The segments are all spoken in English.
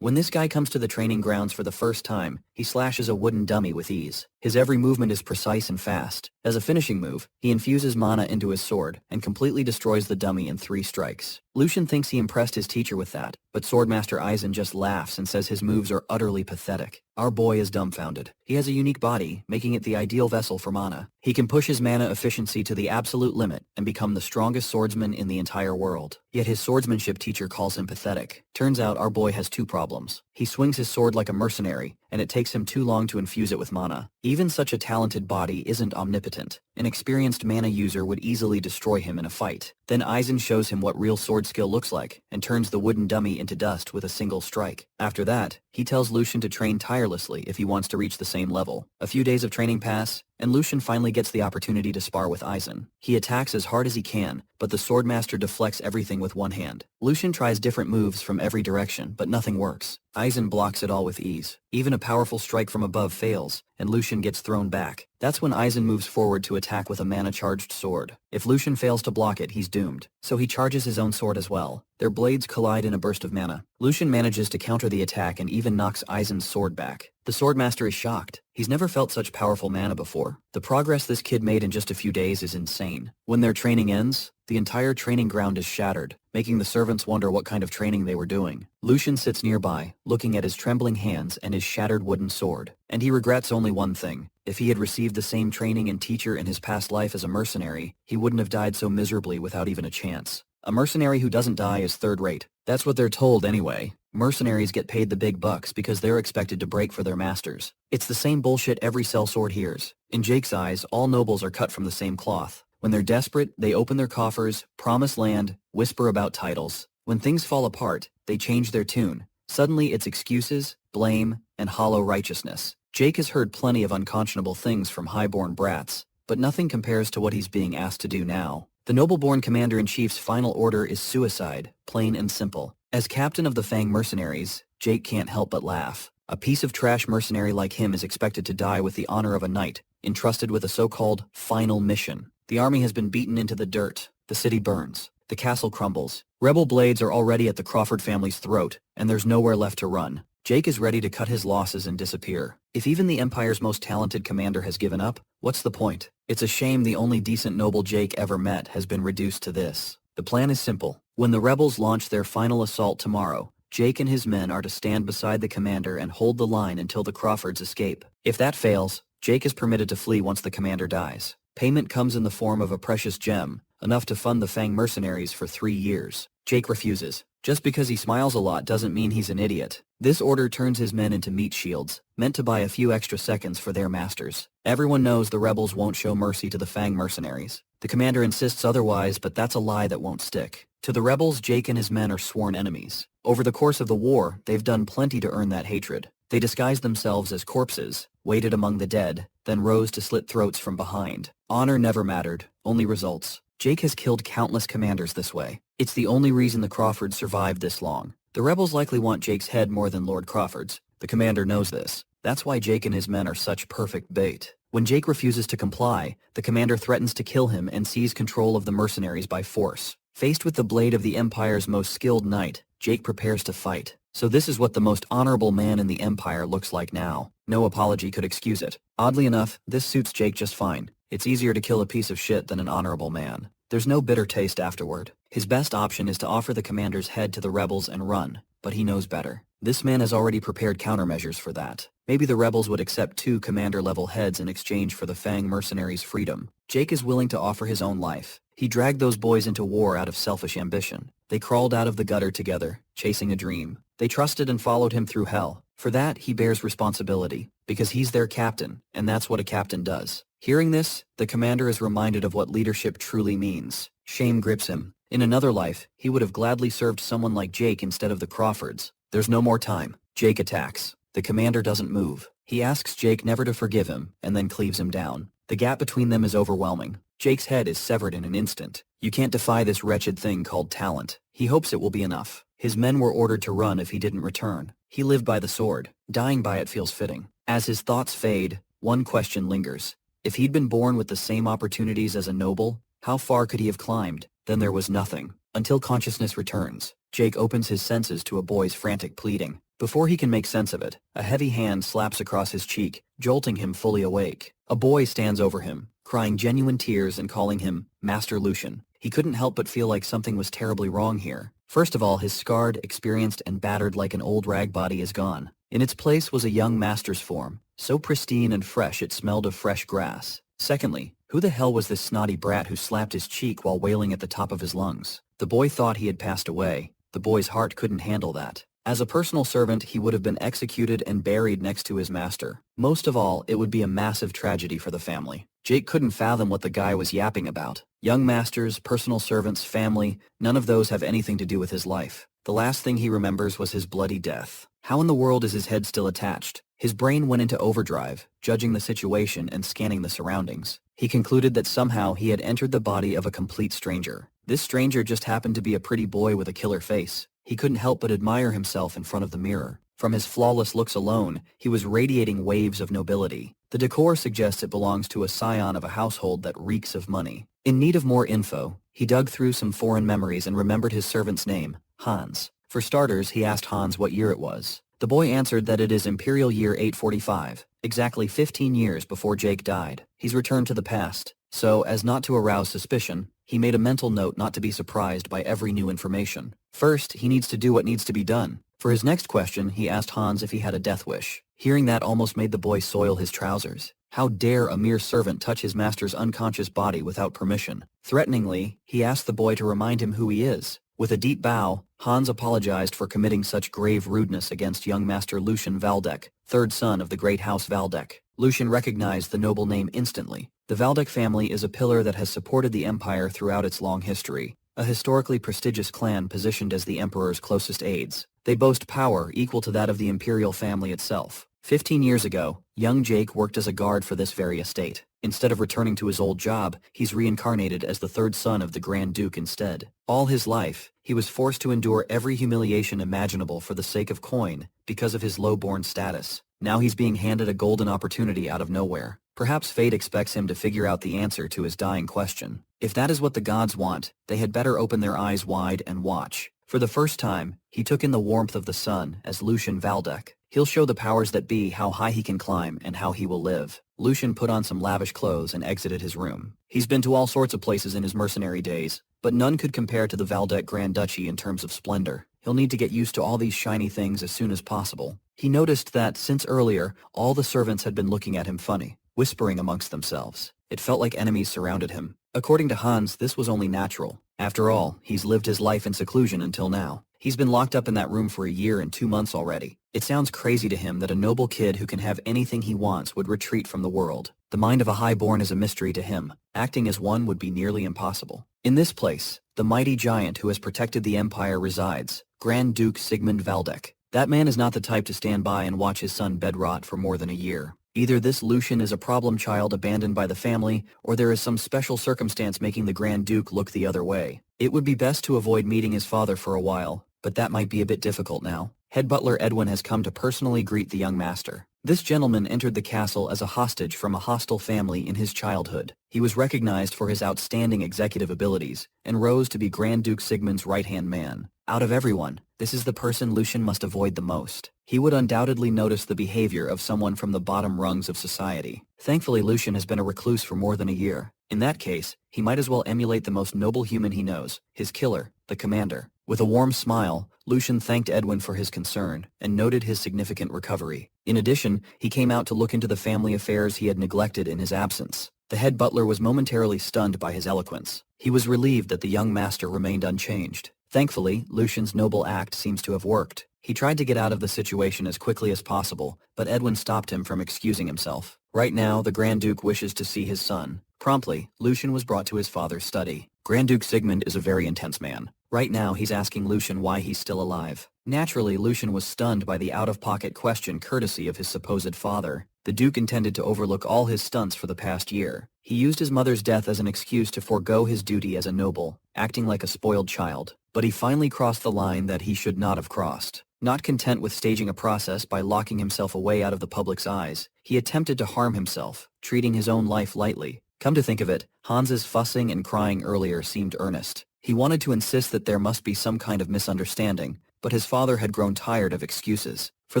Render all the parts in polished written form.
When this guy comes to the training grounds for the first time, he slashes a wooden dummy with ease. His every movement is precise and fast. As a finishing move, he infuses mana into his sword and completely destroys the dummy in 3 strikes. Lucian thinks he impressed his teacher with that, but Swordmaster Aizen just laughs and says his moves are utterly pathetic. Our boy is dumbfounded. He has a unique body, making it the ideal vessel for mana. He can push his mana efficiency to the absolute limit and become the strongest swordsman in the entire world. Yet his swordsmanship teacher calls him pathetic. Turns out our boy has 2 problems. He swings his sword like a mercenary, and it takes him too long to infuse it with mana. Even such a talented body isn't omnipotent. An experienced mana user would easily destroy him in a fight. Then Aizen shows him what real sword skill looks like, and turns the wooden dummy into dust with a single strike. After that, he tells Lucian to train tirelessly if he wants to reach the same level. A few days of training pass, and Lucian finally gets the opportunity to spar with Aizen. He attacks as hard as he can, but the Swordmaster deflects everything with one hand. Lucian tries different moves from every direction, but nothing works. Aizen blocks it all with ease. Even a powerful strike from above fails, and Lucian gets thrown back. That's when Aizen moves forward to attack with a mana-charged sword. If Lucian fails to block it, he's doomed. So he charges his own sword as well. Their blades collide in a burst of mana. Lucian manages to counter the attack and even knocks Aizen's sword back. The Swordmaster is shocked. He's never felt such powerful mana before. The progress this kid made in just a few days is insane. When their training ends, the entire training ground is shattered, making the servants wonder what kind of training they were doing. Lucian sits nearby, looking at his trembling hands and his shattered wooden sword. And he regrets only one thing. If he had received the same training and teacher in his past life as a mercenary, he wouldn't have died so miserably without even a chance. A mercenary who doesn't die is third rate. That's what they're told anyway. Mercenaries get paid the big bucks because they're expected to break for their masters. It's the same bullshit every sellsword hears. In Jake's eyes, all nobles are cut from the same cloth. When they're desperate, they open their coffers, promise land, whisper about titles. When things fall apart, they change their tune. Suddenly it's excuses, blame, and hollow righteousness. Jake has heard plenty of unconscionable things from highborn brats, but nothing compares to what he's being asked to do now. The noble-born commander-in-chief's final order is suicide, plain and simple. As captain of the Fang mercenaries, Jake can't help but laugh. A piece of trash mercenary like him is expected to die with the honor of a knight, entrusted with a so-called final mission. The army has been beaten into the dirt. The city burns. The castle crumbles. Rebel blades are already at the Crawford family's throat, and there's nowhere left to run. Jake is ready to cut his losses and disappear. If even the Empire's most talented commander has given up, what's the point? It's a shame the only decent noble Jake ever met has been reduced to this. The plan is simple. When the rebels launch their final assault tomorrow, Jake and his men are to stand beside the commander and hold the line until the Crawfords escape. If that fails, Jake is permitted to flee once the commander dies. Payment comes in the form of a precious gem, enough to fund the Fang mercenaries for 3 years. Jake refuses. Just because he smiles a lot doesn't mean he's an idiot. This order turns his men into meat shields, meant to buy a few extra seconds for their masters. Everyone knows the rebels won't show mercy to the Fang mercenaries. The commander insists otherwise, but that's a lie that won't stick. To the rebels, Jake and his men are sworn enemies. Over the course of the war, they've done plenty to earn that hatred. They disguised themselves as corpses, waited among the dead, then rose to slit throats from behind. Honor never mattered, only results. Jake has killed countless commanders this way. It's the only reason the Crawfords survived this long. The rebels likely want Jake's head more than Lord Crawford's. The commander knows this. That's why Jake and his men are such perfect bait. When Jake refuses to comply, the commander threatens to kill him and seize control of the mercenaries by force. Faced with the blade of the Empire's most skilled knight, Jake prepares to fight. So this is what the most honorable man in the Empire looks like now. No apology could excuse it. Oddly enough, this suits Jake just fine. It's easier to kill a piece of shit than an honorable man. There's no bitter taste afterward. His best option is to offer the commander's head to the rebels and run, but he knows better. This man has already prepared countermeasures for that. Maybe the rebels would accept 2 commander-level heads in exchange for the Fang mercenaries' freedom. Jake is willing to offer his own life. He dragged those boys into war out of selfish ambition. They crawled out of the gutter together, chasing a dream. They trusted and followed him through hell. For that, he bears responsibility, because he's their captain, and that's what a captain does. Hearing this, the commander is reminded of what leadership truly means. Shame grips him. In another life, he would have gladly served someone like Jake instead of the Crawfords. There's no more time. Jake attacks. The commander doesn't move. He asks Jake never to forgive him, and then cleaves him down. The gap between them is overwhelming. Jake's head is severed in an instant. You can't defy this wretched thing called talent. He hopes it will be enough. His men were ordered to run if he didn't return. He lived by the sword. Dying by it feels fitting. As his thoughts fade, one question lingers. If he'd been born with the same opportunities as a noble, how far could he have climbed? Then there was nothing. Until consciousness returns, Jake opens his senses to a boy's frantic pleading. Before he can make sense of it, a heavy hand slaps across his cheek, jolting him fully awake. A boy stands over him, crying genuine tears and calling him Master Lucian. He couldn't help but feel like something was terribly wrong here. First of all, his scarred, experienced, and battered like an old rag body is gone. In its place was a young master's form, so pristine and fresh it smelled of fresh grass. Secondly, who the hell was this snotty brat who slapped his cheek while wailing at the top of his lungs? The boy thought he had passed away. The boy's heart couldn't handle that. As a personal servant, he would have been executed and buried next to his master. Most of all, it would be a massive tragedy for the family. Jake couldn't fathom what the guy was yapping about. Young masters, personal servants, family, none of those have anything to do with his life. The last thing he remembers was his bloody death. How in the world is his head still attached? His brain went into overdrive, judging the situation and scanning the surroundings. He concluded that somehow he had entered the body of a complete stranger. This stranger just happened to be a pretty boy with a killer face. He couldn't help but admire himself in front of the mirror. From his flawless looks alone, he was radiating waves of nobility. The decor suggests it belongs to a scion of a household that reeks of money. In need of more info, he dug through some foreign memories and remembered his servant's name, Hans. For starters, he asked Hans what year it was. The boy answered that it is Imperial Year 845, exactly 15 years before Jake died. He's returned to the past. So, as not to arouse suspicion, he made a mental note not to be surprised by every new information. First, he needs to do what needs to be done. For his next question, he asked Hans if he had a death wish. Hearing that almost made the boy soil his trousers. How dare a mere servant touch his master's unconscious body without permission? Threateningly, he asked the boy to remind him who he is. With a deep bow, Hans apologized for committing such grave rudeness against young Master Lucian Valdek, third son of the great House Valdek. Lucian recognized the noble name instantly. The Valdek family is a pillar that has supported the empire throughout its long history, a historically prestigious clan positioned as the emperor's closest aides. They boast power equal to that of the imperial family itself. 15 years ago, young Jake worked as a guard for this very estate. Instead of returning to his old job, he's reincarnated as the third son of the Grand Duke instead. All his life, he was forced to endure every humiliation imaginable for the sake of coin because of his low-born status. Now he's being handed a golden opportunity out of nowhere. Perhaps fate expects him to figure out the answer to his dying question. If that is what the gods want, they had better open their eyes wide and watch. For the first time, he took in the warmth of the sun as Lucian Valdek. He'll show the powers that be how high he can climb and how he will live. Lucian put on some lavish clothes and exited his room. He's been to all sorts of places in his mercenary days, but none could compare to the Valdek Grand Duchy in terms of splendor. He'll need to get used to all these shiny things as soon as possible. He noticed that, since earlier, all the servants had been looking at him funny, whispering amongst themselves. It felt like enemies surrounded him. According to Hans, this was only natural. After all, he's lived his life in seclusion until now. He's been locked up in that room for a year and 2 months already. It sounds crazy to him that a noble kid who can have anything he wants would retreat from the world. The mind of a highborn is a mystery to him. Acting as one would be nearly impossible. In this place, the mighty giant who has protected the empire resides, Grand Duke Sigmund Valdek. That man is not the type to stand by and watch his son bed rot for more than a year. Either this Lucian is a problem child abandoned by the family, or there is some special circumstance making the Grand Duke look the other way. It would be best to avoid meeting his father for a while, but that might be a bit difficult now. Head butler Edwin has come to personally greet the young master. This gentleman entered the castle as a hostage from a hostile family in his childhood. He was recognized for his outstanding executive abilities, and rose to be Grand Duke Sigmund's right-hand man. Out of everyone, this is the person Lucian must avoid the most. He would undoubtedly notice the behavior of someone from the bottom rungs of society. Thankfully, Lucian has been a recluse for more than a year. In that case, he might as well emulate the most noble human he knows, his killer, the commander. With a warm smile, Lucian thanked Edwin for his concern, and noted his significant recovery. In addition, he came out to look into the family affairs he had neglected in his absence. The head butler was momentarily stunned by his eloquence. He was relieved that the young master remained unchanged. Thankfully, Lucian's noble act seems to have worked. He tried to get out of the situation as quickly as possible, but Edwin stopped him from excusing himself. Right now, the Grand Duke wishes to see his son. Promptly, Lucian was brought to his father's study. Grand Duke Sigmund is a very intense man. Right now, he's asking Lucian why he's still alive. Naturally, Lucian was stunned by the out-of-pocket question courtesy of his supposed father. The Duke intended to overlook all his stunts for the past year. He used his mother's death as an excuse to forego his duty as a noble, acting like a spoiled child. But he finally crossed the line that he should not have crossed. Not content with staging a process by locking himself away out of the public's eyes, he attempted to harm himself, treating his own life lightly. Come to think of it, Hans's fussing and crying earlier seemed earnest. He wanted to insist that there must be some kind of misunderstanding, but his father had grown tired of excuses. For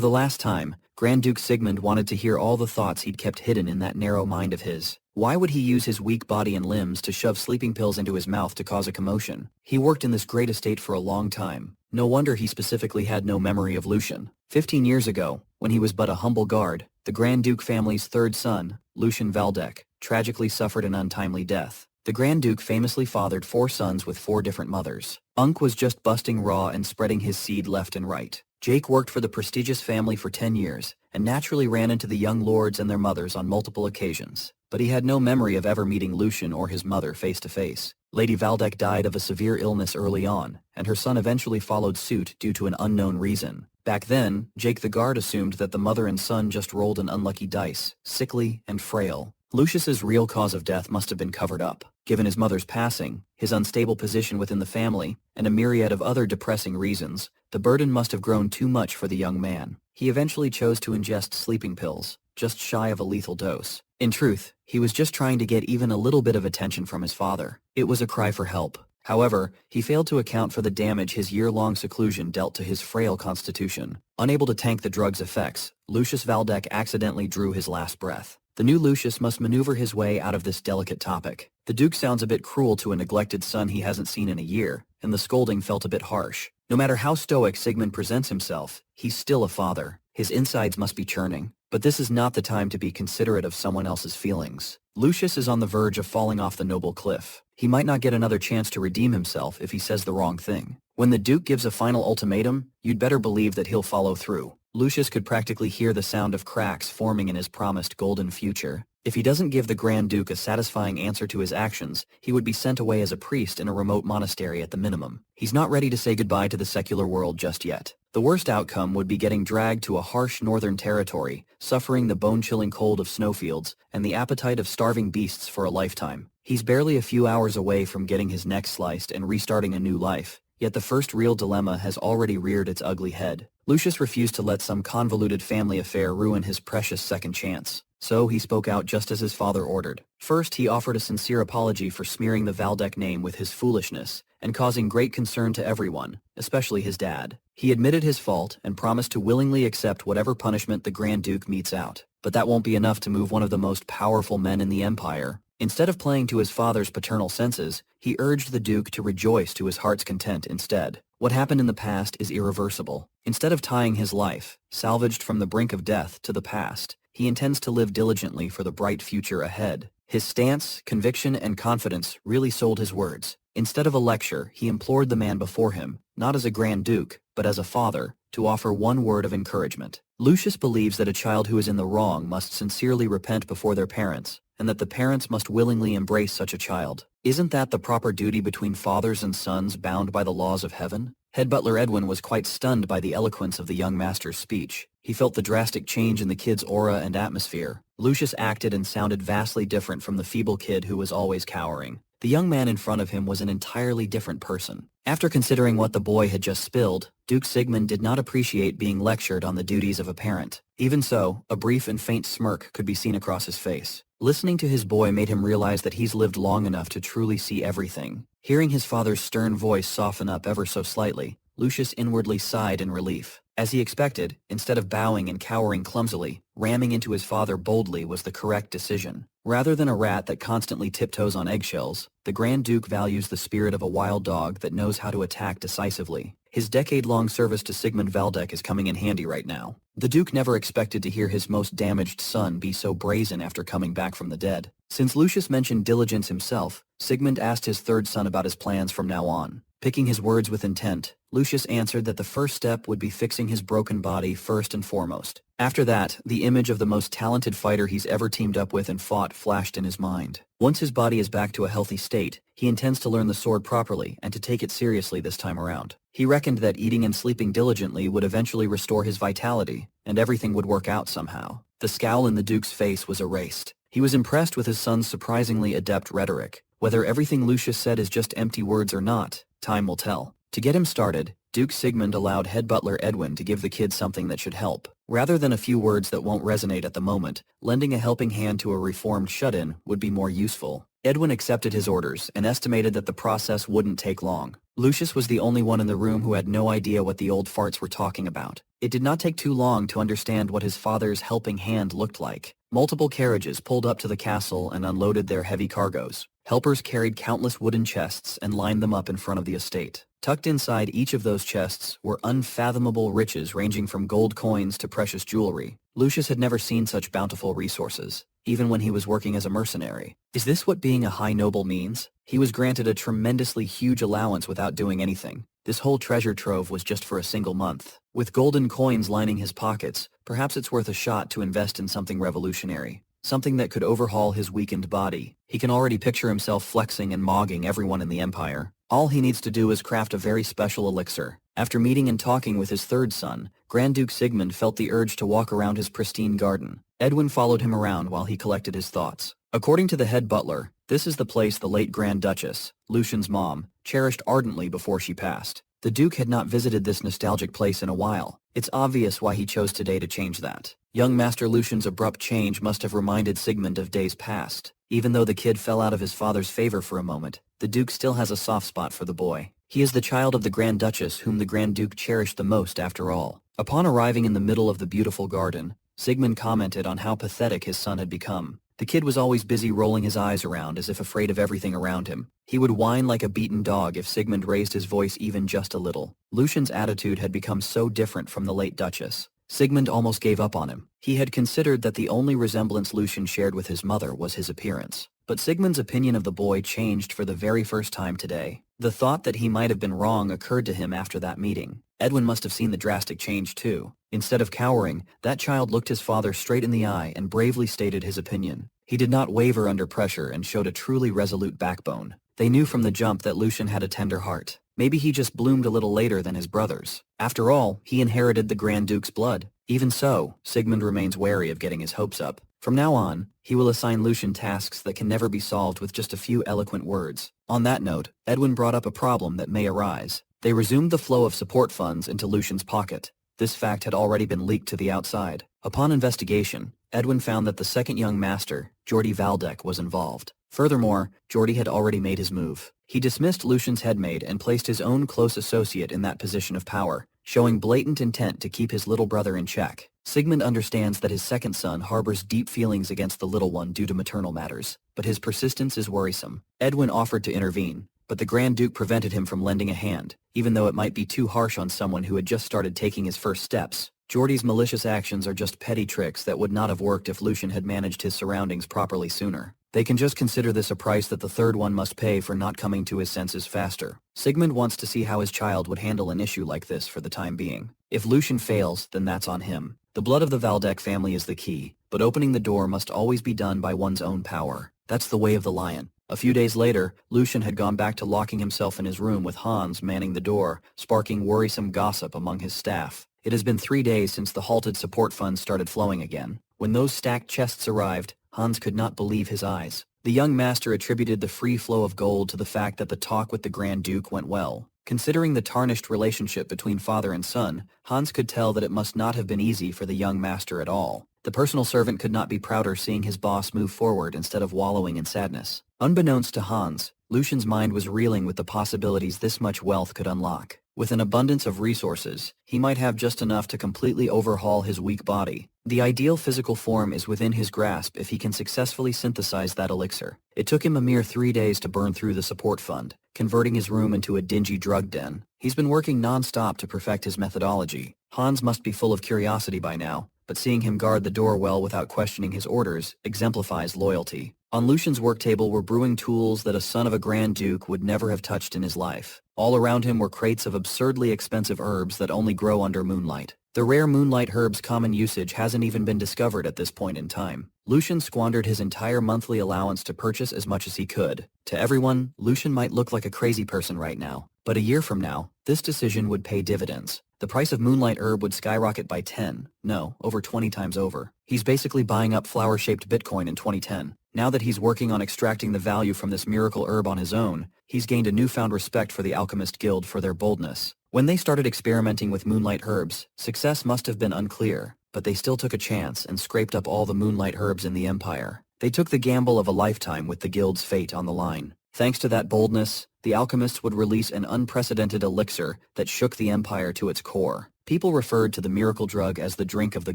the last time, Grand Duke Sigmund wanted to hear all the thoughts he'd kept hidden in that narrow mind of his. Why would he use his weak body and limbs to shove sleeping pills into his mouth to cause a commotion? He worked in this great estate for a long time. No wonder he specifically had no memory of Lucian. 15 years ago, when he was but a humble guard, the Grand Duke family's third son, Lucian Valdek, tragically suffered an untimely death. The Grand Duke famously fathered 4 sons with 4 different mothers. Unk was just busting raw and spreading his seed left and right. Jake worked for the prestigious family for 10 years, and naturally ran into the young lords and their mothers on multiple occasions. But he had no memory of ever meeting Lucian or his mother face to face. Lady Valdek died of a severe illness early on, and her son eventually followed suit due to an unknown reason. Back then, Jake the guard assumed that the mother and son just rolled an unlucky dice, sickly and frail. Lucius's real cause of death must have been covered up. Given his mother's passing, his unstable position within the family, and a myriad of other depressing reasons, the burden must have grown too much for the young man. He eventually chose to ingest sleeping pills, just shy of a lethal dose. In truth, he was just trying to get even a little bit of attention from his father. It was a cry for help. However, he failed to account for the damage his year-long seclusion dealt to his frail constitution. Unable to tank the drug's effects, Lucius Valdek accidentally drew his last breath. The new Lucius must maneuver his way out of this delicate topic. The Duke sounds a bit cruel to a neglected son he hasn't seen in a year, and the scolding felt a bit harsh. No matter how stoic Sigmund presents himself, he's still a father. His insides must be churning. But this is not the time to be considerate of someone else's feelings. Lucius is on the verge of falling off the noble cliff. He might not get another chance to redeem himself if he says the wrong thing. When the Duke gives a final ultimatum, you'd better believe that he'll follow through. Lucius could practically hear the sound of cracks forming in his promised golden future. If he doesn't give the Grand Duke a satisfying answer to his actions, he would be sent away as a priest in a remote monastery at the minimum. He's not ready to say goodbye to the secular world just yet. The worst outcome would be getting dragged to a harsh northern territory, suffering the bone-chilling cold of snowfields, and the appetite of starving beasts for a lifetime. He's barely a few hours away from getting his neck sliced and restarting a new life. Yet the first real dilemma has already reared its ugly head. Lucius refused to let some convoluted family affair ruin his precious second chance. So he spoke out just as his father ordered. First, he offered a sincere apology for smearing the Valdek name with his foolishness, and causing great concern to everyone, especially his dad. He admitted his fault and promised to willingly accept whatever punishment the Grand Duke metes out. But that won't be enough to move one of the most powerful men in the Empire. Instead of playing to his father's paternal senses, he urged the Duke to rejoice to his heart's content instead. What happened in the past is irreversible. Instead of tying his life, salvaged from the brink of death, to the past, he intends to live diligently for the bright future ahead. His stance, conviction, and confidence really sold his words. Instead of a lecture, he implored the man before him, not as a Grand Duke, but as a father, to offer one word of encouragement. Lucius believes that a child who is in the wrong must sincerely repent before their parents, and that the parents must willingly embrace such a child. Isn't that the proper duty between fathers and sons bound by the laws of heaven? Head butler Edwin was quite stunned by the eloquence of the young master's speech. He felt the drastic change in the kid's aura and atmosphere. Lucius acted and sounded vastly different from the feeble kid who was always cowering. The young man in front of him was an entirely different person. After considering what the boy had just spilled, Duke Sigmund did not appreciate being lectured on the duties of a parent. Even so, a brief and faint smirk could be seen across his face. Listening to his boy made him realize that he's lived long enough to truly see everything. Hearing his father's stern voice soften up ever so slightly, Lucius inwardly sighed in relief. As he expected, instead of bowing and cowering clumsily, ramming into his father boldly was the correct decision. Rather than a rat that constantly tiptoes on eggshells, the Grand Duke values the spirit of a wild dog that knows how to attack decisively. His decade-long service to Sigmund Valdek is coming in handy right now. The Duke never expected to hear his most damaged son be so brazen after coming back from the dead. Since Lucius mentioned diligence himself, Sigmund asked his third son about his plans from now on. Picking his words with intent, Lucius answered that the first step would be fixing his broken body first and foremost. After that, the image of the most talented fighter he's ever teamed up with and fought flashed in his mind. Once his body is back to a healthy state, he intends to learn the sword properly and to take it seriously this time around. He reckoned that eating and sleeping diligently would eventually restore his vitality, and everything would work out somehow. The scowl in the Duke's face was erased. He was impressed with his son's surprisingly adept rhetoric. Whether everything Lucius said is just empty words or not, time will tell. To get him started, Duke Sigmund allowed head butler Edwin to give the kid something that should help. Rather than a few words that won't resonate at the moment, lending a helping hand to a reformed shut-in would be more useful. Edwin accepted his orders and estimated that the process wouldn't take long. Lucius was the only one in the room who had no idea what the old farts were talking about. It did not take too long to understand what his father's helping hand looked like. Multiple carriages pulled up to the castle and unloaded their heavy cargoes. Helpers carried countless wooden chests and lined them up in front of the estate. Tucked inside each of those chests were unfathomable riches ranging from gold coins to precious jewelry. Lucius had never seen such bountiful resources, even when he was working as a mercenary. Is this what being a high noble means? He was granted a tremendously huge allowance without doing anything. This whole treasure trove was just for a single month. With golden coins lining his pockets, perhaps it's worth a shot to invest in something revolutionary. Something that could overhaul his weakened body. He can already picture himself flexing and mogging everyone in the empire. All he needs to do is craft a very special elixir. After meeting and talking with his third son, Grand Duke Sigmund felt the urge to walk around his pristine garden. Edwin followed him around while he collected his thoughts. According to the head butler, this is the place the late Grand Duchess, Lucian's mom, cherished ardently before she passed. The Duke had not visited this nostalgic place in a while. It's obvious why he chose today to change that. Young Master Lucian's abrupt change must have reminded Sigmund of days past. Even though the kid fell out of his father's favor for a moment, the Duke still has a soft spot for the boy. He is the child of the Grand Duchess whom the Grand Duke cherished the most after all. Upon arriving in the middle of the beautiful garden, Sigmund commented on how pathetic his son had become. The kid was always busy rolling his eyes around as if afraid of everything around him. He would whine like a beaten dog if Sigmund raised his voice even just a little. Lucian's attitude had become so different from the late Duchess. Sigmund almost gave up on him. He had considered that the only resemblance Lucian shared with his mother was his appearance. But Sigmund's opinion of the boy changed for the very first time today. The thought that he might have been wrong occurred to him after that meeting. Edwin must have seen the drastic change too. Instead of cowering, that child looked his father straight in the eye and bravely stated his opinion. He did not waver under pressure and showed a truly resolute backbone. They knew from the jump that Lucian had a tender heart. Maybe he just bloomed a little later than his brothers. After all, he inherited the Grand Duke's blood. Even so, Sigmund remains wary of getting his hopes up. From now on, he will assign Lucian tasks that can never be solved with just a few eloquent words. On that note, Edwin brought up a problem that may arise. They resumed the flow of support funds into Lucian's pocket. This fact had already been leaked to the outside. Upon investigation, Edwin found that the second young master, Jordi Valdek, was involved. Furthermore, Jordi had already made his move. He dismissed Lucian's headmaid and placed his own close associate in that position of power, showing blatant intent to keep his little brother in check. Sigmund understands that his second son harbors deep feelings against the little one due to maternal matters, but his persistence is worrisome. Edwin offered to intervene, but the Grand Duke prevented him from lending a hand, even though it might be too harsh on someone who had just started taking his first steps. Jordi's malicious actions are just petty tricks that would not have worked if Lucian had managed his surroundings properly sooner. They can just consider this a price that the third one must pay for not coming to his senses faster. Sigmund wants to see how his child would handle an issue like this for the time being. If Lucian fails, then that's on him. The blood of the Valdek family is the key, but opening the door must always be done by one's own power. That's the way of the lion. A few days later, Lucian had gone back to locking himself in his room with Hans manning the door, sparking worrisome gossip among his staff. It has been 3 days since the halted support funds started flowing again. When those stacked chests arrived, Hans could not believe his eyes. The young master attributed the free flow of gold to the fact that the talk with the Grand Duke went well. Considering the tarnished relationship between father and son, Hans could tell that it must not have been easy for the young master at all. The personal servant could not be prouder seeing his boss move forward instead of wallowing in sadness. Unbeknownst to Hans, Lucian's mind was reeling with the possibilities this much wealth could unlock. With an abundance of resources, he might have just enough to completely overhaul his weak body. The ideal physical form is within his grasp if he can successfully synthesize that elixir. It took him a mere 3 days to burn through the support fund, converting his room into a dingy drug den. He's been working non-stop to perfect his methodology. Hans must be full of curiosity by now, but seeing him guard the door well without questioning his orders exemplifies loyalty. On Lucian's work table were brewing tools that a son of a Grand Duke would never have touched in his life. All around him were crates of absurdly expensive herbs that only grow under moonlight. The rare moonlight herb's common usage hasn't even been discovered at this point in time. Lucian squandered his entire monthly allowance to purchase as much as he could. To everyone, Lucian might look like a crazy person right now, but a year from now, this decision would pay dividends. The price of moonlight herb would skyrocket by 10, no, over 20 times over. He's basically buying up flower-shaped Bitcoin in 2010. Now that he's working on extracting the value from this miracle herb on his own, he's gained a newfound respect for the Alchemist Guild for their boldness. When they started experimenting with moonlight herbs, success must have been unclear, but they still took a chance and scraped up all the moonlight herbs in the Empire. They took the gamble of a lifetime with the Guild's fate on the line. Thanks to that boldness, the alchemists would release an unprecedented elixir that shook the empire to its core. People referred to the miracle drug as the drink of the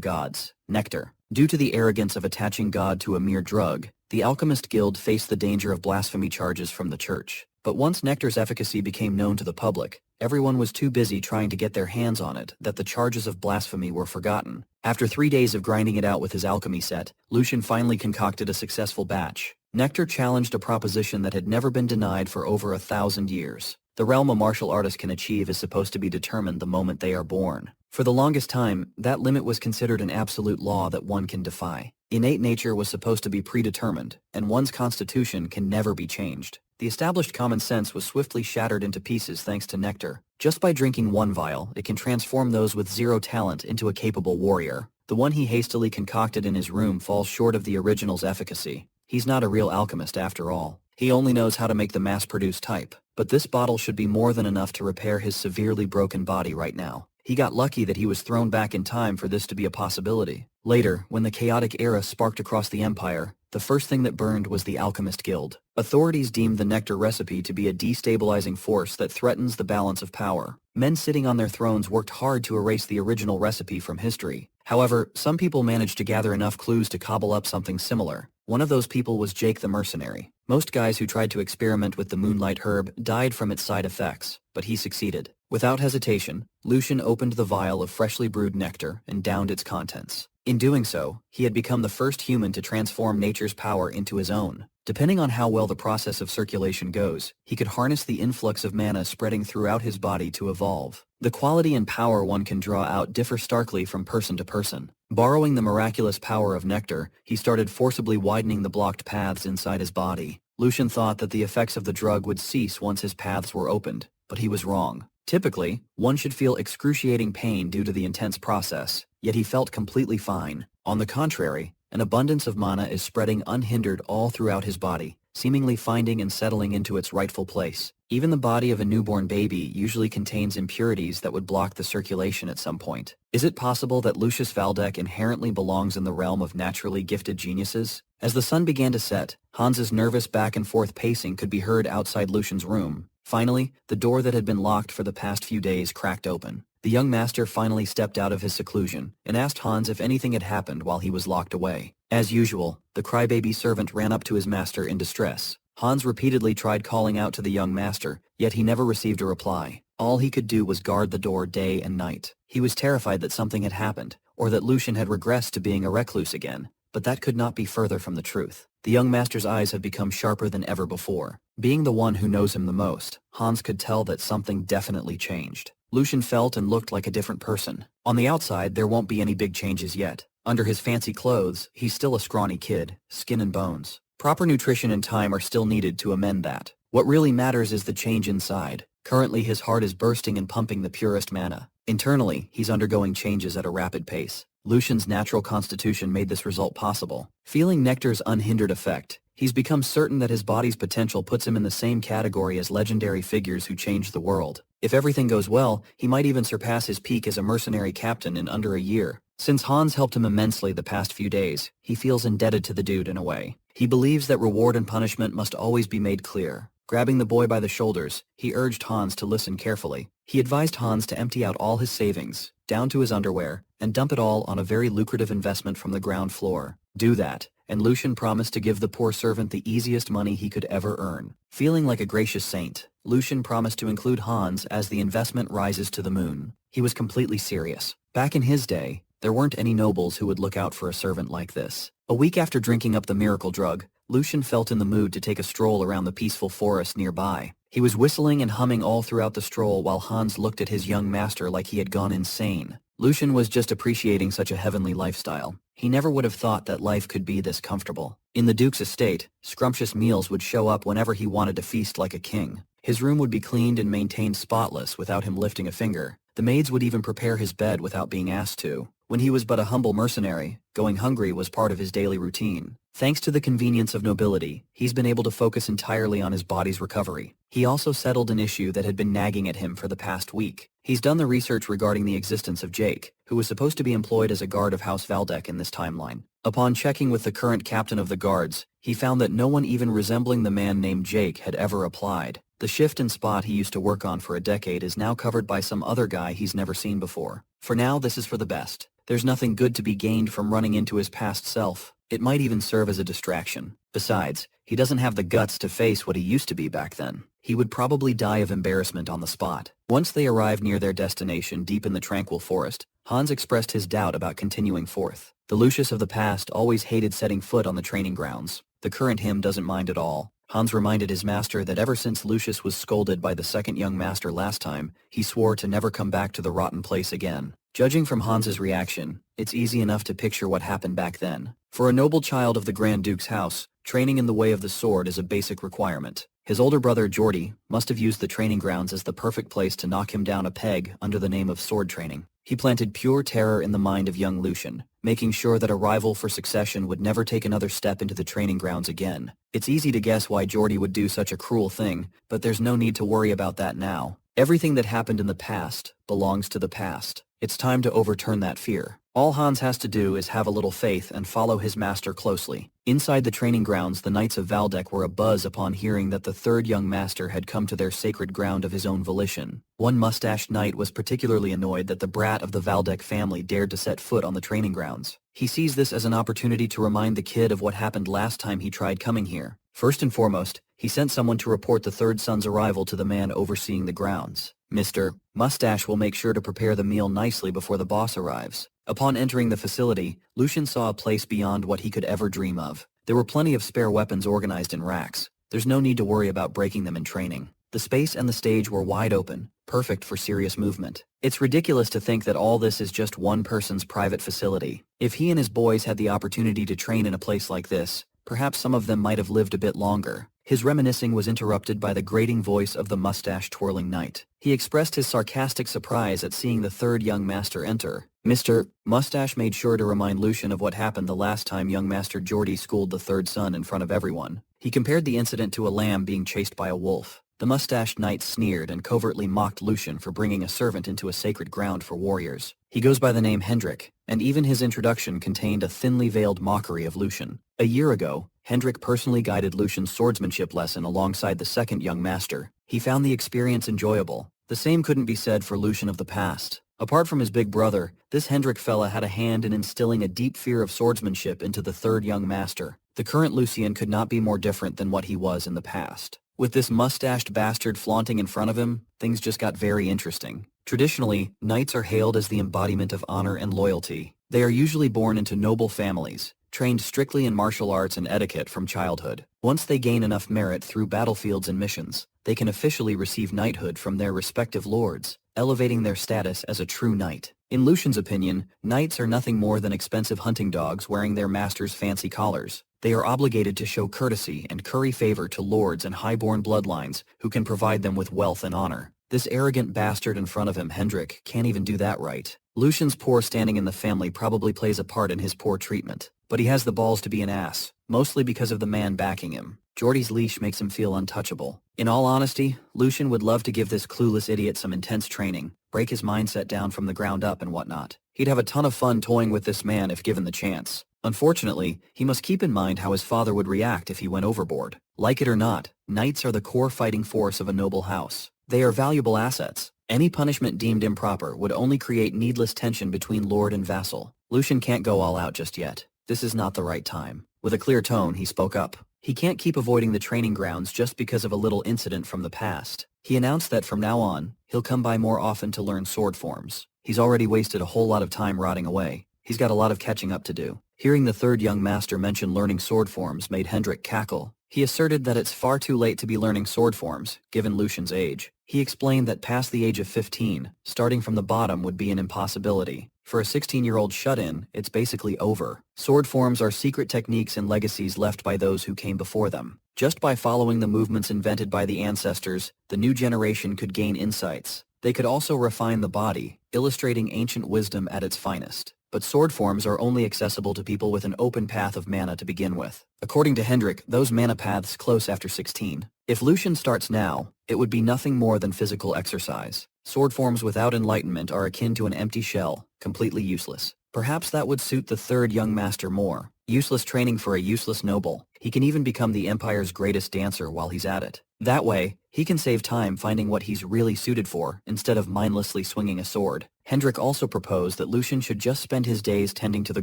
gods, nectar. Due to the arrogance of attaching God to a mere drug, the Alchemist Guild faced the danger of blasphemy charges from the church. But once nectar's efficacy became known to the public, everyone was too busy trying to get their hands on it that the charges of blasphemy were forgotten. After 3 days of grinding it out with his alchemy set, Lucian finally concocted a successful batch. Nectar challenged a proposition that had never been denied for over 1,000 years. The realm a martial artist can achieve is supposed to be determined the moment they are born. For the longest time, that limit was considered an absolute law that one can defy. Innate nature was supposed to be predetermined, and one's constitution can never be changed. The established common sense was swiftly shattered into pieces thanks to nectar. Just by drinking one vial, it can transform those with zero talent into a capable warrior. The one he hastily concocted in his room falls short of the original's efficacy. He's not a real alchemist after all. He only knows how to make the mass-produced type. But this bottle should be more than enough to repair his severely broken body right now. He got lucky that he was thrown back in time for this to be a possibility. Later, when the chaotic era sparked across the empire, the first thing that burned was the Alchemist Guild. Authorities deemed the nectar recipe to be a destabilizing force that threatens the balance of power. Men sitting on their thrones worked hard to erase the original recipe from history. However, some people managed to gather enough clues to cobble up something similar. One of those people was Jake the Mercenary. Most guys who tried to experiment with the moonlight herb died from its side effects, but he succeeded. Without hesitation, Lucian opened the vial of freshly brewed nectar and downed its contents. In doing so, he had become the first human to transform nature's power into his own. Depending on how well the process of circulation goes, he could harness the influx of mana spreading throughout his body to evolve. The quality and power one can draw out differ starkly from person to person. Borrowing the miraculous power of nectar, he started forcibly widening the blocked paths inside his body. Lucian thought that the effects of the drug would cease once his paths were opened, but he was wrong. Typically, one should feel excruciating pain due to the intense process, yet he felt completely fine. On the contrary, an abundance of mana is spreading unhindered all throughout his body, seemingly finding and settling into its rightful place. Even the body of a newborn baby usually contains impurities that would block the circulation at some point. Is it possible that Lucius Valdek inherently belongs in the realm of naturally gifted geniuses? As the sun began to set, Hans's nervous back and forth pacing could be heard outside Lucian's room. Finally, the door that had been locked for the past few days cracked open. The young master finally stepped out of his seclusion and asked Hans if anything had happened while he was locked away. As usual, the crybaby servant ran up to his master in distress. Hans repeatedly tried calling out to the young master, yet he never received a reply. All he could do was guard the door day and night. He was terrified that something had happened, or that Lucian had regressed to being a recluse again, but that could not be further from the truth. The young master's eyes had become sharper than ever before. Being the one who knows him the most, Hans could tell that something definitely changed. Lucian felt and looked like a different person. On the outside, there won't be any big changes yet. Under his fancy clothes, he's still a scrawny kid, skin and bones. Proper nutrition and time are still needed to amend that. What really matters is the change inside. Currently, his heart is bursting and pumping the purest mana. Internally, he's undergoing changes at a rapid pace. Lucian's natural constitution made this result possible. Feeling nectar's unhindered effect, he's become certain that his body's potential puts him in the same category as legendary figures who changed the world. If everything goes well, he might even surpass his peak as a mercenary captain in under a year. Since Hans helped him immensely the past few days, he feels indebted to the dude in a way. He believes that reward and punishment must always be made clear. Grabbing the boy by the shoulders, he urged Hans to listen carefully. He advised Hans to empty out all his savings, down to his underwear, and dump it all on a very lucrative investment from the ground floor. Do that, and Lucian promised to give the poor servant the easiest money he could ever earn. Feeling like a gracious saint, Lucian promised to include Hans as the investment rises to the moon. He was completely serious. Back in his day, there weren't any nobles who would look out for a servant like this. A week after drinking up the miracle drug, Lucian felt in the mood to take a stroll around the peaceful forest nearby. He was whistling and humming all throughout the stroll while Hans looked at his young master like he had gone insane. Lucian was just appreciating such a heavenly lifestyle. He never would have thought that life could be this comfortable. In the Duke's estate, scrumptious meals would show up whenever he wanted to feast like a king. His room would be cleaned and maintained spotless without him lifting a finger. The maids would even prepare his bed without being asked to. When he was but a humble mercenary, going hungry was part of his daily routine. Thanks to the convenience of nobility, he's been able to focus entirely on his body's recovery. He also settled an issue that had been nagging at him for the past week. He's done the research regarding the existence of Jake, who was supposed to be employed as a guard of House Valdek in this timeline. Upon checking with the current captain of the guards, he found that no one even resembling the man named Jake had ever applied. The shift and spot he used to work on for a decade is now covered by some other guy he's never seen before. For now, this is for the best. There's nothing good to be gained from running into his past self. It might even serve as a distraction. Besides, he doesn't have the guts to face what he used to be back then. He would probably die of embarrassment on the spot. Once they arrived near their destination deep in the tranquil forest, Hans expressed his doubt about continuing forth. The Lucius of the past always hated setting foot on the training grounds. The current him doesn't mind at all. Hans reminded his master that ever since Lucius was scolded by the second young master last time, he swore to never come back to the rotten place again. Judging from Hans's reaction, it's easy enough to picture what happened back then. For a noble child of the Grand Duke's house, training in the way of the sword is a basic requirement. His older brother Geordie must have used the training grounds as the perfect place to knock him down a peg under the name of sword training. He planted pure terror in the mind of young Lucian, making sure that a rival for succession would never take another step into the training grounds again. It's easy to guess why Geordie would do such a cruel thing, but there's no need to worry about that now. Everything that happened in the past belongs to the past. It's time to overturn that fear. All Hans has to do is have a little faith and follow his master closely. Inside the training grounds, the Knights of Valdek were abuzz upon hearing that the third young master had come to their sacred ground of his own volition. One mustached knight was particularly annoyed that the brat of the Valdek family dared to set foot on the training grounds. He sees this as an opportunity to remind the kid of what happened last time he tried coming here. First and foremost, he sent someone to report the third son's arrival to the man overseeing the grounds. Mr. Mustache will make sure to prepare the meal nicely before the boss arrives. Upon entering the facility, Lucian saw a place beyond what he could ever dream of. There were plenty of spare weapons organized in racks. There's no need to worry about breaking them in training. The space and the stage were wide open, perfect for serious movement. It's ridiculous to think that all this is just one person's private facility. If he and his boys had the opportunity to train in a place like this, perhaps some of them might have lived a bit longer. His reminiscing was interrupted by the grating voice of the mustache-twirling knight. He expressed his sarcastic surprise at seeing the third young master enter. Mr. Mustache made sure to remind Lucian of what happened the last time young Master Geordie schooled the third son in front of everyone. He compared the incident to a lamb being chased by a wolf. The mustached knight sneered and covertly mocked Lucian for bringing a servant into a sacred ground for warriors. He goes by the name Hendrik, and even his introduction contained a thinly veiled mockery of Lucian. A year ago, Hendrik personally guided Lucian's swordsmanship lesson alongside the second young master. He found the experience enjoyable. The same couldn't be said for Lucian of the past. Apart from his big brother, this Hendrik fella had a hand in instilling a deep fear of swordsmanship into the third young master. The current Lucian could not be more different than what he was in the past. With this mustached bastard flaunting in front of him, things just got very interesting. Traditionally, knights are hailed as the embodiment of honor and loyalty. They are usually born into noble families, trained strictly in martial arts and etiquette from childhood. Once they gain enough merit through battlefields and missions, they can officially receive knighthood from their respective lords, elevating their status as a true knight. In Lucian's opinion, knights are nothing more than expensive hunting dogs wearing their master's fancy collars. They are obligated to show courtesy and curry favor to lords and highborn bloodlines who can provide them with wealth and honor. This arrogant bastard in front of him, Hendrik, can't even do that right. Lucian's poor standing in the family probably plays a part in his poor treatment, but he has the balls to be an ass, mostly because of the man backing him. Geordie's leash makes him feel untouchable. In all honesty, Lucian would love to give this clueless idiot some intense training, break his mindset down from the ground up and whatnot. He'd have a ton of fun toying with this man if given the chance. Unfortunately, he must keep in mind how his father would react if he went overboard. Like it or not, knights are the core fighting force of a noble house. They are valuable assets. Any punishment deemed improper would only create needless tension between lord and vassal. Lucian can't go all out just yet. This is not the right time. With a clear tone, he spoke up. He can't keep avoiding the training grounds just because of a little incident from the past. He announced that from now on, he'll come by more often to learn sword forms. He's already wasted a whole lot of time rotting away. He's got a lot of catching up to do. Hearing the third young master mention learning sword forms made Hendrik cackle. He asserted that it's far too late to be learning sword forms, given Lucian's age. He explained that past the age of 15, starting from the bottom would be an impossibility. For a 16-year-old shut-in, it's basically over. Sword forms are secret techniques and legacies left by those who came before them. Just by following the movements invented by the ancestors, the new generation could gain insights. They could also refine the body, illustrating ancient wisdom at its finest. But sword forms are only accessible to people with an open path of mana to begin with. According to Hendrik, those mana paths close after 16. If Lucian starts now, it would be nothing more than physical exercise. Sword forms without enlightenment are akin to an empty shell, completely useless. Perhaps that would suit the third young master more. Useless training for a useless noble. He can even become the Empire's greatest dancer while he's at it. That way, he can save time finding what he's really suited for instead of mindlessly swinging a sword. Hendrik also proposed that Lucian should just spend his days tending to the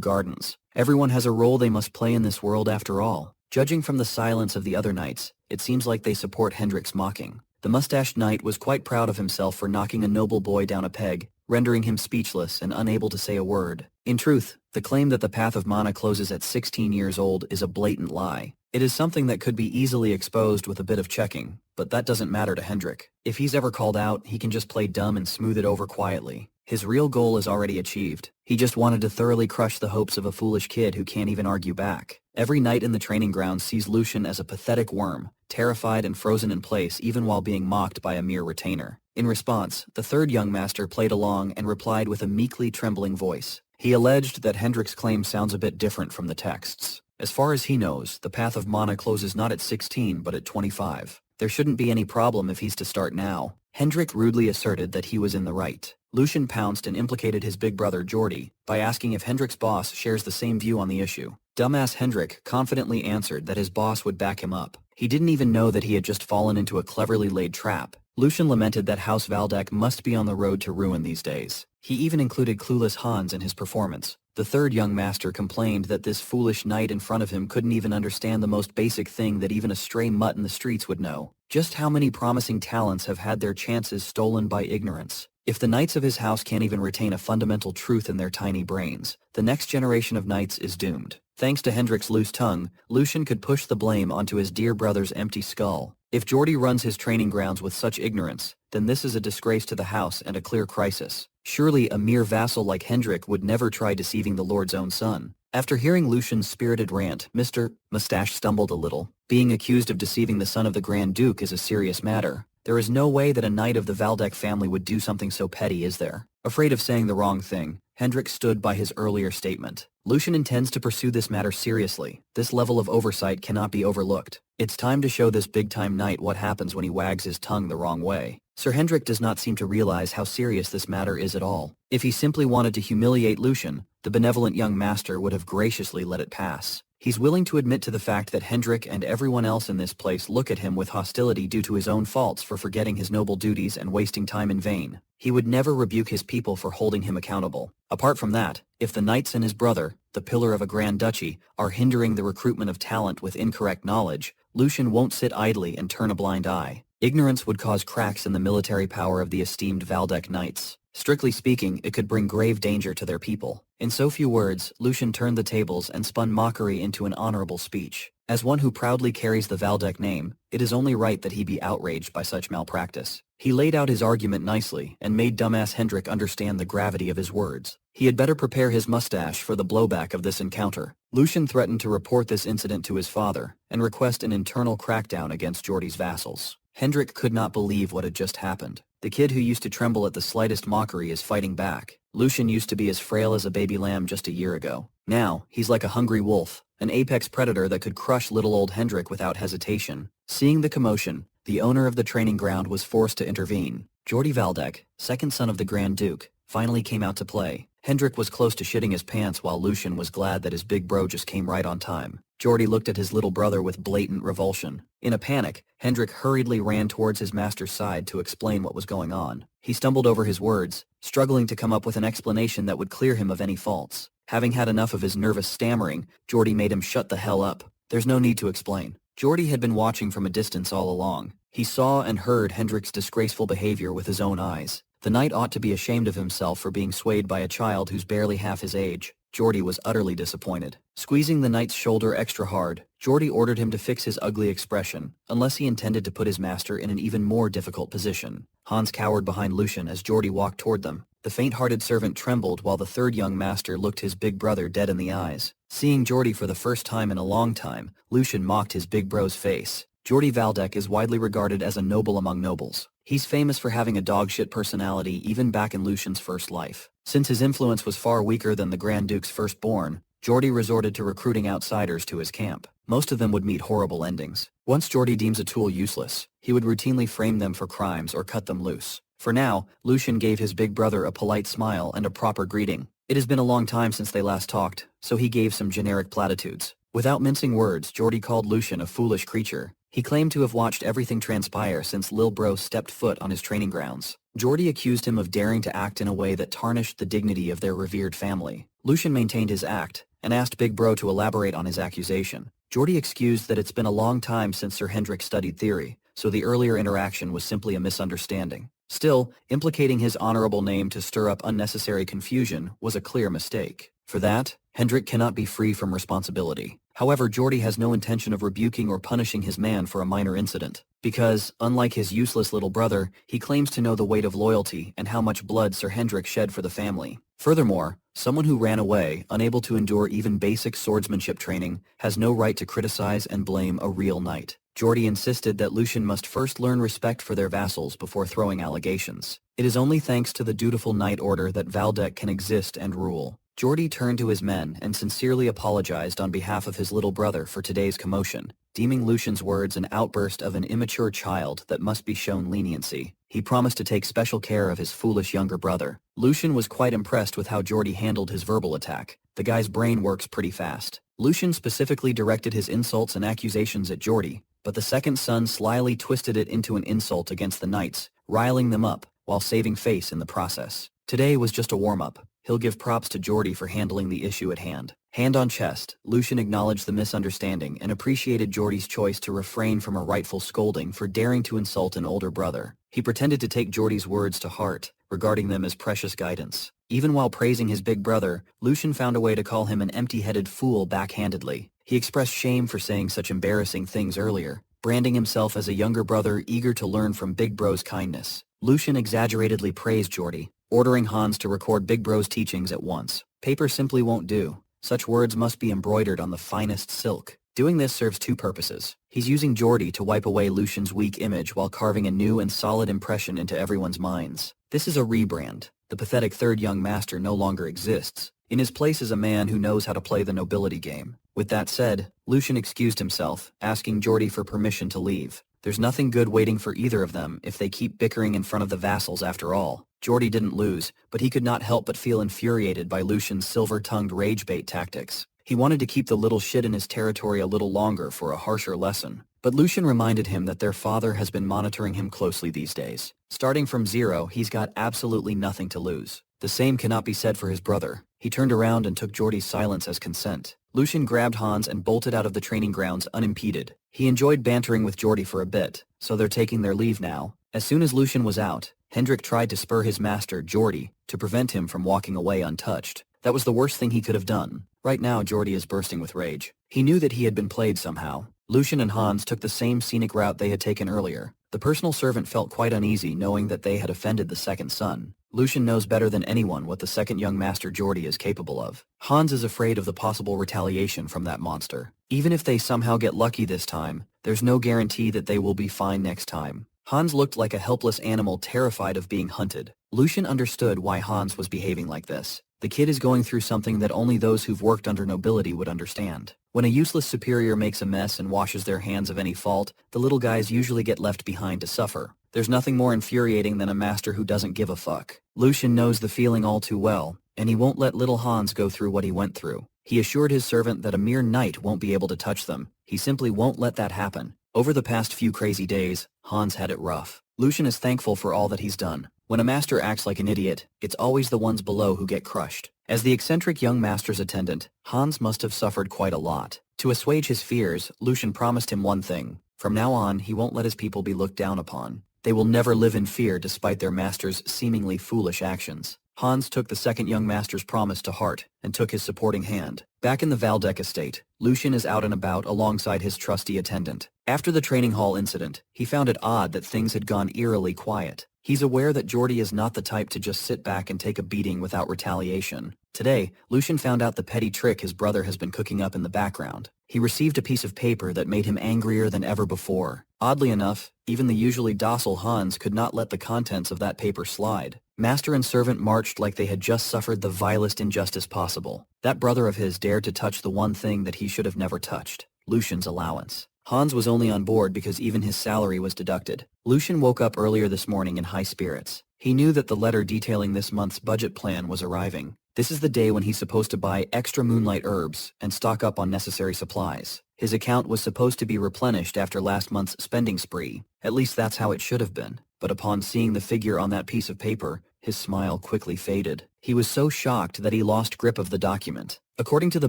gardens. Everyone has a role they must play in this world after all. Judging from the silence of the other knights, it seems like they support Hendrik's mocking. The mustached knight was quite proud of himself for knocking a noble boy down a peg, rendering him speechless and unable to say a word. In truth, the claim that the path of mana closes at 16 years old is a blatant lie. It is something that could be easily exposed with a bit of checking, but that doesn't matter to Hendrik. If he's ever called out, he can just play dumb and smooth it over quietly. His real goal is already achieved. He just wanted to thoroughly crush the hopes of a foolish kid who can't even argue back. Every knight in the training grounds sees Lucian as a pathetic worm, terrified and frozen in place even while being mocked by a mere retainer. In response, the third young master played along and replied with a meekly trembling voice. He alleged that Hendrik's claim sounds a bit different from the texts. As far as he knows, the path of mana closes not at 16 but at 25. There shouldn't be any problem if he's to start now. Hendrik rudely asserted that he was in the right. Lucian pounced and implicated his big brother Jordy by asking if Hendrik's boss shares the same view on the issue. Dumbass Hendrik confidently answered that his boss would back him up. He didn't even know that he had just fallen into a cleverly laid trap. Lucian lamented that House Valdek must be on the road to ruin these days. He even included clueless Hans in his performance. The third young master complained that this foolish knight in front of him couldn't even understand the most basic thing that even a stray mutt in the streets would know. Just how many promising talents have had their chances stolen by ignorance? If the knights of his house can't even retain a fundamental truth in their tiny brains, the next generation of knights is doomed. Thanks to Hendrik's loose tongue, Lucian could push the blame onto his dear brother's empty skull. If Jordy runs his training grounds with such ignorance, then this is a disgrace to the house and a clear crisis. Surely a mere vassal like Hendrik would never try deceiving the Lord's own son. After hearing Lucian's spirited rant, Mr. Mustache stumbled a little. Being accused of deceiving the son of the Grand Duke is a serious matter. There is no way that a knight of the Valdek family would do something so petty, is there? Afraid of saying the wrong thing, Hendrik stood by his earlier statement. Lucian intends to pursue this matter seriously. This level of oversight cannot be overlooked. It's time to show this big-time knight what happens when he wags his tongue the wrong way. Sir Hendrik does not seem to realize how serious this matter is at all. If he simply wanted to humiliate Lucian, the benevolent young master would have graciously let it pass. He's willing to admit to the fact that Hendrik and everyone else in this place look at him with hostility due to his own faults for forgetting his noble duties and wasting time in vain. He would never rebuke his people for holding him accountable. Apart from that, if the knights and his brother, the pillar of a grand duchy, are hindering the recruitment of talent with incorrect knowledge, Lucian won't sit idly and turn a blind eye. Ignorance would cause cracks in the military power of the esteemed Valdek knights. Strictly speaking, it could bring grave danger to their people. In so few words, Lucian turned the tables and spun mockery into an honorable speech. As one who proudly carries the Valdek name, it is only right that he be outraged by such malpractice. He laid out his argument nicely and made dumbass Hendrik understand the gravity of his words. He had better prepare his mustache for the blowback of this encounter. Lucian threatened to report this incident to his father and request an internal crackdown against Jordy's vassals. Hendrik could not believe what had just happened. The kid who used to tremble at the slightest mockery is fighting back. Lucian used to be as frail as a baby lamb just a year ago. Now, he's like a hungry wolf, an apex predator that could crush little old Hendrik without hesitation. Seeing the commotion, the owner of the training ground was forced to intervene. Jordy Valdek, second son of the Grand Duke, finally came out to play. Hendrik was close to shitting his pants while Lucian was glad that his big bro just came right on time. Jordy looked at his little brother with blatant revulsion. In a panic, Hendrik hurriedly ran towards his master's side to explain what was going on. He stumbled over his words, struggling to come up with an explanation that would clear him of any faults. Having had enough of his nervous stammering, Jordy made him shut the hell up. There's no need to explain. Jordy had been watching from a distance all along. He saw and heard Hendrik's disgraceful behavior with his own eyes. The knight ought to be ashamed of himself for being swayed by a child who's barely half his age. Jordy was utterly disappointed. Squeezing the knight's shoulder extra hard, Jordy ordered him to fix his ugly expression, unless he intended to put his master in an even more difficult position. Hans cowered behind Lucian as Jordy walked toward them. The faint-hearted servant trembled while the third young master looked his big brother dead in the eyes. Seeing Jordy for the first time in a long time, Lucian mocked his big bro's face. Jordy Valdek is widely regarded as a noble among nobles. He's famous for having a dogshit personality even back in Lucian's first life. Since his influence was far weaker than the Grand Duke's firstborn, Jordy resorted to recruiting outsiders to his camp. Most of them would meet horrible endings. Once Jordy deems a tool useless, he would routinely frame them for crimes or cut them loose. For now, Lucian gave his big brother a polite smile and a proper greeting. It has been a long time since they last talked, so he gave some generic platitudes. Without mincing words, Jordy called Lucian a foolish creature. He claimed to have watched everything transpire since Lil Bro stepped foot on his training grounds. Jordy accused him of daring to act in a way that tarnished the dignity of their revered family. Lucian maintained his act, and asked Big Bro to elaborate on his accusation. Jordy excused that it's been a long time since Sir Hendrik studied theory, so the earlier interaction was simply a misunderstanding. Still, implicating his honorable name to stir up unnecessary confusion was a clear mistake. For that, Hendrik cannot be free from responsibility. However, Jordy has no intention of rebuking or punishing his man for a minor incident, because, unlike his useless little brother, he claims to know the weight of loyalty and how much blood Sir Hendrik shed for the family. Furthermore, someone who ran away, unable to endure even basic swordsmanship training, has no right to criticize and blame a real knight. Jordy insisted that Lucian must first learn respect for their vassals before throwing allegations. It is only thanks to the dutiful knight order that Valdek can exist and rule. Jordy turned to his men and sincerely apologized on behalf of his little brother for today's commotion, deeming Lucian's words an outburst of an immature child that must be shown leniency. He promised to take special care of his foolish younger brother. Lucian was quite impressed with how Jordy handled his verbal attack. The guy's brain works pretty fast. Lucian specifically directed his insults and accusations at Jordy, but the second son slyly twisted it into an insult against the knights, riling them up, while saving face in the process. Today was just a warm-up. He'll give props to Jordy for handling the issue at hand. Hand on chest, Lucian acknowledged the misunderstanding and appreciated Jordy's choice to refrain from a rightful scolding for daring to insult an older brother. He pretended to take Jordy's words to heart, regarding them as precious guidance. Even while praising his big brother, Lucian found a way to call him an empty-headed fool backhandedly. He expressed shame for saying such embarrassing things earlier, branding himself as a younger brother eager to learn from Big Bro's kindness. Lucian exaggeratedly praised Jordy, ordering Hans to record Big Bro's teachings at once. Paper simply won't do. Such words must be embroidered on the finest silk. Doing this serves two purposes. He's using Jordy to wipe away Lucian's weak image while carving a new and solid impression into everyone's minds. This is a rebrand. The pathetic third young master no longer exists. In his place is a man who knows how to play the nobility game. With that said, Lucian excused himself, asking Jordy for permission to leave. There's nothing good waiting for either of them if they keep bickering in front of the vassals after all. Jordy didn't lose, but he could not help but feel infuriated by Lucian's silver-tongued rage-bait tactics. He wanted to keep the little shit in his territory a little longer for a harsher lesson. But Lucian reminded him that their father has been monitoring him closely these days. Starting from zero, he's got absolutely nothing to lose. The same cannot be said for his brother. He turned around and took Jordy's silence as consent. Lucian grabbed Hans and bolted out of the training grounds unimpeded. He enjoyed bantering with Jordy for a bit, so they're taking their leave now. As soon as Lucian was out, Hendrik tried to spur his master, Jordy, to prevent him from walking away untouched. That was the worst thing he could have done. Right now, Jordy is bursting with rage. He knew that he had been played somehow. Lucian and Hans took the same scenic route they had taken earlier. The personal servant felt quite uneasy knowing that they had offended the second son. Lucian knows better than anyone what the second young master Jordy is capable of. Hans is afraid of the possible retaliation from that monster. Even if they somehow get lucky this time, there's no guarantee that they will be fine next time. Hans looked like a helpless animal terrified of being hunted. Lucian understood why Hans was behaving like this. The kid is going through something that only those who've worked under nobility would understand. When a useless superior makes a mess and washes their hands of any fault, the little guys usually get left behind to suffer. There's nothing more infuriating than a master who doesn't give a fuck. Lucian knows the feeling all too well, and he won't let little Hans go through what he went through. He assured his servant that a mere knight won't be able to touch them. He simply won't let that happen. Over the past few crazy days, Hans had it rough. Lucian is thankful for all that he's done. When a master acts like an idiot, it's always the ones below who get crushed. As the eccentric young master's attendant, Hans must have suffered quite a lot. To assuage his fears, Lucian promised him one thing. From now on, he won't let his people be looked down upon. They will never live in fear despite their master's seemingly foolish actions. Hans took the second young master's promise to heart and took his supporting hand. Back in the Valdek estate, Lucian is out and about alongside his trusty attendant. After the training hall incident, he found it odd that things had gone eerily quiet. He's aware that Jordy is not the type to just sit back and take a beating without retaliation. Today, Lucian found out the petty trick his brother has been cooking up in the background. He received a piece of paper that made him angrier than ever before. Oddly enough, even the usually docile Hans could not let the contents of that paper slide. Master and servant marched like they had just suffered the vilest injustice possible. That brother of his dared to touch the one thing that he should have never touched, Lucian's allowance. Hans was only on board because even his salary was deducted. Lucian woke up earlier this morning in high spirits. He knew that the letter detailing this month's budget plan was arriving. This is the day when he's supposed to buy extra moonlight herbs and stock up on necessary supplies. His account was supposed to be replenished after last month's spending spree. At least that's how it should have been. But upon seeing the figure on that piece of paper, his smile quickly faded. He was so shocked that he lost grip of the document. According to the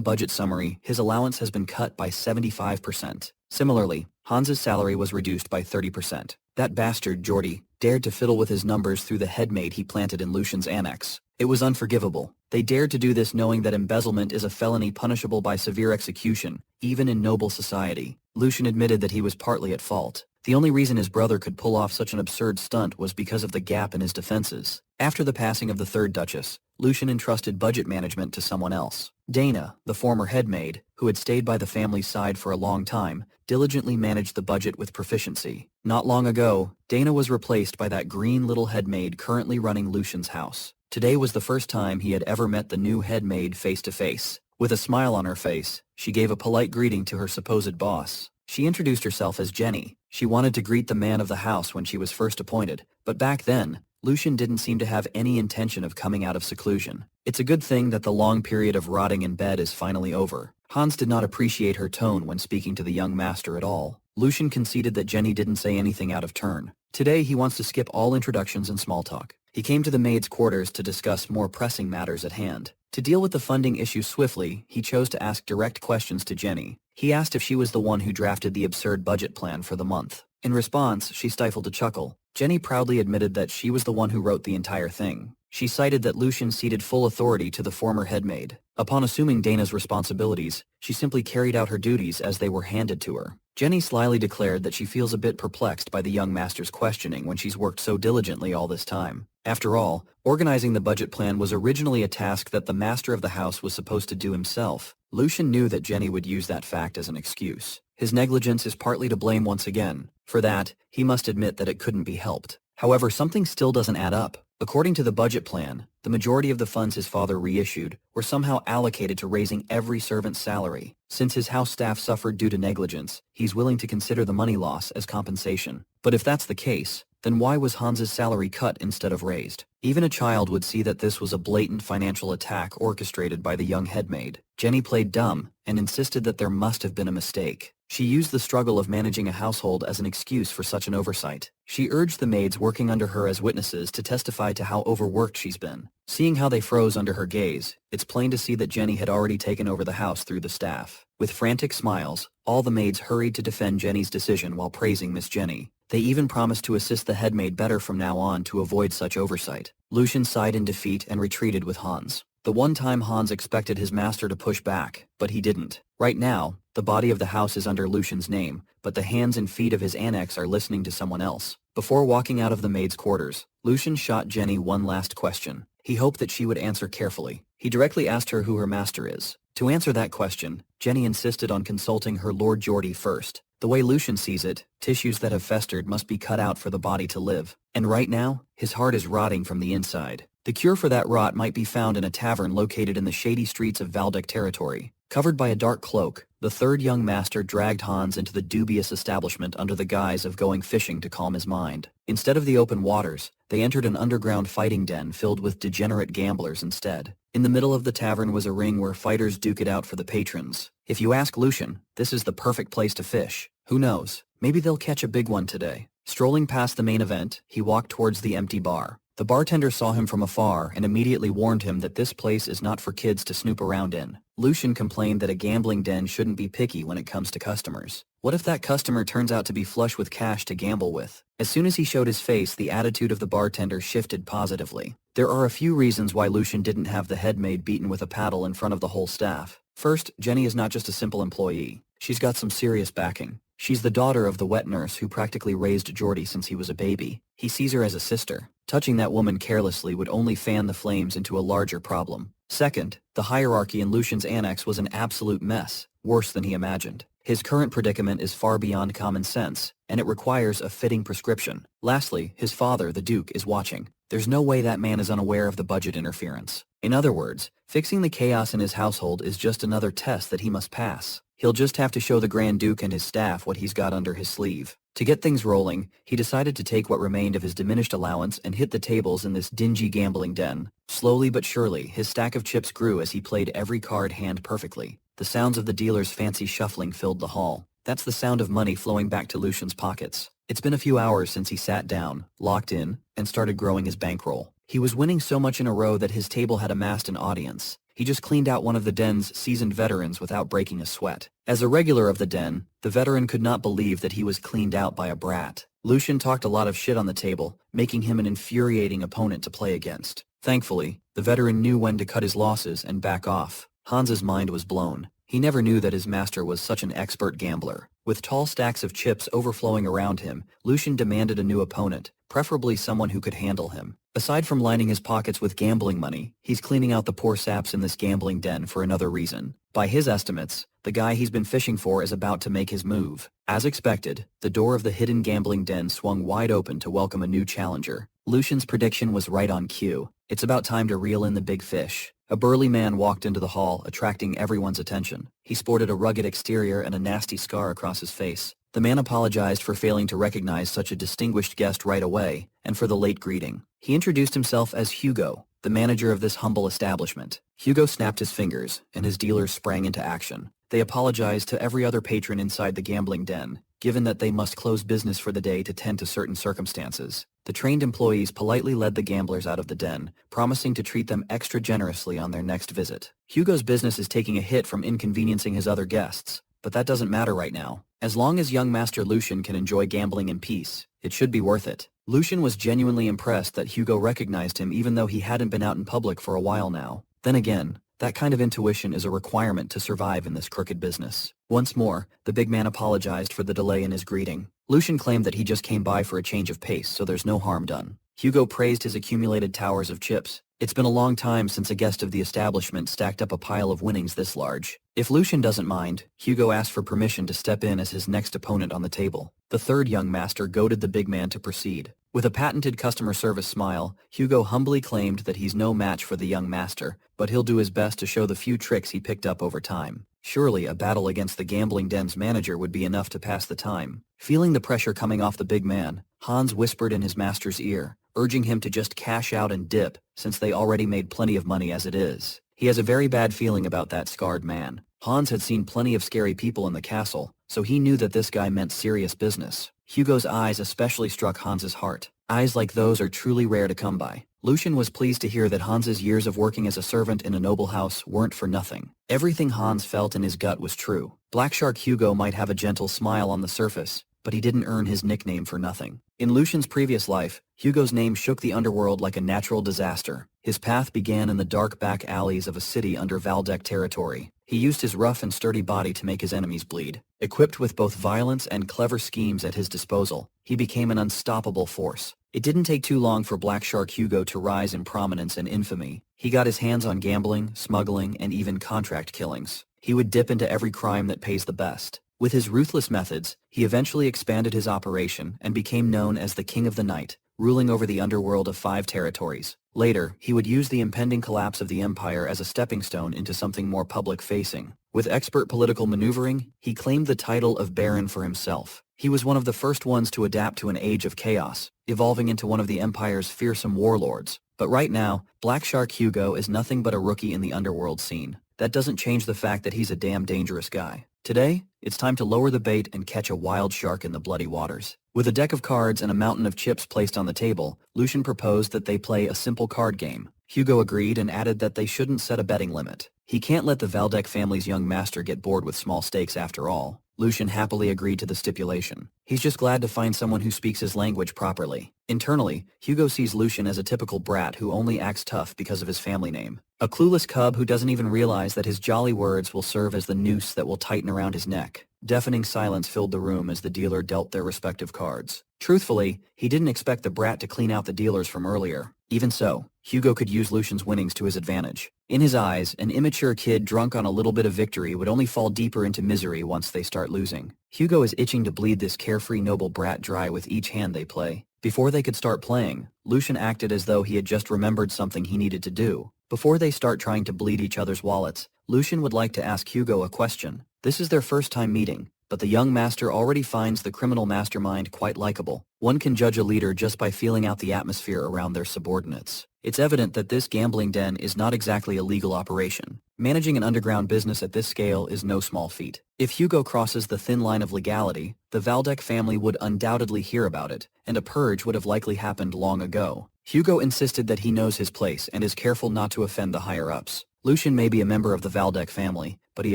budget summary, his allowance has been cut by 75%. Similarly, Hans's salary was reduced by 30%. That bastard Jordy dared to fiddle with his numbers through the headmaid he planted in Lucian's annex. It was unforgivable. They dared to do this knowing that embezzlement is a felony punishable by severe execution, even in noble society. Lucian admitted that he was partly at fault. The only reason his brother could pull off such an absurd stunt was because of the gap in his defenses. After the passing of the third Duchess, Lucian entrusted budget management to someone else. Dana, the former headmaid, who had stayed by the family's side for a long time, diligently managed the budget with proficiency. Not long ago, Dana was replaced by that green little headmaid currently running Lucian's house. Today was the first time he had ever met the new headmaid face to face. With a smile on her face, she gave a polite greeting to her supposed boss. She introduced herself as Jenny. She wanted to greet the man of the house when she was first appointed, but back then, Lucian didn't seem to have any intention of coming out of seclusion. It's a good thing that the long period of rotting in bed is finally over. Hans did not appreciate her tone when speaking to the young master at all. Lucian conceded that Jenny didn't say anything out of turn. Today he wants to skip all introductions and small talk. He came to the maid's quarters to discuss more pressing matters at hand. To deal with the funding issue swiftly, he chose to ask direct questions to Jenny. He asked if she was the one who drafted the absurd budget plan for the month. In response, she stifled a chuckle. Jenny proudly admitted that she was the one who wrote the entire thing. She cited that Lucian ceded full authority to the former headmaid. Upon assuming Dana's responsibilities, she simply carried out her duties as they were handed to her. Jenny slyly declared that she feels a bit perplexed by the young master's questioning when she's worked so diligently all this time. After all, organizing the budget plan was originally a task that the master of the house was supposed to do himself. Lucian knew that Jenny would use that fact as an excuse. His negligence is partly to blame once again. For that, he must admit that it couldn't be helped. However, something still doesn't add up. According to the budget plan, the majority of the funds his father reissued were somehow allocated to raising every servant's salary. Since his house staff suffered due to negligence, he's willing to consider the money loss as compensation. But if that's the case, then why was Hans's salary cut instead of raised? Even a child would see that this was a blatant financial attack orchestrated by the young headmaid. Jenny played dumb and insisted that there must have been a mistake. She used the struggle of managing a household as an excuse for such an oversight. She urged the maids working under her as witnesses to testify to how overworked she's been. Seeing how they froze under her gaze, it's plain to see that Jenny had already taken over the house through the staff. With frantic smiles, all the maids hurried to defend Jenny's decision while praising Miss Jenny. They even promised to assist the headmaid better from now on to avoid such oversight. Lucian sighed in defeat and retreated with Hans. The one time Hans expected his master to push back, but he didn't. Right now, the body of the house is under Lucian's name, but the hands and feet of his annex are listening to someone else. Before walking out of the maid's quarters, Lucian shot Jenny one last question. He hoped that she would answer carefully. He directly asked her who her master is. To answer that question, Jenny insisted on consulting her Lord Geordie first. The way Lucian sees it, tissues that have festered must be cut out for the body to live. And right now, his heart is rotting from the inside. The cure for that rot might be found in a tavern located in the shady streets of Valdek territory. Covered by a dark cloak, the third young master dragged Hans into the dubious establishment under the guise of going fishing to calm his mind. Instead of the open waters, they entered an underground fighting den filled with degenerate gamblers instead. In the middle of the tavern was a ring where fighters duke it out for the patrons. If you ask Lucian, this is the perfect place to fish. Who knows? Maybe they'll catch a big one today. Strolling past the main event, he walked towards the empty bar. The bartender saw him from afar and immediately warned him that this place is not for kids to snoop around in. Lucian complained that a gambling den shouldn't be picky when it comes to customers. What if that customer turns out to be flush with cash to gamble with? As soon as he showed his face, the attitude of the bartender shifted positively. There are a few reasons why Lucian didn't have the headmaid beaten with a paddle in front of the whole staff. First, Jenny is not just a simple employee. She's got some serious backing. She's the daughter of the wet nurse who practically raised Geordie since he was a baby. He sees her as a sister. Touching that woman carelessly would only fan the flames into a larger problem. Second, the hierarchy in Lucian's annex was an absolute mess, worse than he imagined. His current predicament is far beyond common sense, and it requires a fitting prescription. Lastly, his father, the Duke, is watching. There's no way that man is unaware of the budget interference. In other words, fixing the chaos in his household is just another test that he must pass. He'll just have to show the Grand Duke and his staff what he's got under his sleeve. To get things rolling, he decided to take what remained of his diminished allowance and hit the tables in this dingy gambling den. Slowly but surely, his stack of chips grew as he played every card hand perfectly. The sounds of the dealer's fancy shuffling filled the hall. That's the sound of money flowing back to Lucian's pockets. It's been a few hours since he sat down, locked in, and started growing his bankroll. He was winning so much in a row that his table had amassed an audience. He just cleaned out one of the den's seasoned veterans without breaking a sweat. As a regular of the den, the veteran could not believe that he was cleaned out by a brat. Lucian talked a lot of shit on the table, making him an infuriating opponent to play against. Thankfully, the veteran knew when to cut his losses and back off. Hans's mind was blown. He never knew that his master was such an expert gambler. With tall stacks of chips overflowing around him, Lucian demanded a new opponent, preferably someone who could handle him. Aside from lining his pockets with gambling money, he's cleaning out the poor saps in this gambling den for another reason. By his estimates, the guy he's been fishing for is about to make his move. As expected, the door of the hidden gambling den swung wide open to welcome a new challenger. Lucian's prediction was right on cue. It's about time to reel in the big fish. A burly man walked into the hall, attracting everyone's attention. He sported a rugged exterior and a nasty scar across his face. The man apologized for failing to recognize such a distinguished guest right away, and for the late greeting. He introduced himself as Hugo, the manager of this humble establishment. Hugo snapped his fingers, and his dealers sprang into action. They apologized to every other patron inside the gambling den, given that they must close business for the day to tend to certain circumstances. The trained employees politely led the gamblers out of the den, promising to treat them extra generously on their next visit. Hugo's business is taking a hit from inconveniencing his other guests, but that doesn't matter right now. As long as young Master Lucian can enjoy gambling in peace, it should be worth it. Lucian was genuinely impressed that Hugo recognized him even though he hadn't been out in public for a while now. Then again, that kind of intuition is a requirement to survive in this crooked business. Once more, the big man apologized for the delay in his greeting. Lucian claimed that he just came by for a change of pace, so there's no harm done. Hugo praised his accumulated towers of chips. It's been a long time since a guest of the establishment stacked up a pile of winnings this large. If Lucian doesn't mind, Hugo asked for permission to step in as his next opponent on the table. The third young master goaded the big man to proceed. With a patented customer service smile, Hugo humbly claimed that he's no match for the young master, but he'll do his best to show the few tricks he picked up over time. Surely a battle against the gambling den's manager would be enough to pass the time. Feeling the pressure coming off the big man, Hans whispered in his master's ear, urging him to just cash out and dip, since they already made plenty of money as it is. He has a very bad feeling about that scarred man. Hans had seen plenty of scary people in the castle, so he knew that this guy meant serious business. Hugo's eyes especially struck Hans's heart. Eyes like those are truly rare to come by. Lucian was pleased to hear that Hans's years of working as a servant in a noble house weren't for nothing. Everything Hans felt in his gut was true. Black Shark Hugo might have a gentle smile on the surface, but he didn't earn his nickname for nothing. In Lucian's previous life, Hugo's name shook the underworld like a natural disaster. His path began in the dark back alleys of a city under Valdec territory. He used his rough and sturdy body to make his enemies bleed. Equipped with both violence and clever schemes at his disposal, he became an unstoppable force. It didn't take too long for Black Shark Hugo to rise in prominence and infamy. He got his hands on gambling, smuggling, and even contract killings. He would dip into every crime that pays the best. With his ruthless methods, he eventually expanded his operation and became known as the King of the Night, ruling over the underworld of 5 territories. Later, he would use the impending collapse of the empire as a stepping stone into something more public-facing. With expert political maneuvering, he claimed the title of Baron for himself. He was one of the first ones to adapt to an age of chaos, evolving into one of the empire's fearsome warlords. But right now, Black Shark Hugo is nothing but a rookie in the underworld scene. That doesn't change the fact that he's a damn dangerous guy. Today, it's time to lower the bait and catch a wild shark in the bloody waters. With a deck of cards and a mountain of chips placed on the table, Lucian proposed that they play a simple card game. Hugo agreed and added that they shouldn't set a betting limit. He can't let the Valdec family's young master get bored with small stakes after all. Lucian happily agreed to the stipulation. He's just glad to find someone who speaks his language properly. Internally, Hugo sees Lucian as a typical brat who only acts tough because of his family name. A clueless cub who doesn't even realize that his jolly words will serve as the noose that will tighten around his neck. Deafening silence filled the room as the dealer dealt their respective cards. Truthfully, he didn't expect the brat to clean out the dealers from earlier. Even so, Hugo could use Lucian's winnings to his advantage. In his eyes, an immature kid drunk on a little bit of victory would only fall deeper into misery once they start losing. Hugo is itching to bleed this carefree noble brat dry with each hand they play. Before they could start playing, Lucian acted as though he had just remembered something he needed to do. Before they start trying to bleed each other's wallets, Lucian would like to ask Hugo a question. This is their first time meeting, but the young master already finds the criminal mastermind quite likable. One can judge a leader just by feeling out the atmosphere around their subordinates. It's evident that this gambling den is not exactly a legal operation. Managing an underground business at this scale is no small feat. If Hugo crosses the thin line of legality, the Valdec family would undoubtedly hear about it, and a purge would have likely happened long ago. Hugo insisted that he knows his place and is careful not to offend the higher-ups. Lucian may be a member of the Valdec family, but he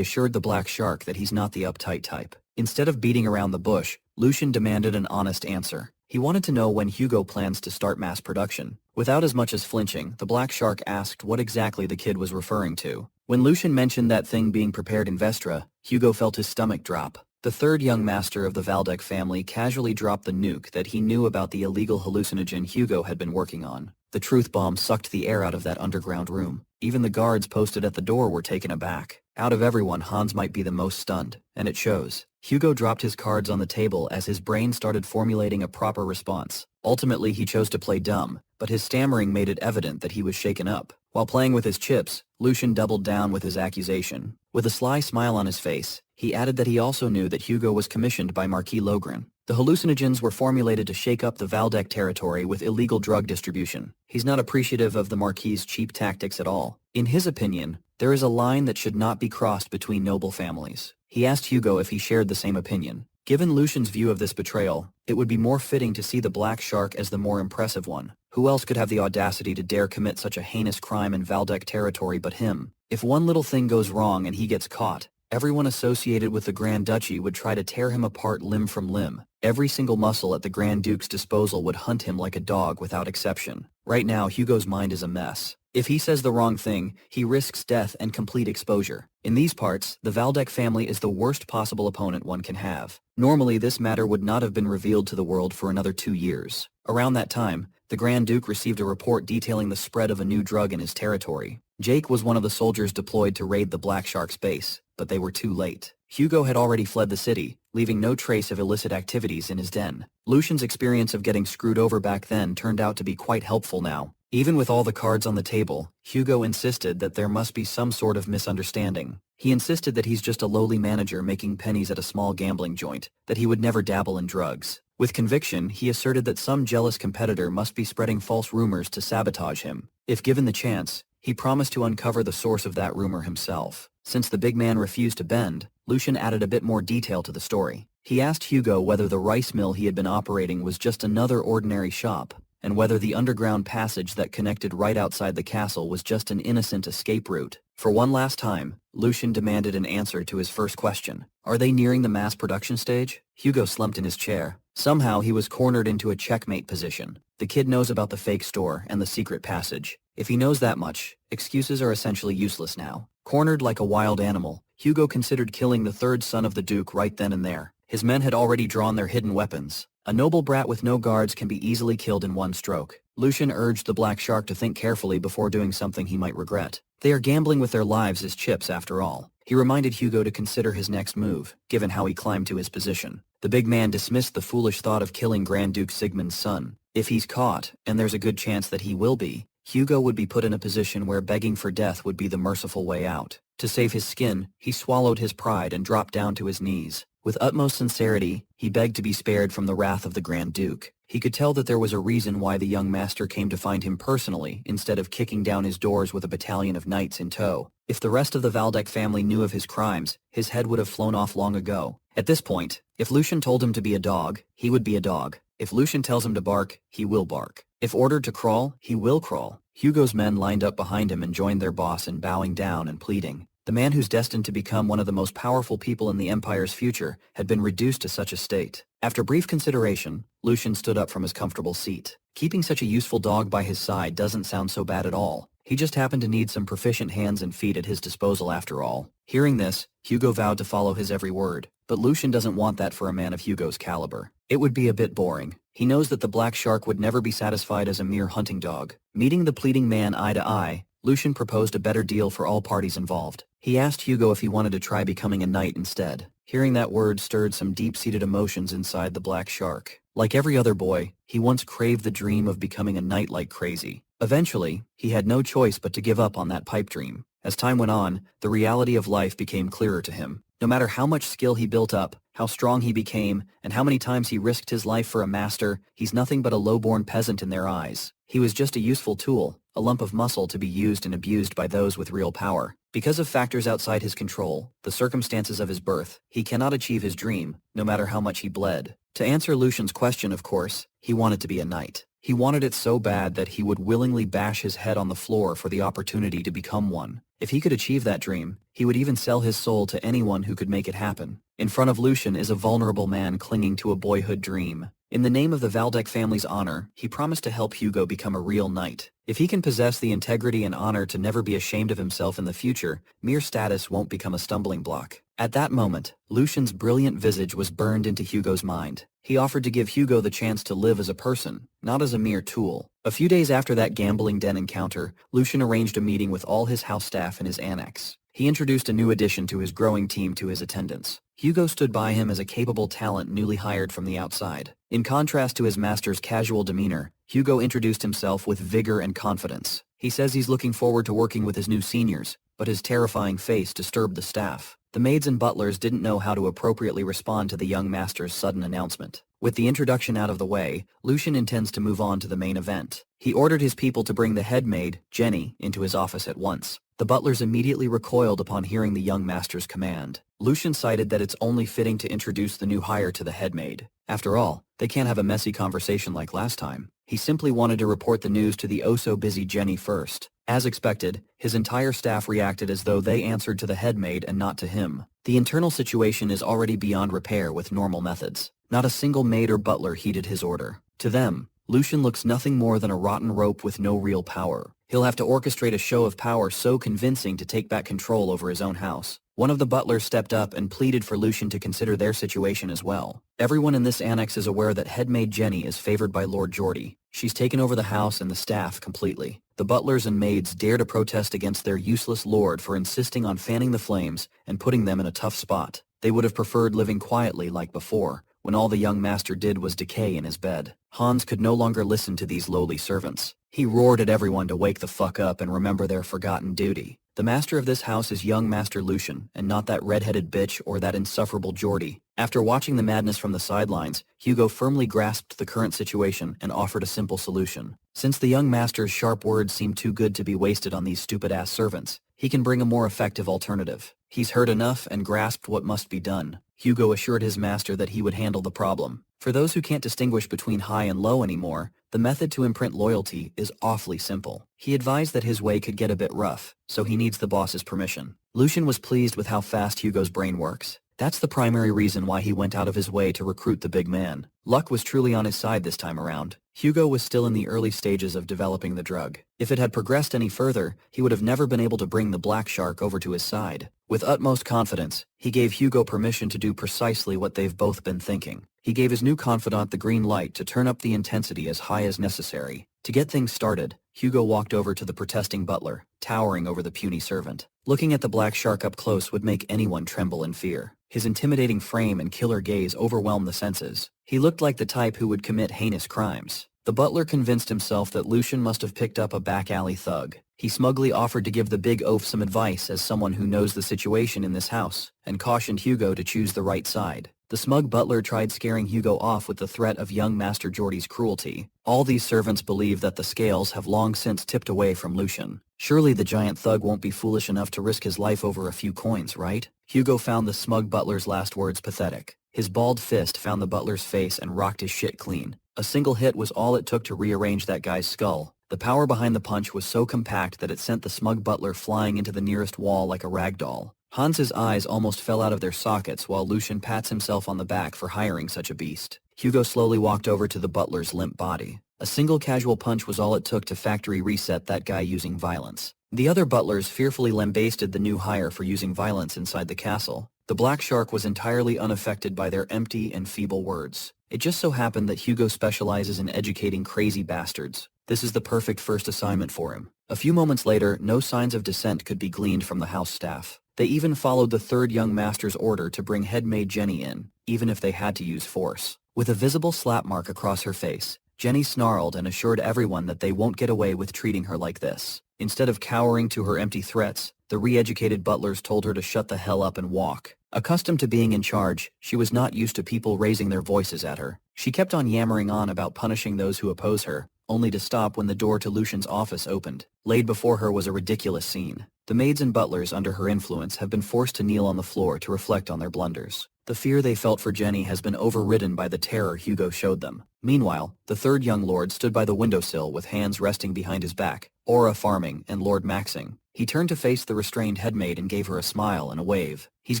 assured the Black Shark that he's not the uptight type. Instead of beating around the bush, Lucian demanded an honest answer. He wanted to know when Hugo plans to start mass production. Without as much as flinching, the Black Shark asked what exactly the kid was referring to. When Lucian mentioned that thing being prepared in Vestra, Hugo felt his stomach drop. The third young master of the Valdec family casually dropped the nuke that he knew about the illegal hallucinogen Hugo had been working on. The truth bomb sucked the air out of that underground room. Even the guards posted at the door were taken aback. Out of everyone, Hans might be the most stunned, and it shows. Hugo dropped his cards on the table as his brain started formulating a proper response. Ultimately, he chose to play dumb, but his stammering made it evident that he was shaken up. While playing with his chips, Lucian doubled down with his accusation. With a sly smile on his face, he added that he also knew that Hugo was commissioned by Marquis Logren. The hallucinogens were formulated to shake up the Valdec territory with illegal drug distribution. He's not appreciative of the Marquis's cheap tactics at all. In his opinion, there is a line that should not be crossed between noble families. He asked Hugo if he shared the same opinion. Given Lucian's view of this betrayal, it would be more fitting to see the Black Shark as the more impressive one. Who else could have the audacity to dare commit such a heinous crime in Valdec territory but him? If one little thing goes wrong and he gets caught, everyone associated with the Grand Duchy would try to tear him apart limb from limb. Every single muscle at the Grand Duke's disposal would hunt him like a dog without exception. Right now, Hugo's mind is a mess. If he says the wrong thing, he risks death and complete exposure. In these parts, the Valdec family is the worst possible opponent one can have. Normally, this matter would not have been revealed to the world for another 2 years. Around that time, the Grand Duke received a report detailing the spread of a new drug in his territory. Jake was one of the soldiers deployed to raid the Black Shark's base, but they were too late. Hugo had already fled the city, leaving no trace of illicit activities in his den. Lucian's experience of getting screwed over back then turned out to be quite helpful now. Even with all the cards on the table, Hugo insisted that there must be some sort of misunderstanding. He insisted that he's just a lowly manager making pennies at a small gambling joint, that he would never dabble in drugs. With conviction, he asserted that some jealous competitor must be spreading false rumors to sabotage him. If given the chance, he promised to uncover the source of that rumor himself. Since the big man refused to bend, Lucian added a bit more detail to the story. He asked Hugo whether the rice mill he had been operating was just another ordinary shop, and whether the underground passage that connected right outside the castle was just an innocent escape route. For one last time, Lucian demanded an answer to his first question. Are they nearing the mass production stage? Hugo slumped in his chair. Somehow he was cornered into a checkmate position. The kid knows about the fake store and the secret passage. If he knows that much, excuses are essentially useless now. Cornered like a wild animal, Hugo considered killing the third son of the Duke right then and there. His men had already drawn their hidden weapons. A noble brat with no guards can be easily killed in one stroke. Lucian urged the Black Shark to think carefully before doing something he might regret. They are gambling with their lives as chips after all. He reminded Hugo to consider his next move, given how he climbed to his position. The big man dismissed the foolish thought of killing Grand Duke Sigmund's son. If he's caught, and there's a good chance that he will be, Hugo would be put in a position where begging for death would be the merciful way out. To save his skin, he swallowed his pride and dropped down to his knees. With utmost sincerity, he begged to be spared from the wrath of the Grand Duke. He could tell that there was a reason why the young master came to find him personally, instead of kicking down his doors with a battalion of knights in tow. If the rest of the Valdec family knew of his crimes, his head would have flown off long ago. At this point, if Lucian told him to be a dog, he would be a dog. If Lucian tells him to bark, he will bark. If ordered to crawl, he will crawl. Hugo's men lined up behind him and joined their boss in bowing down and pleading. The man who's destined to become one of the most powerful people in the Empire's future had been reduced to such a state. After brief consideration, Lucian stood up from his comfortable seat. Keeping such a useful dog by his side doesn't sound so bad at all. He just happened to need some proficient hands and feet at his disposal after all. Hearing this, Hugo vowed to follow his every word. But Lucian doesn't want that for a man of Hugo's caliber. It would be a bit boring. He knows that the Black Shark would never be satisfied as a mere hunting dog. Meeting the pleading man eye to eye, Lucian proposed a better deal for all parties involved. He asked Hugo if he wanted to try becoming a knight instead. Hearing that word stirred some deep-seated emotions inside the Black Shark. Like every other boy, he once craved the dream of becoming a knight like crazy. Eventually, he had no choice but to give up on that pipe dream. As time went on, the reality of life became clearer to him. No matter how much skill he built up, how strong he became, and how many times he risked his life for a master, he's nothing but a low-born peasant in their eyes. He was just a useful tool, a lump of muscle to be used and abused by those with real power. Because of factors outside his control, the circumstances of his birth, he cannot achieve his dream, no matter how much he bled. To answer Lucian's question, of course, he wanted to be a knight. He wanted it so bad that he would willingly bash his head on the floor for the opportunity to become one. If he could achieve that dream, he would even sell his soul to anyone who could make it happen. In front of Lucian is a vulnerable man clinging to a boyhood dream. In the name of the Valdec family's honor, he promised to help Hugo become a real knight. If he can possess the integrity and honor to never be ashamed of himself in the future, mere status won't become a stumbling block. At that moment, Lucian's brilliant visage was burned into Hugo's mind. He offered to give Hugo the chance to live as a person, not as a mere tool. A few days after that gambling den encounter, Lucian arranged a meeting with all his house staff in his annex. He introduced a new addition to his growing team to his attendants. Hugo stood by him as a capable talent newly hired from the outside. In contrast to his master's casual demeanor, Hugo introduced himself with vigor and confidence. He says he's looking forward to working with his new seniors, but his terrifying face disturbed the staff. The maids and butlers didn't know how to appropriately respond to the young master's sudden announcement. With the introduction out of the way, Lucian intends to move on to the main event. He ordered his people to bring the head maid, Jenny, into his office at once. The butlers immediately recoiled upon hearing the young master's command. Lucian cited that it's only fitting to introduce the new hire to the head maid. After all, they can't have a messy conversation like last time. He simply wanted to report the news to the oh-so-busy Jenny first. As expected, his entire staff reacted as though they answered to the head maid and not to him. The internal situation is already beyond repair with normal methods. Not a single maid or butler heeded his order. To them, Lucian looks nothing more than a rotten rope with no real power. He'll have to orchestrate a show of power so convincing to take back control over his own house. One of the butlers stepped up and pleaded for Lucian to consider their situation as well. Everyone in this annex is aware that headmaid Jenny is favored by Lord Geordie. She's taken over the house and the staff completely. The butlers and maids dare to protest against their useless lord for insisting on fanning the flames and putting them in a tough spot. They would have preferred living quietly like before, when all the young master did was decay in his bed. Hans could no longer listen to these lowly servants. He roared at everyone to wake the fuck up and remember their forgotten duty. The master of this house is young Master Lucian, and not that red-headed bitch or that insufferable Geordie. After watching the madness from the sidelines, Hugo firmly grasped the current situation and offered a simple solution. Since the young master's sharp words seem too good to be wasted on these stupid-ass servants, he can bring a more effective alternative. He's heard enough and grasped what must be done. Hugo assured his master that he would handle the problem. For those who can't distinguish between high and low anymore, the method to imprint loyalty is awfully simple. He advised that his way could get a bit rough, so he needs the boss's permission. Lucian was pleased with how fast Hugo's brain works. That's the primary reason why he went out of his way to recruit the big man. Luck was truly on his side this time around. Hugo was still in the early stages of developing the drug. If it had progressed any further, he would have never been able to bring the black shark over to his side. With utmost confidence, he gave Hugo permission to do precisely what they've both been thinking. He gave his new confidant the green light to turn up the intensity as high as necessary. To get things started, Hugo walked over to the protesting butler, towering over the puny servant. Looking at the black shark up close would make anyone tremble in fear. His intimidating frame and killer gaze overwhelmed the senses. He looked like the type who would commit heinous crimes. The butler convinced himself that Lucian must have picked up a back-alley thug. He smugly offered to give the big oaf some advice as someone who knows the situation in this house, and cautioned Hugo to choose the right side. The smug butler tried scaring Hugo off with the threat of young Master Geordie's cruelty. All these servants believe that the scales have long since tipped away from Lucian. Surely the giant thug won't be foolish enough to risk his life over a few coins, right? Hugo found the smug butler's last words pathetic. His balled fist found the butler's face and rocked his shit clean. A single hit was all it took to rearrange that guy's skull. The power behind the punch was so compact that it sent the smug butler flying into the nearest wall like a rag doll. Hans's eyes almost fell out of their sockets while Lucian pats himself on the back for hiring such a beast. Hugo slowly walked over to the butler's limp body. A single casual punch was all it took to factory reset that guy using violence. The other butlers fearfully lambasted the new hire for using violence inside the castle. The black shark was entirely unaffected by their empty and feeble words. It just so happened that Hugo specializes in educating crazy bastards. This is the perfect first assignment for him. A few moments later, no signs of dissent could be gleaned from the house staff. They even followed the third young master's order to bring headmaid Jenny in, even if they had to use force. With a visible slap mark across her face, Jenny snarled and assured everyone that they won't get away with treating her like this. Instead of cowering to her empty threats, the re-educated butlers told her to shut the hell up and walk. Accustomed to being in charge, she was not used to people raising their voices at her. She kept on yammering on about punishing those who oppose her, only to stop when the door to Lucian's office opened. Laid before her was a ridiculous scene. The maids and butlers under her influence have been forced to kneel on the floor to reflect on their blunders. The fear they felt for Jenny has been overridden by the terror Hugo showed them. Meanwhile, the third young lord stood by the windowsill with hands resting behind his back, Aura farming and Lord maxing. He turned to face the restrained headmaid and gave her a smile and a wave. He's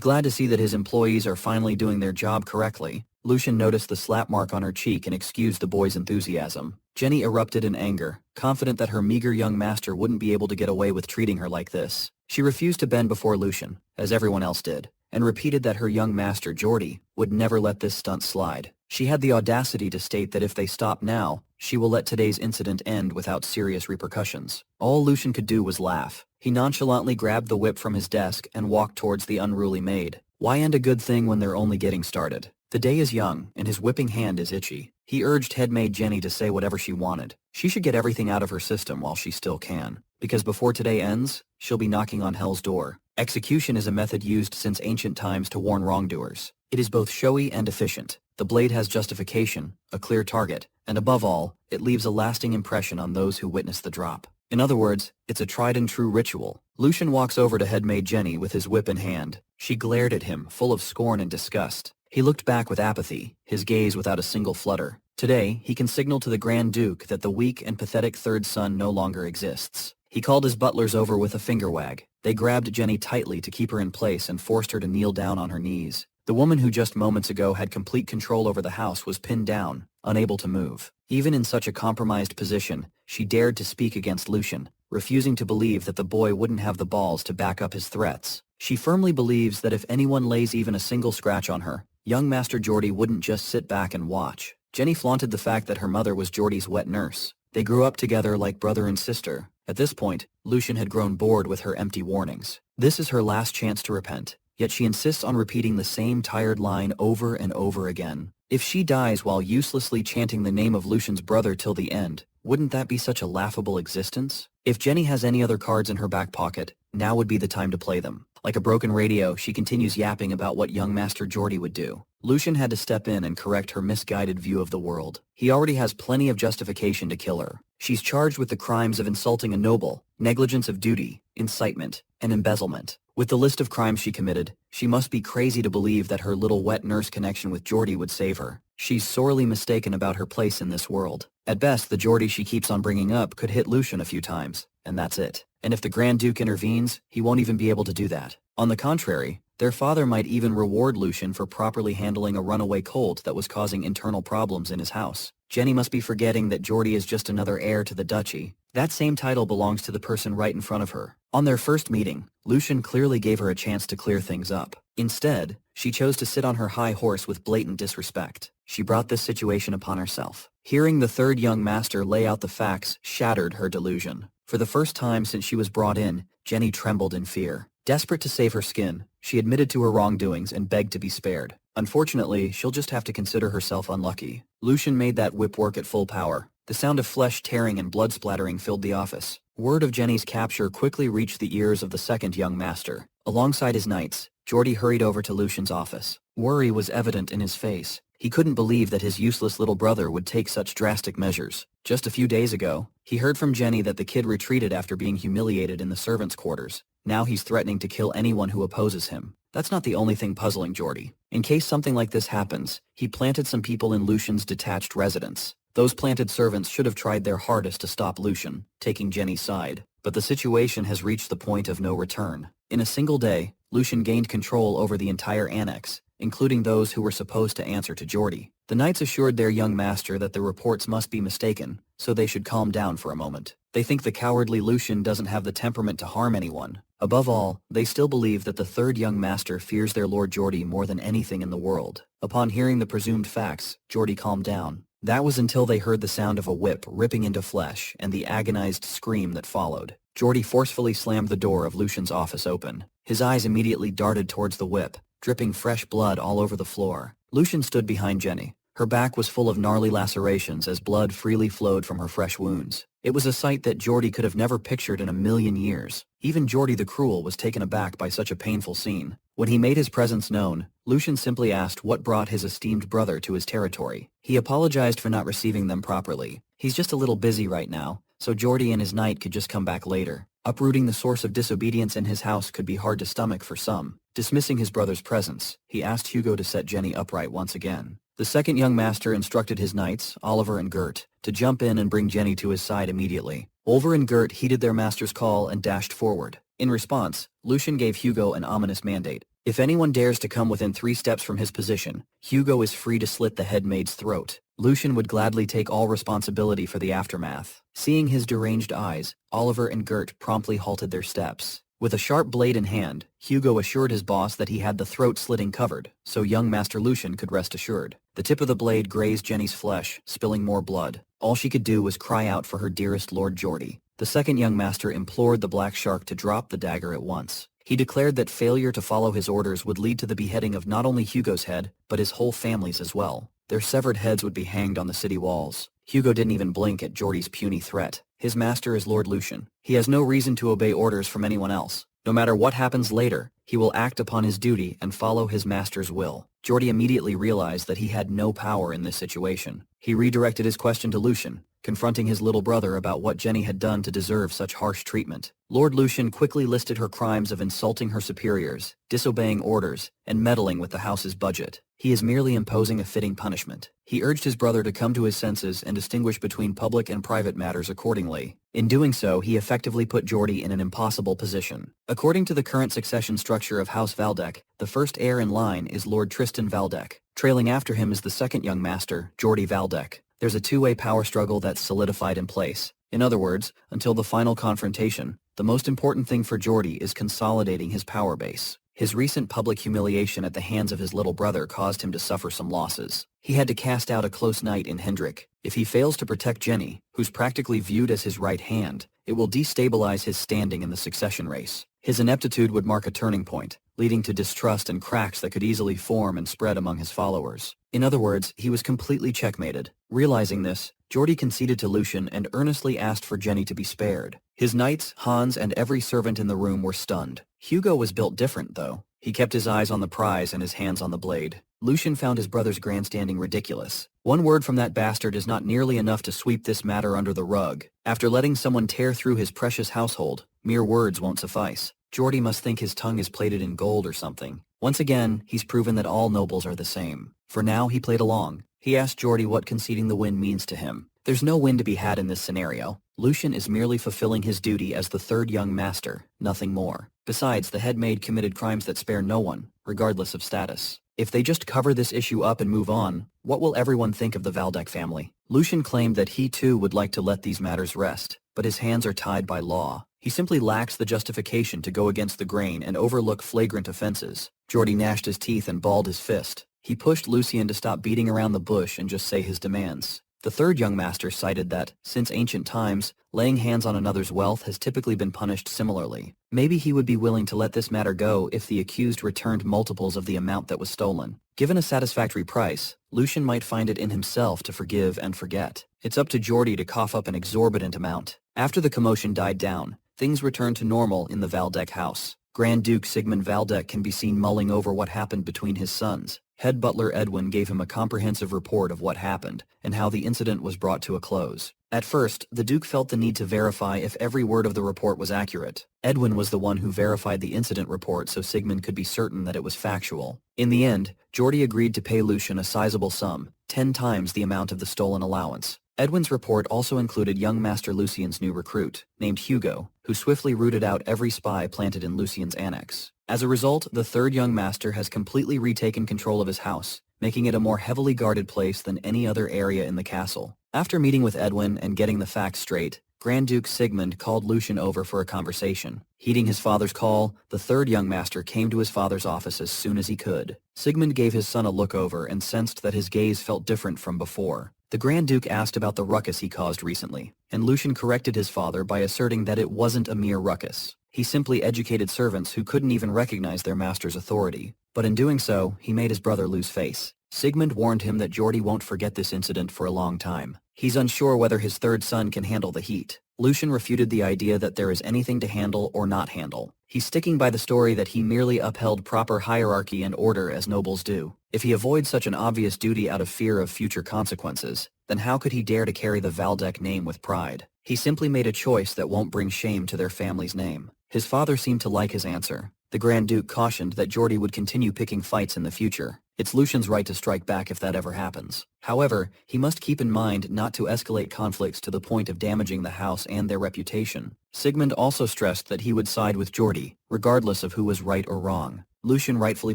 glad to see that his employees are finally doing their job correctly. Lucian noticed the slap mark on her cheek and excused the boy's enthusiasm. Jenny erupted in anger, confident that her meager young master wouldn't be able to get away with treating her like this. She refused to bend before Lucian, as everyone else did, and repeated that her young master Geordie would never let this stunt slide. She had the audacity to state that if they stop now, she will let today's incident end without serious repercussions. All Lucian could do was laugh. He nonchalantly grabbed the whip from his desk and walked towards the unruly maid. Why end a good thing when they're only getting started? The day is young, and his whipping hand is itchy. He urged headmaid Jenny to say whatever she wanted. She should get everything out of her system while she still can, because before today ends, she'll be knocking on hell's door. Execution is a method used since ancient times to warn wrongdoers. It is both showy and efficient. The blade has justification, a clear target, and above all, it leaves a lasting impression on those who witness the drop. In other words, it's a tried and true ritual. Lucian walks over to headmaid Jenny with his whip in hand. She glared at him, full of scorn and disgust. He looked back with apathy, his gaze without a single flutter. Today, he can signal to the Grand Duke that the weak and pathetic third son no longer exists. He called his butlers over with a finger wag. They grabbed Jenny tightly to keep her in place and forced her to kneel down on her knees. The woman who just moments ago had complete control over the house was pinned down, unable to move. Even in such a compromised position, she dared to speak against Lucian, refusing to believe that the boy wouldn't have the balls to back up his threats. She firmly believes that if anyone lays even a single scratch on her, young Master Geordie wouldn't just sit back and watch. Jenny flaunted the fact that her mother was Geordie's wet nurse. They grew up together like brother and sister. At this point, Lucian had grown bored with her empty warnings. This is her last chance to repent, yet she insists on repeating the same tired line over and over again. If she dies while uselessly chanting the name of Lucian's brother till the end, wouldn't that be such a laughable existence? If Jenny has any other cards in her back pocket, now would be the time to play them. Like a broken radio, she continues yapping about what young Master Geordie would do. Lucian had to step in and correct her misguided view of the world. He already has plenty of justification to kill her. She's charged with the crimes of insulting a noble, negligence of duty, incitement, and embezzlement. With the list of crimes she committed, she must be crazy to believe that her little wet nurse connection with Geordie would save her. She's sorely mistaken about her place in this world. At best, the Geordie she keeps on bringing up could hit Lucian a few times, and that's it. And if the Grand Duke intervenes, he won't even be able to do that. On the contrary, their father might even reward Lucian for properly handling a runaway colt that was causing internal problems in his house. Jenny must be forgetting that Geordie is just another heir to the duchy. That same title belongs to the person right in front of her. On their first meeting, Lucian clearly gave her a chance to clear things up. Instead, she chose to sit on her high horse with blatant disrespect. She brought this situation upon herself. Hearing the third young master lay out the facts shattered her delusion. For the first time since she was brought in, Jenny trembled in fear. Desperate to save her skin, she admitted to her wrongdoings and begged to be spared. Unfortunately, she'll just have to consider herself unlucky. Lucian made that whip work at full power. The sound of flesh tearing and blood splattering filled the office. Word of Jenny's capture quickly reached the ears of the second young master. Alongside his knights, Geordie hurried over to Lucian's office. Worry was evident in his face. He couldn't believe that his useless little brother would take such drastic measures. Just a few days ago, he heard from Jenny that the kid retreated after being humiliated in the servants' quarters. Now he's threatening to kill anyone who opposes him. That's not the only thing puzzling Geordie. In case something like this happens, he planted some people in Lucian's detached residence. Those planted servants should have tried their hardest to stop Lucian, taking Jenny's side. But the situation has reached the point of no return. In a single day, Lucian gained control over the entire annex, including those who were supposed to answer to Geordie. The knights assured their young master that the reports must be mistaken, so they should calm down for a moment. They think the cowardly Lucian doesn't have the temperament to harm anyone. Above all, they still believe that the third young master fears their Lord Geordie more than anything in the world. Upon hearing the presumed facts, Geordie calmed down. That was until they heard the sound of a whip ripping into flesh and the agonized scream that followed. Geordie forcefully slammed the door of Lucian's office open. His eyes immediately darted towards the whip, dripping fresh blood all over the floor. Lucian stood behind Jenny. Her back was full of gnarly lacerations as blood freely flowed from her fresh wounds. It was a sight that Geordie could have never pictured in a million years. Even Geordie the Cruel was taken aback by such a painful scene. When he made his presence known, Lucian simply asked what brought his esteemed brother to his territory. He apologized for not receiving them properly. He's just a little busy right now, so Geordie and his knight could just come back later. Uprooting the source of disobedience in his house could be hard to stomach for some. Dismissing his brother's presence, he asked Hugo to set Jenny upright once again. The second young master instructed his knights, Oliver and Gert, to jump in and bring Jenny to his side immediately. Oliver and Gert heeded their master's call and dashed forward. In response, Lucian gave Hugo an ominous mandate. If anyone dares to come within 3 steps from his position, Hugo is free to slit the headmaid's throat. Lucian would gladly take all responsibility for the aftermath. Seeing his deranged eyes, Oliver and Gert promptly halted their steps. With a sharp blade in hand, Hugo assured his boss that he had the throat slitting covered, so young Master Lucian could rest assured. The tip of the blade grazed Jenny's flesh, spilling more blood. All she could do was cry out for her dearest Lord Geordie. The second young master implored the black shark to drop the dagger at once. He declared that failure to follow his orders would lead to the beheading of not only Hugo's head, but his whole family's as well. Their severed heads would be hanged on the city walls. Hugo didn't even blink at Geordie's puny threat. His master is Lord Lucian. He has no reason to obey orders from anyone else. No matter what happens later, he will act upon his duty and follow his master's will. Geordie immediately realized that he had no power in this situation. He redirected his question to Lucian, confronting his little brother about what Jenny had done to deserve such harsh treatment. Lord Lucian quickly listed her crimes of insulting her superiors, disobeying orders, and meddling with the house's budget. He is merely imposing a fitting punishment. He urged his brother to come to his senses and distinguish between public and private matters accordingly. In doing so, he effectively put Geordie in an impossible position. According to the current succession structure of House Valdec, the first heir in line is Lord Tristan Valdec. Trailing after him is the second young master, Geordie Valdec. There's a two-way power struggle that's solidified in place. In other words, until the final confrontation, the most important thing for Geordie is consolidating his power base. His recent public humiliation at the hands of his little brother caused him to suffer some losses. He had to cast out a close knight in Hendrik. If he fails to protect Jenny, who's practically viewed as his right hand, it will destabilize his standing in the succession race. His ineptitude would mark a turning point, leading to distrust and cracks that could easily form and spread among his followers. In other words, he was completely checkmated. Realizing this, Geordie conceded to Lucian and earnestly asked for Jenny to be spared. His knights, Hans, and every servant in the room were stunned. Hugo was built different, though. He kept his eyes on the prize and his hands on the blade. Lucian found his brother's grandstanding ridiculous. One word from that bastard is not nearly enough to sweep this matter under the rug. After letting someone tear through his precious household, mere words won't suffice. Geordie must think his tongue is plated in gold or something. Once again, he's proven that all nobles are the same. For now, he played along. He asked Geordie what conceding the win means to him. There's no win to be had in this scenario. Lucian is merely fulfilling his duty as the third young master, nothing more. Besides, the headmaid committed crimes that spare no one, regardless of status. If they just cover this issue up and move on, what will everyone think of the Valdec family? Lucian claimed that he too would like to let these matters rest, but his hands are tied by law. He simply lacks the justification to go against the grain and overlook flagrant offenses. Geordie gnashed his teeth and balled his fist. He pushed Lucian to stop beating around the bush and just say his demands. The third young master cited that, since ancient times, laying hands on another's wealth has typically been punished similarly. Maybe he would be willing to let this matter go if the accused returned multiples of the amount that was stolen. Given a satisfactory price, Lucian might find it in himself to forgive and forget. It's up to Geordie to cough up an exorbitant amount. After the commotion died down, things returned to normal in the Valdec house. Grand Duke Sigmund Valdec can be seen mulling over what happened between his sons. Head butler Edwin gave him a comprehensive report of what happened and how the incident was brought to a close. At first, the Duke felt the need to verify if every word of the report was accurate. Edwin was the one who verified the incident report so Sigmund could be certain that it was factual. In the end, Geordie agreed to pay Lucian a sizable sum, 10 times the amount of the stolen allowance. Edwin's report also included young Master Lucian's new recruit, named Hugo, who swiftly rooted out every spy planted in Lucian's annex. As a result, the third young master has completely retaken control of his house, making it a more heavily guarded place than any other area in the castle. After meeting with Edwin and getting the facts straight, Grand Duke Sigmund called Lucian over for a conversation. Heeding his father's call, the third young master came to his father's office as soon as he could. Sigmund gave his son a look over and sensed that his gaze felt different from before. The Grand Duke asked about the ruckus he caused recently, and Lucian corrected his father by asserting that it wasn't a mere ruckus. He simply educated servants who couldn't even recognize their master's authority. But in doing so, he made his brother lose face. Sigmund warned him that Geordie won't forget this incident for a long time. He's unsure whether his third son can handle the heat. Lucian refuted the idea that there is anything to handle or not handle. He's sticking by the story that he merely upheld proper hierarchy and order as nobles do. If he avoids such an obvious duty out of fear of future consequences, then how could he dare to carry the Valdec name with pride? He simply made a choice that won't bring shame to their family's name. His father seemed to like his answer. The Grand Duke cautioned that Geordie would continue picking fights in the future. It's Lucian's right to strike back if that ever happens. However, he must keep in mind not to escalate conflicts to the point of damaging the house and their reputation. Sigmund also stressed that he would side with Geordie, regardless of who was right or wrong. Lucian rightfully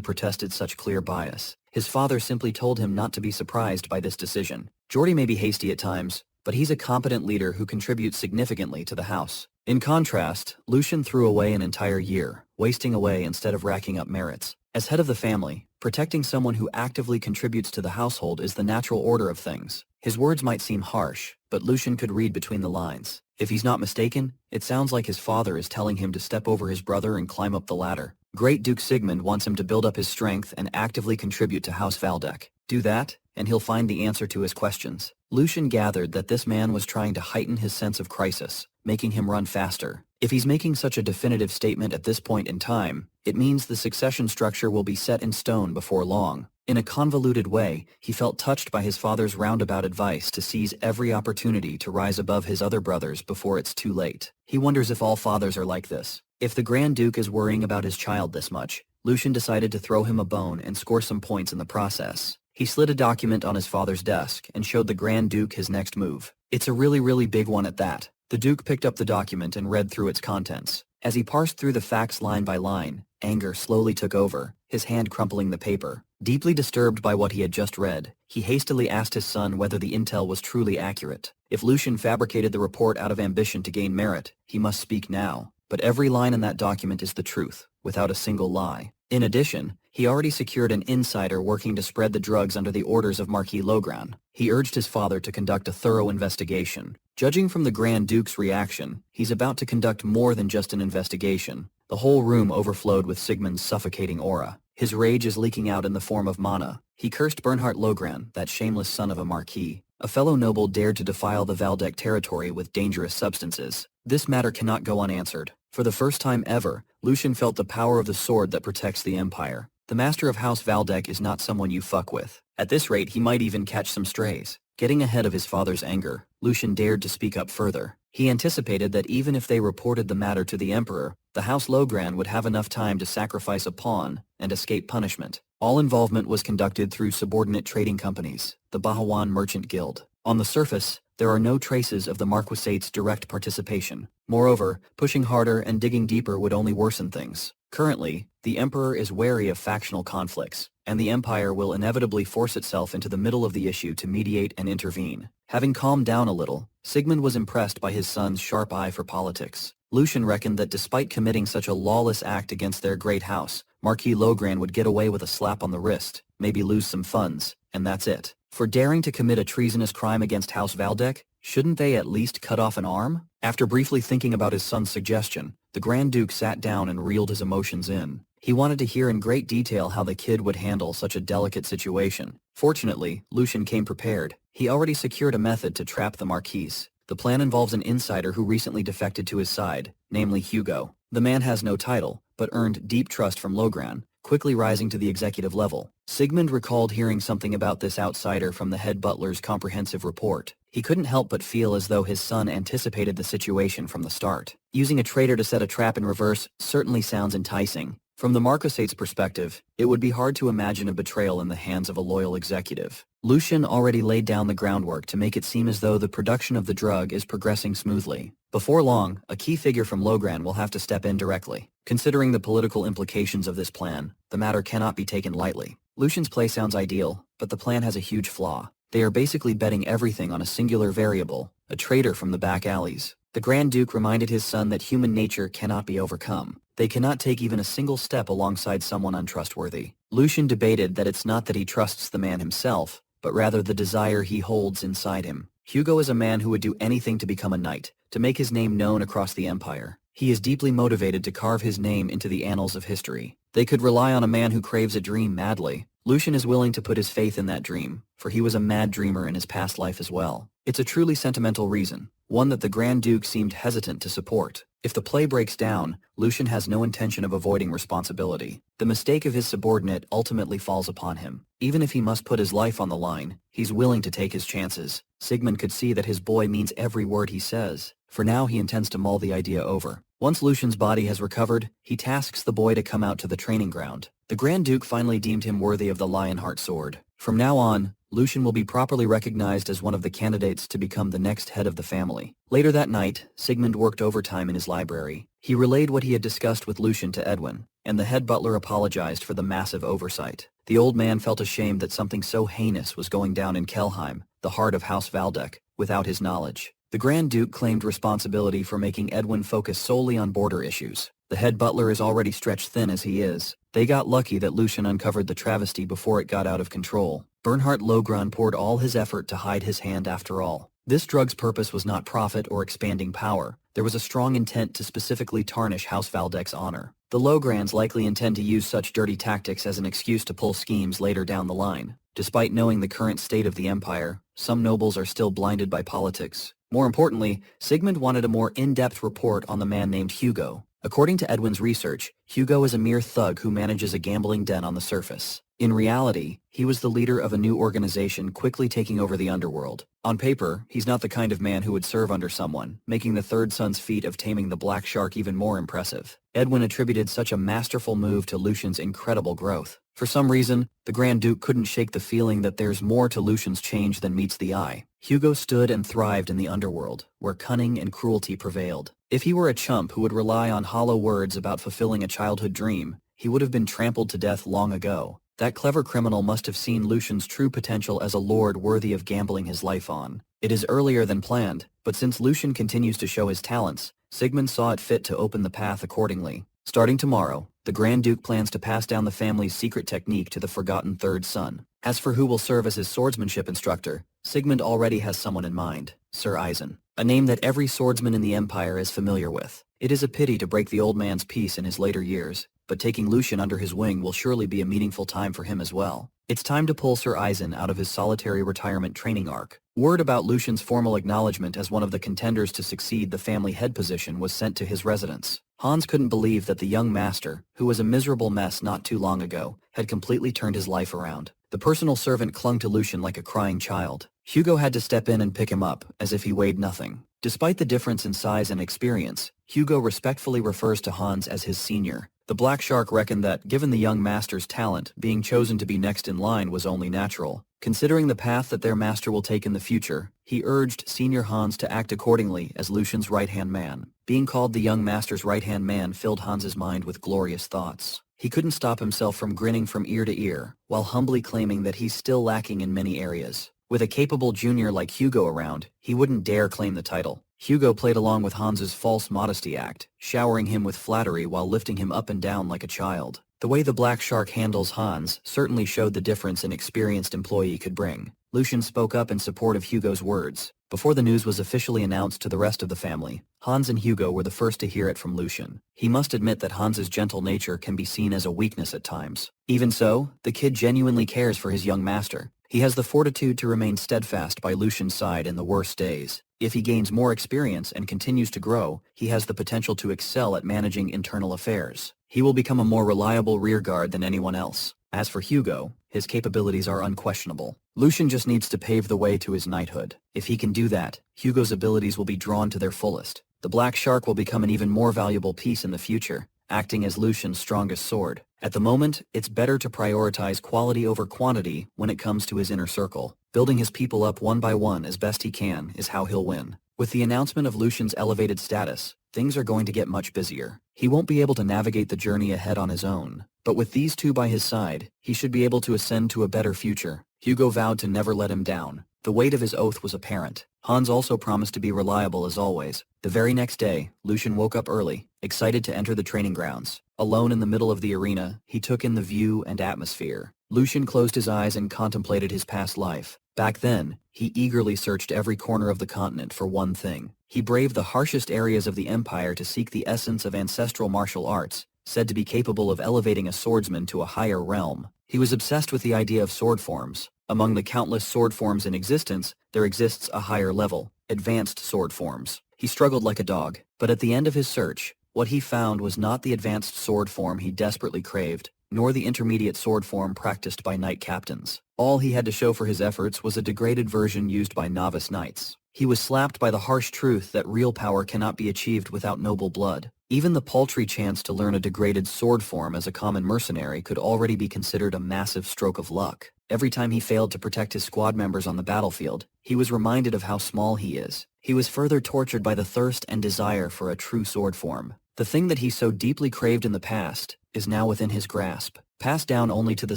protested such clear bias. His father simply told him not to be surprised by this decision. Geordie may be hasty at times, but he's a competent leader who contributes significantly to the house. In contrast, Lucian threw away an entire year, wasting away instead of racking up merits. As head of the family, protecting someone who actively contributes to the household is the natural order of things. His words might seem harsh, but Lucian could read between the lines. If he's not mistaken, it sounds like his father is telling him to step over his brother and climb up the ladder. Great Duke Sigmund wants him to build up his strength and actively contribute to House Valdec. Do that, and he'll find the answer to his questions. Lucian gathered that this man was trying to heighten his sense of crisis, making him run faster. If he's making such a definitive statement at this point in time, it means the succession structure will be set in stone before long. In a convoluted way, he felt touched by his father's roundabout advice to seize every opportunity to rise above his other brothers before it's too late. He wonders if all fathers are like this. If the Grand Duke is worrying about his child this much, Lucian decided to throw him a bone and score some points in the process. He slid a document on his father's desk and showed the Grand Duke his next move. It's a really big one at that. The Duke picked up the document and read through its contents. As he parsed through the facts line by line, anger slowly took over, his hand crumpling the paper. Deeply disturbed by what he had just read, he hastily asked his son whether the intel was truly accurate. If Lucian fabricated the report out of ambition to gain merit, he must speak now. But every line in that document is the truth, without a single lie. In addition, he already secured an insider working to spread the drugs under the orders of Marquis Logran. He urged his father to conduct a thorough investigation. Judging from the Grand Duke's reaction, he's about to conduct more than just an investigation. The whole room overflowed with Sigmund's suffocating aura. His rage is leaking out in the form of mana. He cursed Bernhard Logran, that shameless son of a marquis. A fellow noble dared to defile the Valdec territory with dangerous substances. This matter cannot go unanswered. For the first time ever, Lucian felt the power of the sword that protects the Empire. The master of House Valdec is not someone you fuck with. At this rate, he might even catch some strays. Getting ahead of his father's anger, Lucian dared to speak up further. He anticipated that even if they reported the matter to the Emperor, the House Logran would have enough time to sacrifice a pawn and escape punishment. All involvement was conducted through subordinate trading companies, the Bahawan Merchant Guild. On the surface, there are no traces of the Marquisate's direct participation. Moreover, pushing harder and digging deeper would only worsen things. Currently, the Emperor is wary of factional conflicts, and the Empire will inevitably force itself into the middle of the issue to mediate and intervene. Having calmed down a little, Sigmund was impressed by his son's sharp eye for politics. Lucian reckoned that despite committing such a lawless act against their great house, Marquis Logran would get away with a slap on the wrist, maybe lose some funds, and that's it. For daring to commit a treasonous crime against House Valdec, shouldn't they at least cut off an arm? After briefly thinking about his son's suggestion, the Grand Duke sat down and reeled his emotions in. He wanted to hear in great detail how the kid would handle such a delicate situation. Fortunately, Lucian came prepared. He already secured a method to trap the Marquise. The plan involves an insider who recently defected to his side, namely Hugo. The man has no title, but earned deep trust from Logran, quickly rising to the executive level. Sigmund recalled hearing something about this outsider from the head butler's comprehensive report. He couldn't help but feel as though his son anticipated the situation from the start. Using a traitor to set a trap in reverse certainly sounds enticing. From the Marquisate's perspective, it would be hard to imagine a betrayal in the hands of a loyal executive. Lucian already laid down the groundwork to make it seem as though the production of the drug is progressing smoothly. Before long, a key figure from Logran will have to step in directly. Considering the political implications of this plan, the matter cannot be taken lightly. Lucian's play sounds ideal, but the plan has a huge flaw. They are basically betting everything on a singular variable, a traitor from the back alleys. The Grand Duke reminded his son that human nature cannot be overcome. They cannot take even a single step alongside someone untrustworthy. Lucian debated that it's not that he trusts the man himself, but rather the desire he holds inside him. Hugo is a man who would do anything to become a knight, to make his name known across the Empire. He is deeply motivated to carve his name into the annals of history. They could rely on a man who craves a dream madly. Lucian is willing to put his faith in that dream, for he was a mad dreamer in his past life as well. It's a truly sentimental reason, one that the Grand Duke seemed hesitant to support. If the play breaks down, Lucian has no intention of avoiding responsibility. The mistake of his subordinate ultimately falls upon him. Even if he must put his life on the line, he's willing to take his chances. Sigmund could see that his boy means every word he says. For now, he intends to mull the idea over. Once Lucian's body has recovered, he tasks the boy to come out to the training ground. The Grand Duke finally deemed him worthy of the Lionheart sword. From now on, Lucian will be properly recognized as one of the candidates to become the next head of the family. Later that night, Sigmund worked overtime in his library. He relayed what he had discussed with Lucian to Edwin, and the head butler apologized for the massive oversight. The old man felt ashamed that something so heinous was going down in Kelheim, the heart of House Valdek, without his knowledge. The Grand Duke claimed responsibility for making Edwin focus solely on border issues. The head butler is already stretched thin as he is. They got lucky that Lucian uncovered the travesty before it got out of control. Bernhard Logron poured all his effort to hide his hand after all. This drug's purpose was not profit or expanding power. There was a strong intent to specifically tarnish House Valdek's honor. The Lograns likely intend to use such dirty tactics as an excuse to pull schemes later down the line. Despite knowing the current state of the empire, some nobles are still blinded by politics. More importantly, Sigmund wanted a more in-depth report on the man named Hugo. According to Edwin's research, Hugo is a mere thug who manages a gambling den on the surface. In reality, he was the leader of a new organization quickly taking over the underworld. On paper, he's not the kind of man who would serve under someone, making the third son's feat of taming the black shark even more impressive. Edwin attributed such a masterful move to Lucian's incredible growth. For some reason, the Grand Duke couldn't shake the feeling that there's more to Lucian's change than meets the eye. Hugo stood and thrived in the underworld, where cunning and cruelty prevailed. If he were a chump who would rely on hollow words about fulfilling a childhood dream, he would have been trampled to death long ago. That clever criminal must have seen Lucian's true potential as a lord worthy of gambling his life on. It is earlier than planned, but since Lucian continues to show his talents, Sigmund saw it fit to open the path accordingly. Starting tomorrow, the Grand Duke plans to pass down the family's secret technique to the forgotten third son. As for who will serve as his swordsmanship instructor, Sigmund already has someone in mind, Sir Eisen, a name that every swordsman in the Empire is familiar with. It is a pity to break the old man's peace in his later years, but taking Lucian under his wing will surely be a meaningful time for him as well. It's time to pull Sir Eisen out of his solitary retirement training arc. Word about Lucian's formal acknowledgement as one of the contenders to succeed the family head position was sent to his residence. Hans couldn't believe that the young master, who was a miserable mess not too long ago, had completely turned his life around. The personal servant clung to Lucian like a crying child. Hugo had to step in and pick him up, as if he weighed nothing. Despite the difference in size and experience, Hugo respectfully refers to Hans as his senior. The Black Shark reckoned that, given the young master's talent, being chosen to be next in line was only natural. Considering the path that their master will take in the future, he urged Senior Hans to act accordingly as Lucian's right-hand man. Being called the young master's right-hand man filled Hans's mind with glorious thoughts. He couldn't stop himself from grinning from ear to ear, while humbly claiming that he's still lacking in many areas. With a capable junior like Hugo around, he wouldn't dare claim the title. Hugo played along with Hans's false modesty act, showering him with flattery while lifting him up and down like a child. The way the Black Shark handles Hans certainly showed the difference an experienced employee could bring. Lucian spoke up in support of Hugo's words. Before the news was officially announced to the rest of the family, Hans and Hugo were the first to hear it from Lucian. He must admit that Hans's gentle nature can be seen as a weakness at times. Even so, the kid genuinely cares for his young master. He has the fortitude to remain steadfast by Lucian's side in the worst days. If he gains more experience and continues to grow, he has the potential to excel at managing internal affairs. He will become a more reliable rearguard than anyone else. As for Hugo, his capabilities are unquestionable. Lucian just needs to pave the way to his knighthood. If he can do that, Hugo's abilities will be drawn to their fullest. The Black Shark will become an even more valuable piece in the future, acting as Lucian's strongest sword. At the moment, it's better to prioritize quality over quantity when it comes to his inner circle. Building his people up one by one as best he can is how he'll win. With the announcement of Lucian's elevated status, things are going to get much busier. He won't be able to navigate the journey ahead on his own, but with these two by his side, he should be able to ascend to a better future. Hugo vowed to never let him down. The weight of his oath was apparent. Hans also promised to be reliable as always. The very next day, Lucian woke up early, excited to enter the training grounds. Alone in the middle of the arena, he took in the view and atmosphere. Lucian closed his eyes and contemplated his past life. Back then, he eagerly searched every corner of the continent for one thing. He braved the harshest areas of the empire to seek the essence of ancestral martial arts, said to be capable of elevating a swordsman to a higher realm. He was obsessed with the idea of sword forms. Among the countless sword forms in existence, there exists a higher level, advanced sword forms. He struggled like a dog, but at the end of his search, what he found was not the advanced sword form he desperately craved, nor the intermediate sword form practiced by knight captains. All he had to show for his efforts was a degraded version used by novice knights. He was slapped by the harsh truth that real power cannot be achieved without noble blood. Even the paltry chance to learn a degraded sword form as a common mercenary could already be considered a massive stroke of luck. Every time he failed to protect his squad members on the battlefield, he was reminded of how small he is. He was further tortured by the thirst and desire for a true sword form. The thing that he so deeply craved in the past is now within his grasp. Passed down only to the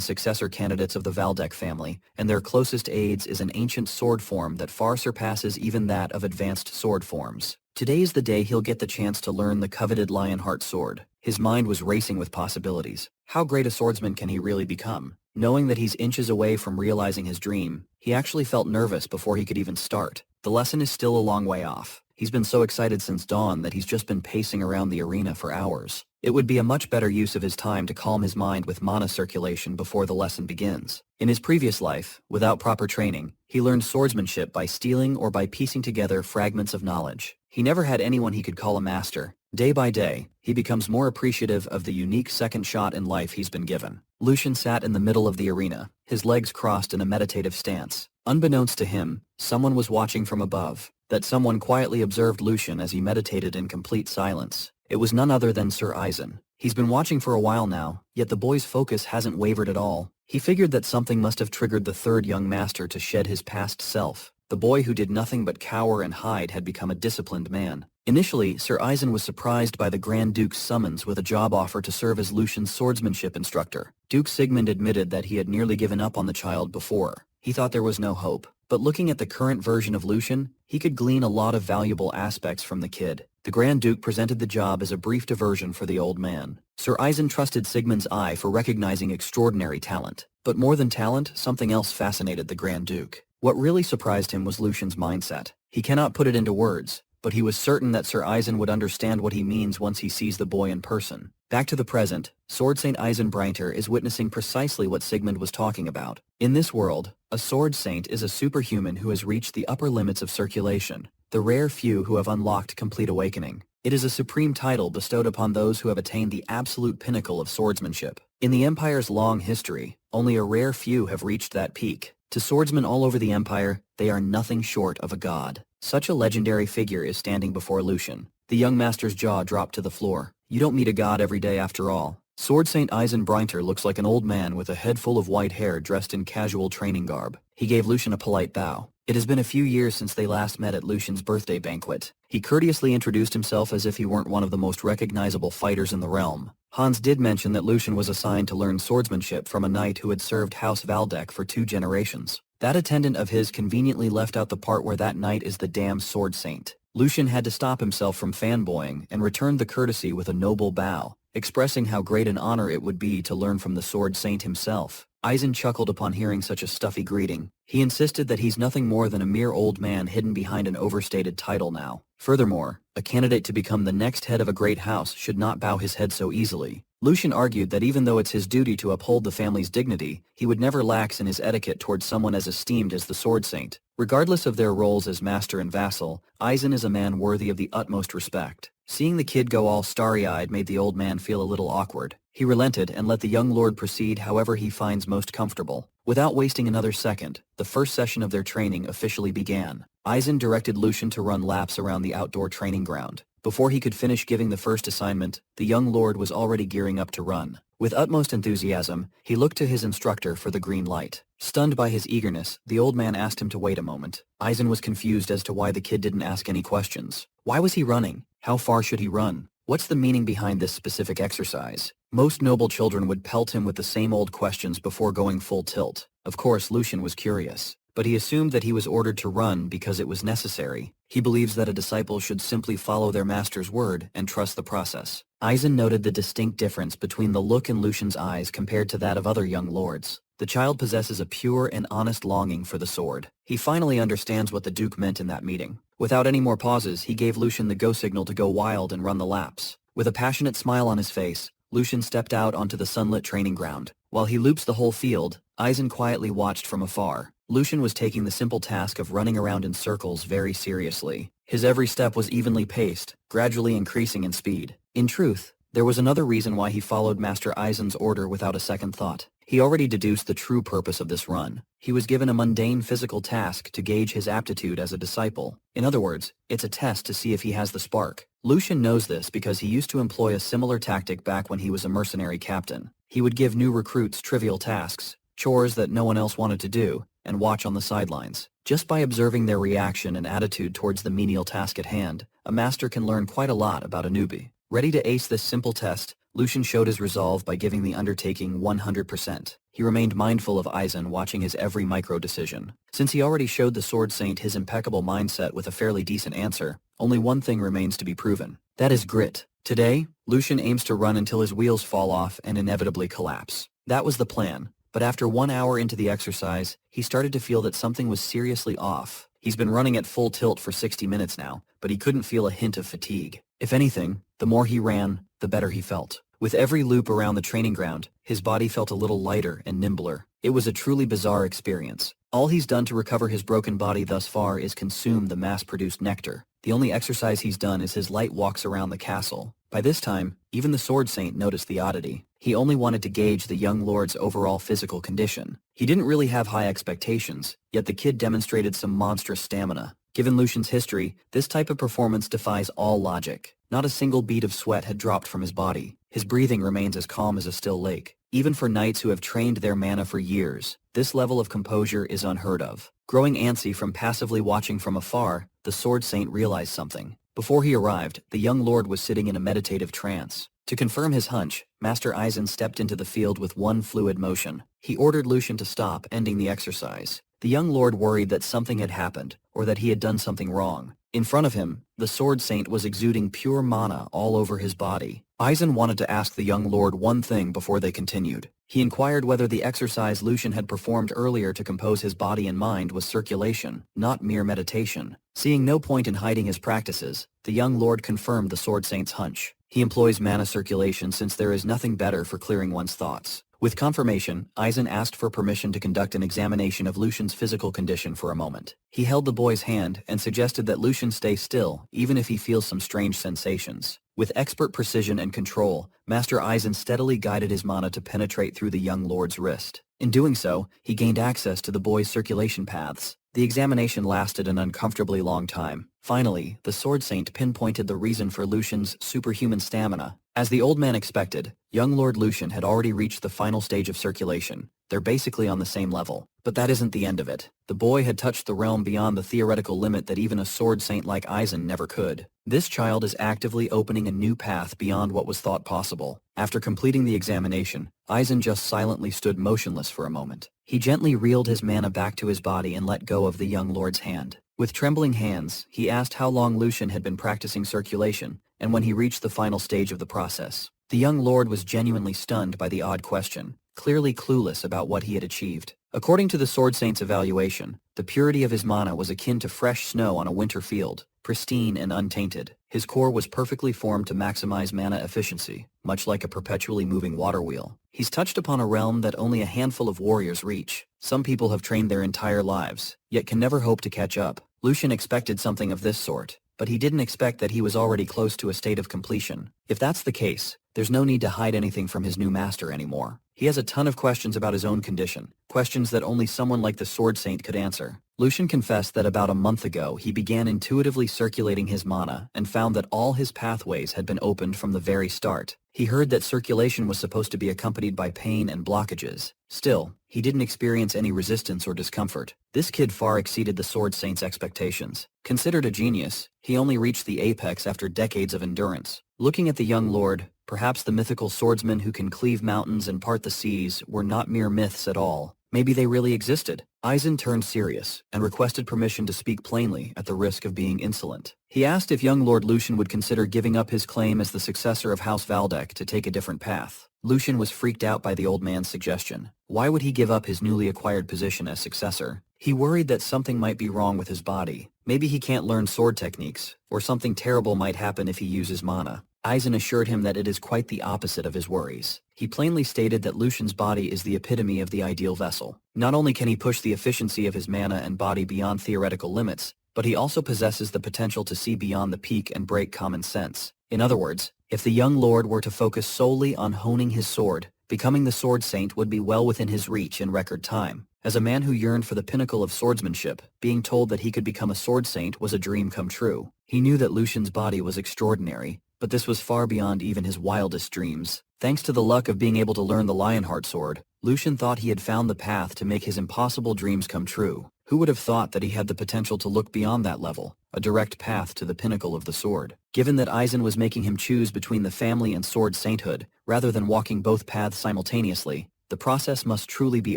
successor candidates of the Valdek family, and their closest aides is an ancient sword form that far surpasses even that of advanced sword forms. Today is the day he'll get the chance to learn the coveted Lionheart sword. His mind was racing with possibilities. How great a swordsman can he really become? Knowing that he's inches away from realizing his dream, he actually felt nervous before he could even start. The lesson is still a long way off. He's been so excited since dawn that he's just been pacing around the arena for hours. It would be a much better use of his time to calm his mind with mana circulation before the lesson begins. In his previous life, without proper training, he learned swordsmanship by stealing or by piecing together fragments of knowledge. He never had anyone he could call a master. Day by day, he becomes more appreciative of the unique second shot in life he's been given. Lucian sat in the middle of the arena, his legs crossed in a meditative stance. Unbeknownst to him, someone was watching from above. That someone quietly observed Lucian as he meditated in complete silence. It was none other than Sir Eisen. He's been watching for a while now, yet the boy's focus hasn't wavered at all. He figured that something must have triggered the third young master to shed his past self. The boy who did nothing but cower and hide had become a disciplined man. Initially, Sir Eisen was surprised by the Grand Duke's summons with a job offer to serve as Lucian's swordsmanship instructor. Duke Sigmund admitted that he had nearly given up on the child before. He thought there was no hope. But looking at the current version of Lucian, he could glean a lot of valuable aspects from the kid. The Grand Duke presented the job as a brief diversion for the old man. Sir Eisen trusted Sigmund's eye for recognizing extraordinary talent. But more than talent, something else fascinated the Grand Duke. What really surprised him was Lucian's mindset. He cannot put it into words, but he was certain that Sir Eisen would understand what he means once he sees the boy in person. Back to the present, Sword Saint Eisenbreiter is witnessing precisely what Sigmund was talking about. In this world, a Sword Saint is a superhuman who has reached the upper limits of circulation, the rare few who have unlocked complete awakening. It is a supreme title bestowed upon those who have attained the absolute pinnacle of swordsmanship. In the Empire's long history, only a rare few have reached that peak. To swordsmen all over the Empire, they are nothing short of a god. Such a legendary figure is standing before Lucian. The young master's jaw dropped to the floor. You don't meet a god every day after all. Sword Saint Eisenbreiter looks like an old man with a head full of white hair dressed in casual training garb. He gave Lucian a polite bow. It has been a few years since they last met at Lucian's birthday banquet. He courteously introduced himself as if he weren't one of the most recognizable fighters in the realm. Hans did mention that Lucian was assigned to learn swordsmanship from a knight who had served House Valdek for 2 generations. That attendant of his conveniently left out the part where that knight is the damn sword saint. Lucian had to stop himself from fanboying and returned the courtesy with a noble bow, expressing how great an honor it would be to learn from the sword saint himself. Eisen chuckled upon hearing such a stuffy greeting. He insisted that he's nothing more than a mere old man hidden behind an overstated title now. Furthermore, a candidate to become the next head of a great house should not bow his head so easily. Lucian argued that even though it's his duty to uphold the family's dignity, he would never lax in his etiquette towards someone as esteemed as the Sword Saint. Regardless of their roles as master and vassal, Eisen is a man worthy of the utmost respect. Seeing the kid go all starry-eyed made the old man feel a little awkward. He relented and let the young lord proceed however he finds most comfortable. Without wasting another second, the first session of their training officially began. Eisen directed Lucian to run laps around the outdoor training ground. Before he could finish giving the first assignment, the young lord was already gearing up to run. With utmost enthusiasm, he looked to his instructor for the green light. Stunned by his eagerness, the old man asked him to wait a moment. Eisen was confused as to why the kid didn't ask any questions. Why was he running? How far should he run? What's the meaning behind this specific exercise? Most noble children would pelt him with the same old questions before going full tilt. Of course, Lucian was curious, but he assumed that he was ordered to run because it was necessary. He believes that a disciple should simply follow their master's word and trust the process. Eisen noted the distinct difference between the look in Lucian's eyes compared to that of other young lords. The child possesses a pure and honest longing for the sword. He finally understands what the Duke meant in that meeting. Without any more pauses, he gave Lucian the go signal to go wild and run the laps. With a passionate smile on his face, Lucian stepped out onto the sunlit training ground. While he loops the whole field, Aizen quietly watched from afar. Lucian was taking the simple task of running around in circles very seriously. His every step was evenly paced, gradually increasing in speed. In truth, there was another reason why he followed Master Aizen's order without a second thought. He already deduced the true purpose of this run. He was given a mundane physical task to gauge his aptitude as a disciple. In other words, it's a test to see if he has the spark. Lucian knows this because he used to employ a similar tactic back when he was a mercenary captain. He would give new recruits trivial tasks, chores that no one else wanted to do, and watch on the sidelines. Just by observing their reaction and attitude towards the menial task at hand, a master can learn quite a lot about a newbie. Ready to ace this simple test, Lucian showed his resolve by giving the undertaking 100%. He remained mindful of Aizen, watching his every micro-decision. Since he already showed the Sword Saint his impeccable mindset with a fairly decent answer, only one thing remains to be proven. That is grit. Today, Lucian aims to run until his wheels fall off and inevitably collapse. That was the plan, but after 1 hour into the exercise, he started to feel that something was seriously off. He's been running at full tilt for 60 minutes now, but he couldn't feel a hint of fatigue. If anything, the more he ran, the better he felt. With every loop around the training ground, his body felt a little lighter and nimbler. It was a truly bizarre experience. All he's done to recover his broken body thus far is consume the mass-produced nectar. The only exercise he's done is his light walks around the castle. By this time, even the Sword Saint noticed the oddity. He only wanted to gauge the young lord's overall physical condition. He didn't really have high expectations, yet the kid demonstrated some monstrous stamina. Given Lucian's history, this type of performance defies all logic. Not a single bead of sweat had dropped from his body. His breathing remains as calm as a still lake. Even for knights who have trained their mana for years, this level of composure is unheard of. Growing antsy from passively watching from afar, the Sword Saint realized something. Before he arrived, the young lord was sitting in a meditative trance. To confirm his hunch, Master Aizen stepped into the field with one fluid motion. He ordered Lucian to stop, ending the exercise. The young lord worried that something had happened, or that he had done something wrong. In front of him, the Sword Saint was exuding pure mana all over his body. Aizen wanted to ask the young lord one thing before they continued. He inquired whether the exercise Lucian had performed earlier to compose his body and mind was circulation, not mere meditation. Seeing no point in hiding his practices, the young lord confirmed the Sword Saint's hunch. He employs mana circulation since there is nothing better for clearing one's thoughts. With confirmation, Aizen asked for permission to conduct an examination of Lucian's physical condition for a moment. He held the boy's hand and suggested that Lucian stay still, even if he feels some strange sensations. With expert precision and control, Master Aizen steadily guided his mana to penetrate through the young lord's wrist. In doing so, he gained access to the boy's circulation paths. The examination lasted an uncomfortably long time. Finally, the Sword Saint pinpointed the reason for Lucian's superhuman stamina. As the old man expected, young Lord Lucian had already reached the final stage of circulation. They're basically on the same level. But that isn't the end of it. The boy had touched the realm beyond the theoretical limit that even a Sword Saint like Aizen never could. This child is actively opening a new path beyond what was thought possible. After completing the examination, Aizen just silently stood motionless for a moment. He gently reeled his mana back to his body and let go of the young lord's hand. With trembling hands, he asked how long Lucian had been practicing circulation, and when he reached the final stage of the process. The young lord was genuinely stunned by the odd question, clearly clueless about what he had achieved. According to the Sword Saint's evaluation, the purity of his mana was akin to fresh snow on a winter field, pristine and untainted. His core was perfectly formed to maximize mana efficiency, much like a perpetually moving water wheel. He's touched upon a realm that only a handful of warriors reach. Some people have trained their entire lives, yet can never hope to catch up. Lucian expected something of this sort, but he didn't expect that he was already close to a state of completion. If that's the case, there's no need to hide anything from his new master anymore. He has a ton of questions about his own condition, questions that only someone like the Sword Saint could answer. Lucian confessed that about a month ago he began intuitively circulating his mana and found that all his pathways had been opened from the very start. He heard that circulation was supposed to be accompanied by pain and blockages. Still, he didn't experience any resistance or discomfort. This kid far exceeded the Sword Saint's expectations. Considered a genius, he only reached the apex after decades of endurance. Looking at the young lord, perhaps the mythical swordsmen who can cleave mountains and part the seas were not mere myths at all. Maybe they really existed. Aizen turned serious and requested permission to speak plainly at the risk of being insolent. He asked if young Lord Lucian would consider giving up his claim as the successor of House Valdek to take a different path. Lucian was freaked out by the old man's suggestion. Why would he give up his newly acquired position as successor? He worried that something might be wrong with his body. Maybe he can't learn sword techniques, or something terrible might happen if he uses mana. Aizen assured him that it is quite the opposite of his worries. He plainly stated that Lucian's body is the epitome of the ideal vessel. Not only can he push the efficiency of his mana and body beyond theoretical limits, but he also possesses the potential to see beyond the peak and break common sense. In other words, if the young lord were to focus solely on honing his sword, becoming the Sword Saint would be well within his reach in record time. As a man who yearned for the pinnacle of swordsmanship, being told that he could become a Sword Saint was a dream come true. He knew that Lucian's body was extraordinary, but this was far beyond even his wildest dreams. Thanks to the luck of being able to learn the Lionheart sword, Lucian thought he had found the path to make his impossible dreams come true. Who would have thought that he had the potential to look beyond that level, a direct path to the pinnacle of the sword? Given that Aizen was making him choose between the family and sword sainthood, rather than walking both paths simultaneously, the process must truly be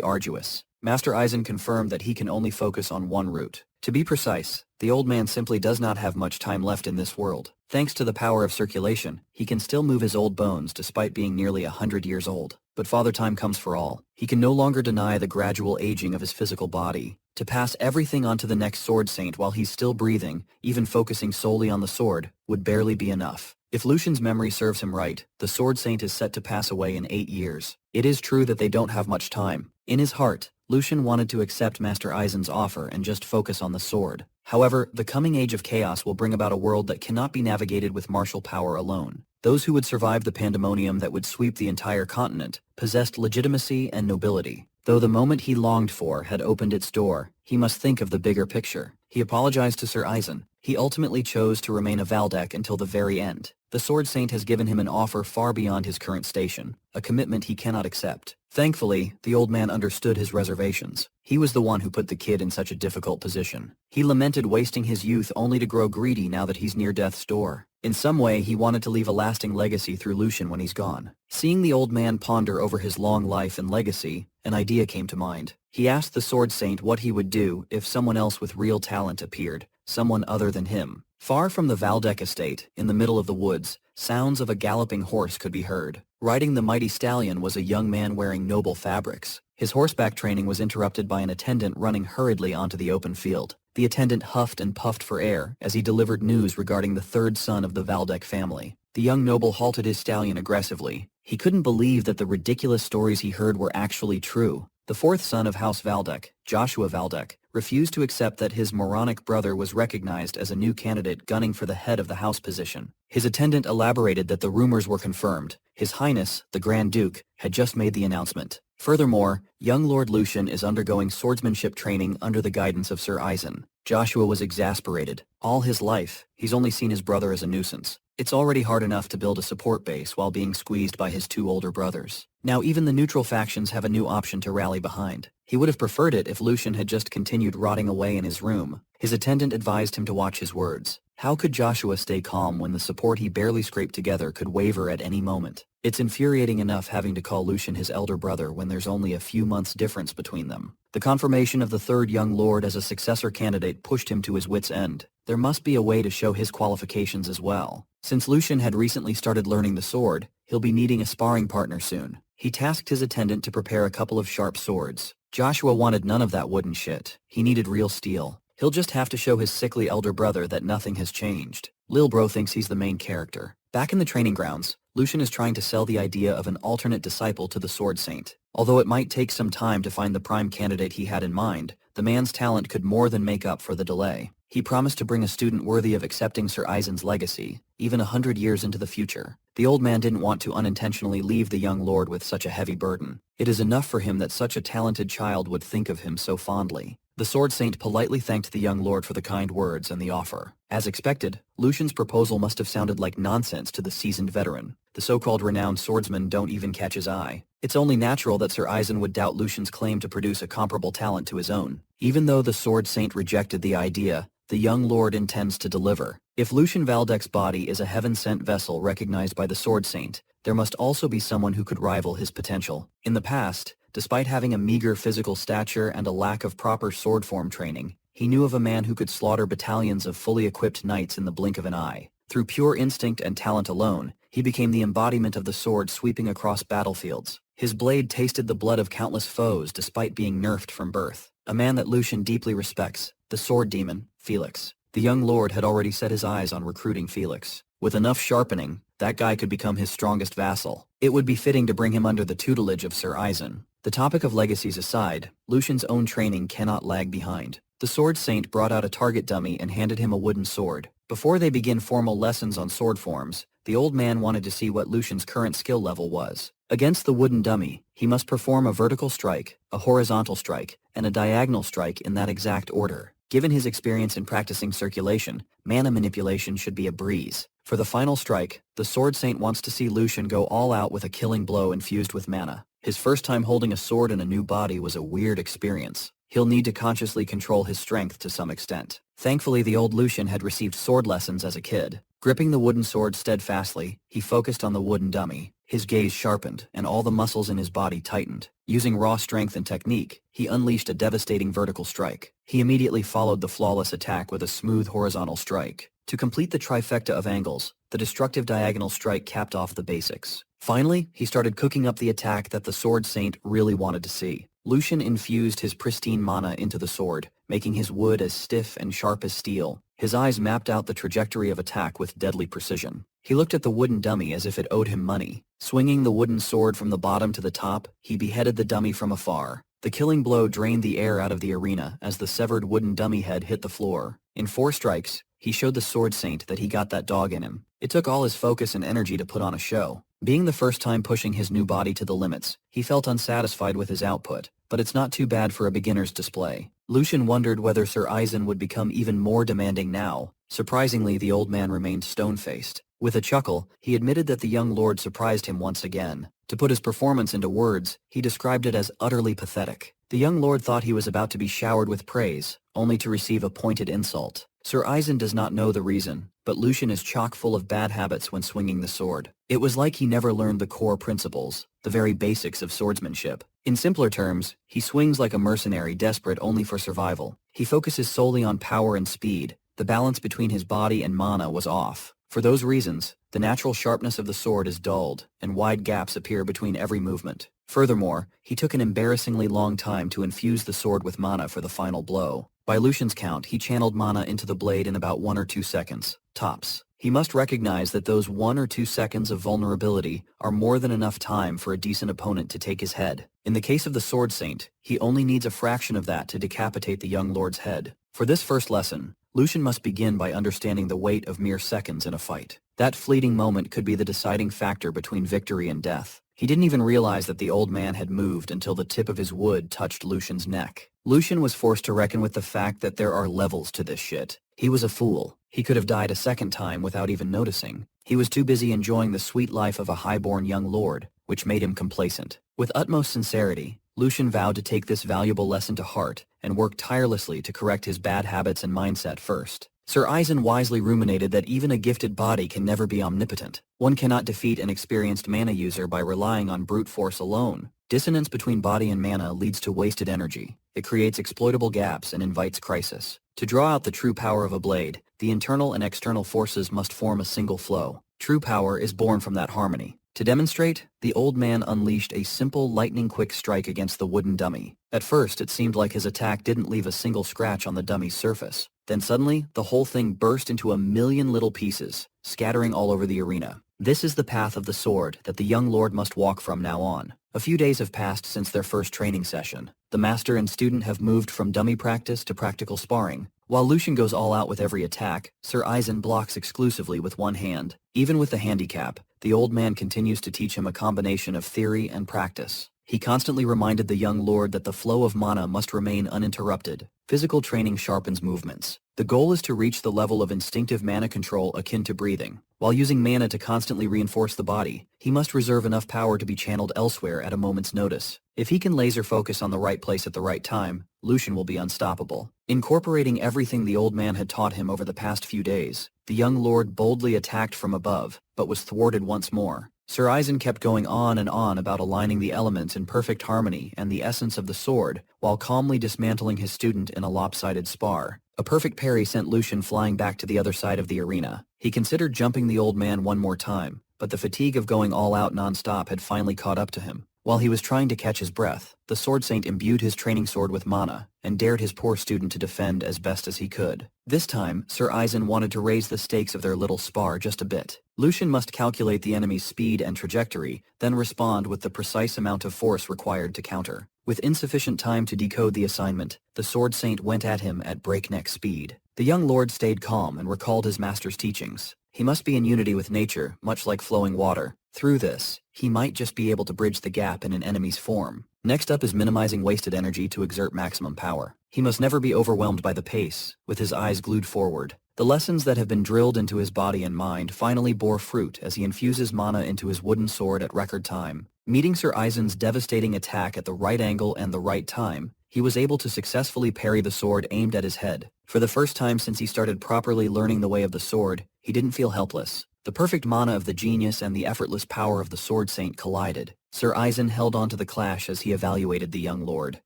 arduous. Master Aizen confirmed that he can only focus on one route. To be precise, the old man simply does not have much time left in this world. Thanks to the power of circulation, he can still move his old bones despite being nearly 100 years old. But Father Time comes for all. He can no longer deny the gradual aging of his physical body. To pass everything on to the next Sword Saint while he's still breathing, even focusing solely on the sword, would barely be enough. If Lucian's memory serves him right, the Sword Saint is set to pass away in 8 years. It is true that they don't have much time. In his heart, Lucian wanted to accept Master Aizen's offer and just focus on the sword. However, the coming age of chaos will bring about a world that cannot be navigated with martial power alone. Those who would survive the pandemonium that would sweep the entire continent possessed legitimacy and nobility. Though the moment he longed for had opened its door, he must think of the bigger picture. He apologized to Sir Aizen. He ultimately chose to remain a Valdek until the very end. The Sword Saint has given him an offer far beyond his current station, a commitment he cannot accept. Thankfully, the old man understood his reservations. He was the one who put the kid in such a difficult position. He lamented wasting his youth only to grow greedy now that he's near death's door. In some way, he wanted to leave a lasting legacy through Lucian when he's gone. Seeing the old man ponder over his long life and legacy, an idea came to mind. He asked the Sword Saint what he would do if someone else with real talent appeared, someone other than him. Far from the Valdek estate, in the middle of the woods, sounds of a galloping horse could be heard. Riding the mighty stallion was a young man wearing noble fabrics. His horseback training was interrupted by an attendant running hurriedly onto the open field. The attendant huffed and puffed for air as he delivered news regarding the third son of the Valdek family. The young noble halted his stallion aggressively. He couldn't believe that the ridiculous stories he heard were actually true. The fourth son of House Valdek, Joshua Valdek, refused to accept that his moronic brother was recognized as a new candidate gunning for the head of the house position. His attendant elaborated that the rumors were confirmed. His Highness, the Grand Duke, had just made the announcement. Furthermore, young Lord Lucian is undergoing swordsmanship training under the guidance of Sir Aizen. Joshua was exasperated. All his life, he's only seen his brother as a nuisance. It's already hard enough to build a support base while being squeezed by his two older brothers. Now even the neutral factions have a new option to rally behind. He would have preferred it if Lucian had just continued rotting away in his room. His attendant advised him to watch his words. How could Joshua stay calm when the support he barely scraped together could waver at any moment? It's infuriating enough having to call Lucian his elder brother when there's only a few months difference between them. The confirmation of the third young lord as a successor candidate pushed him to his wit's end. There must be a way to show his qualifications as well. Since Lucian had recently started learning the sword, he'll be needing a sparring partner soon. He tasked his attendant to prepare a couple of sharp swords. Joshua wanted none of that wooden shit. He needed real steel. He'll just have to show his sickly elder brother that nothing has changed. Lil Bro thinks he's the main character. Back in the training grounds, Lucian is trying to sell the idea of an alternate disciple to the Sword Saint. Although it might take some time to find the prime candidate he had in mind, the man's talent could more than make up for the delay. He promised to bring a student worthy of accepting Sir Aizen's legacy, even 100 years into the future. The old man didn't want to unintentionally leave the young lord with such a heavy burden. It is enough for him that such a talented child would think of him so fondly. The Sword Saint politely thanked the young lord for the kind words and the offer. As expected, Lucian's proposal must have sounded like nonsense to the seasoned veteran. The so-called renowned swordsmen don't even catch his eye. It's only natural that Sir Aizen would doubt Lucian's claim to produce a comparable talent to his own. Even though the Sword Saint rejected the idea, the young lord intends to deliver. If Lucian Valdek's body is a heaven-sent vessel recognized by the Sword Saint, there must also be someone who could rival his potential. In the past, despite having a meager physical stature and a lack of proper sword form training, he knew of a man who could slaughter battalions of fully equipped knights in the blink of an eye. Through pure instinct and talent alone, he became the embodiment of the sword sweeping across battlefields. His blade tasted the blood of countless foes despite being nerfed from birth. A man that Lucian deeply respects, the sword demon, Felix. The young lord had already set his eyes on recruiting Felix. With enough sharpening, that guy could become his strongest vassal. It would be fitting to bring him under the tutelage of Sir Eisen. The topic of legacies aside, Lucian's own training cannot lag behind. The Sword Saint brought out a target dummy and handed him a wooden sword. Before they begin formal lessons on sword forms, the old man wanted to see what Lucian's current skill level was. Against the wooden dummy, he must perform a vertical strike, a horizontal strike, and a diagonal strike in that exact order. Given his experience in practicing circulation, mana manipulation should be a breeze. For the final strike, the Sword Saint wants to see Lucian go all out with a killing blow infused with mana. His first time holding a sword in a new body was a weird experience. He'll need to consciously control his strength to some extent. Thankfully, the old Lucian had received sword lessons as a kid. Gripping the wooden sword steadfastly, he focused on the wooden dummy. His gaze sharpened, and all the muscles in his body tightened. Using raw strength and technique, he unleashed a devastating vertical strike. He immediately followed the flawless attack with a smooth horizontal strike. To complete the trifecta of angles, the destructive diagonal strike capped off the basics. Finally, he started cooking up the attack that the Sword Saint really wanted to see. Lucian infused his pristine mana into the sword, making his wood as stiff and sharp as steel. His eyes mapped out the trajectory of attack with deadly precision. He looked at the wooden dummy as if it owed him money. Swinging the wooden sword from the bottom to the top, he beheaded the dummy from afar. The killing blow drained the air out of the arena as the severed wooden dummy head hit the floor. In 4 strikes, he showed the Sword Saint that he got that dog in him. It took all his focus and energy to put on a show. Being the first time pushing his new body to the limits, he felt unsatisfied with his output, but it's not too bad for a beginner's display. Lucian wondered whether Sir Eisen would become even more demanding now. Surprisingly, the old man remained stone-faced. With a chuckle, he admitted that the young lord surprised him once again. To put his performance into words, he described it as utterly pathetic. The young lord thought he was about to be showered with praise, only to receive a pointed insult. Sir Eisen does not know the reason, but Lucian is chock full of bad habits when swinging the sword. It was like he never learned the core principles, the very basics of swordsmanship. In simpler terms, he swings like a mercenary desperate only for survival. He focuses solely on power and speed. The balance between his body and mana was off. For those reasons, the natural sharpness of the sword is dulled, and wide gaps appear between every movement. Furthermore, he took an embarrassingly long time to infuse the sword with mana for the final blow. By Lucian's count, he channeled mana into the blade in about 1 or 2 seconds, tops. He must recognize that those 1 or 2 seconds of vulnerability are more than enough time for a decent opponent to take his head. In the case of the Sword Saint, he only needs a fraction of that to decapitate the young lord's head. For this first lesson, Lucian must begin by understanding the weight of mere seconds in a fight. That fleeting moment could be the deciding factor between victory and death. He didn't even realize that the old man had moved until the tip of his wood touched Lucian's neck. Lucian was forced to reckon with the fact that there are levels to this shit. He was a fool. He could have died a second time without even noticing. He was too busy enjoying the sweet life of a highborn young lord, which made him complacent. With utmost sincerity, Lucian vowed to take this valuable lesson to heart and work tirelessly to correct his bad habits and mindset first. Sir Eisen wisely ruminated that even a gifted body can never be omnipotent. One cannot defeat an experienced mana user by relying on brute force alone. Dissonance between body and mana leads to wasted energy. It creates exploitable gaps and invites crisis. To draw out the true power of a blade, the internal and external forces must form a single flow. True power is born from that harmony. To demonstrate, the old man unleashed a simple lightning-quick strike against the wooden dummy. At first, it seemed like his attack didn't leave a single scratch on the dummy's surface. Then suddenly, the whole thing burst into a million little pieces, scattering all over the arena. This is the path of the sword that the young lord must walk from now on. A few days have passed since their first training session. The master and student have moved from dummy practice to practical sparring. While Lucian goes all out with every attack, Sir Eisen blocks exclusively with one hand. Even with the handicap, the old man continues to teach him a combination of theory and practice. He constantly reminded the young lord that the flow of mana must remain uninterrupted. Physical training sharpens movements. The goal is to reach the level of instinctive mana control akin to breathing. While using mana to constantly reinforce the body, he must reserve enough power to be channeled elsewhere at a moment's notice. If he can laser focus on the right place at the right time, Lucian will be unstoppable. Incorporating everything the old man had taught him over the past few days, the young lord boldly attacked from above, but was thwarted once more. Sir Eisen kept going on and on about aligning the elements in perfect harmony and the essence of the sword, while calmly dismantling his student in a lopsided spar. A perfect parry sent Lucian flying back to the other side of the arena. He considered jumping the old man one more time, but the fatigue of going all out non-stop had finally caught up to him. While he was trying to catch his breath, the Sword Saint imbued his training sword with mana, and dared his poor student to defend as best as he could. This time, Sir Eisen wanted to raise the stakes of their little spar just a bit. Lucian must calculate the enemy's speed and trajectory, then respond with the precise amount of force required to counter. With insufficient time to decode the assignment, the Sword Saint went at him at breakneck speed. The young lord stayed calm and recalled his master's teachings. He must be in unity with nature, much like flowing water. Through this, he might just be able to bridge the gap in an enemy's form. Next up is minimizing wasted energy to exert maximum power. He must never be overwhelmed by the pace, with his eyes glued forward. The lessons that have been drilled into his body and mind finally bore fruit as he infuses mana into his wooden sword at record time. Meeting Sir Eisen's devastating attack at the right angle and the right time, he was able to successfully parry the sword aimed at his head. For the first time since he started properly learning the way of the sword, he didn't feel helpless. The perfect mana of the genius and the effortless power of the Sword Saint collided. Sir Eisen held on to the clash as he evaluated the young lord.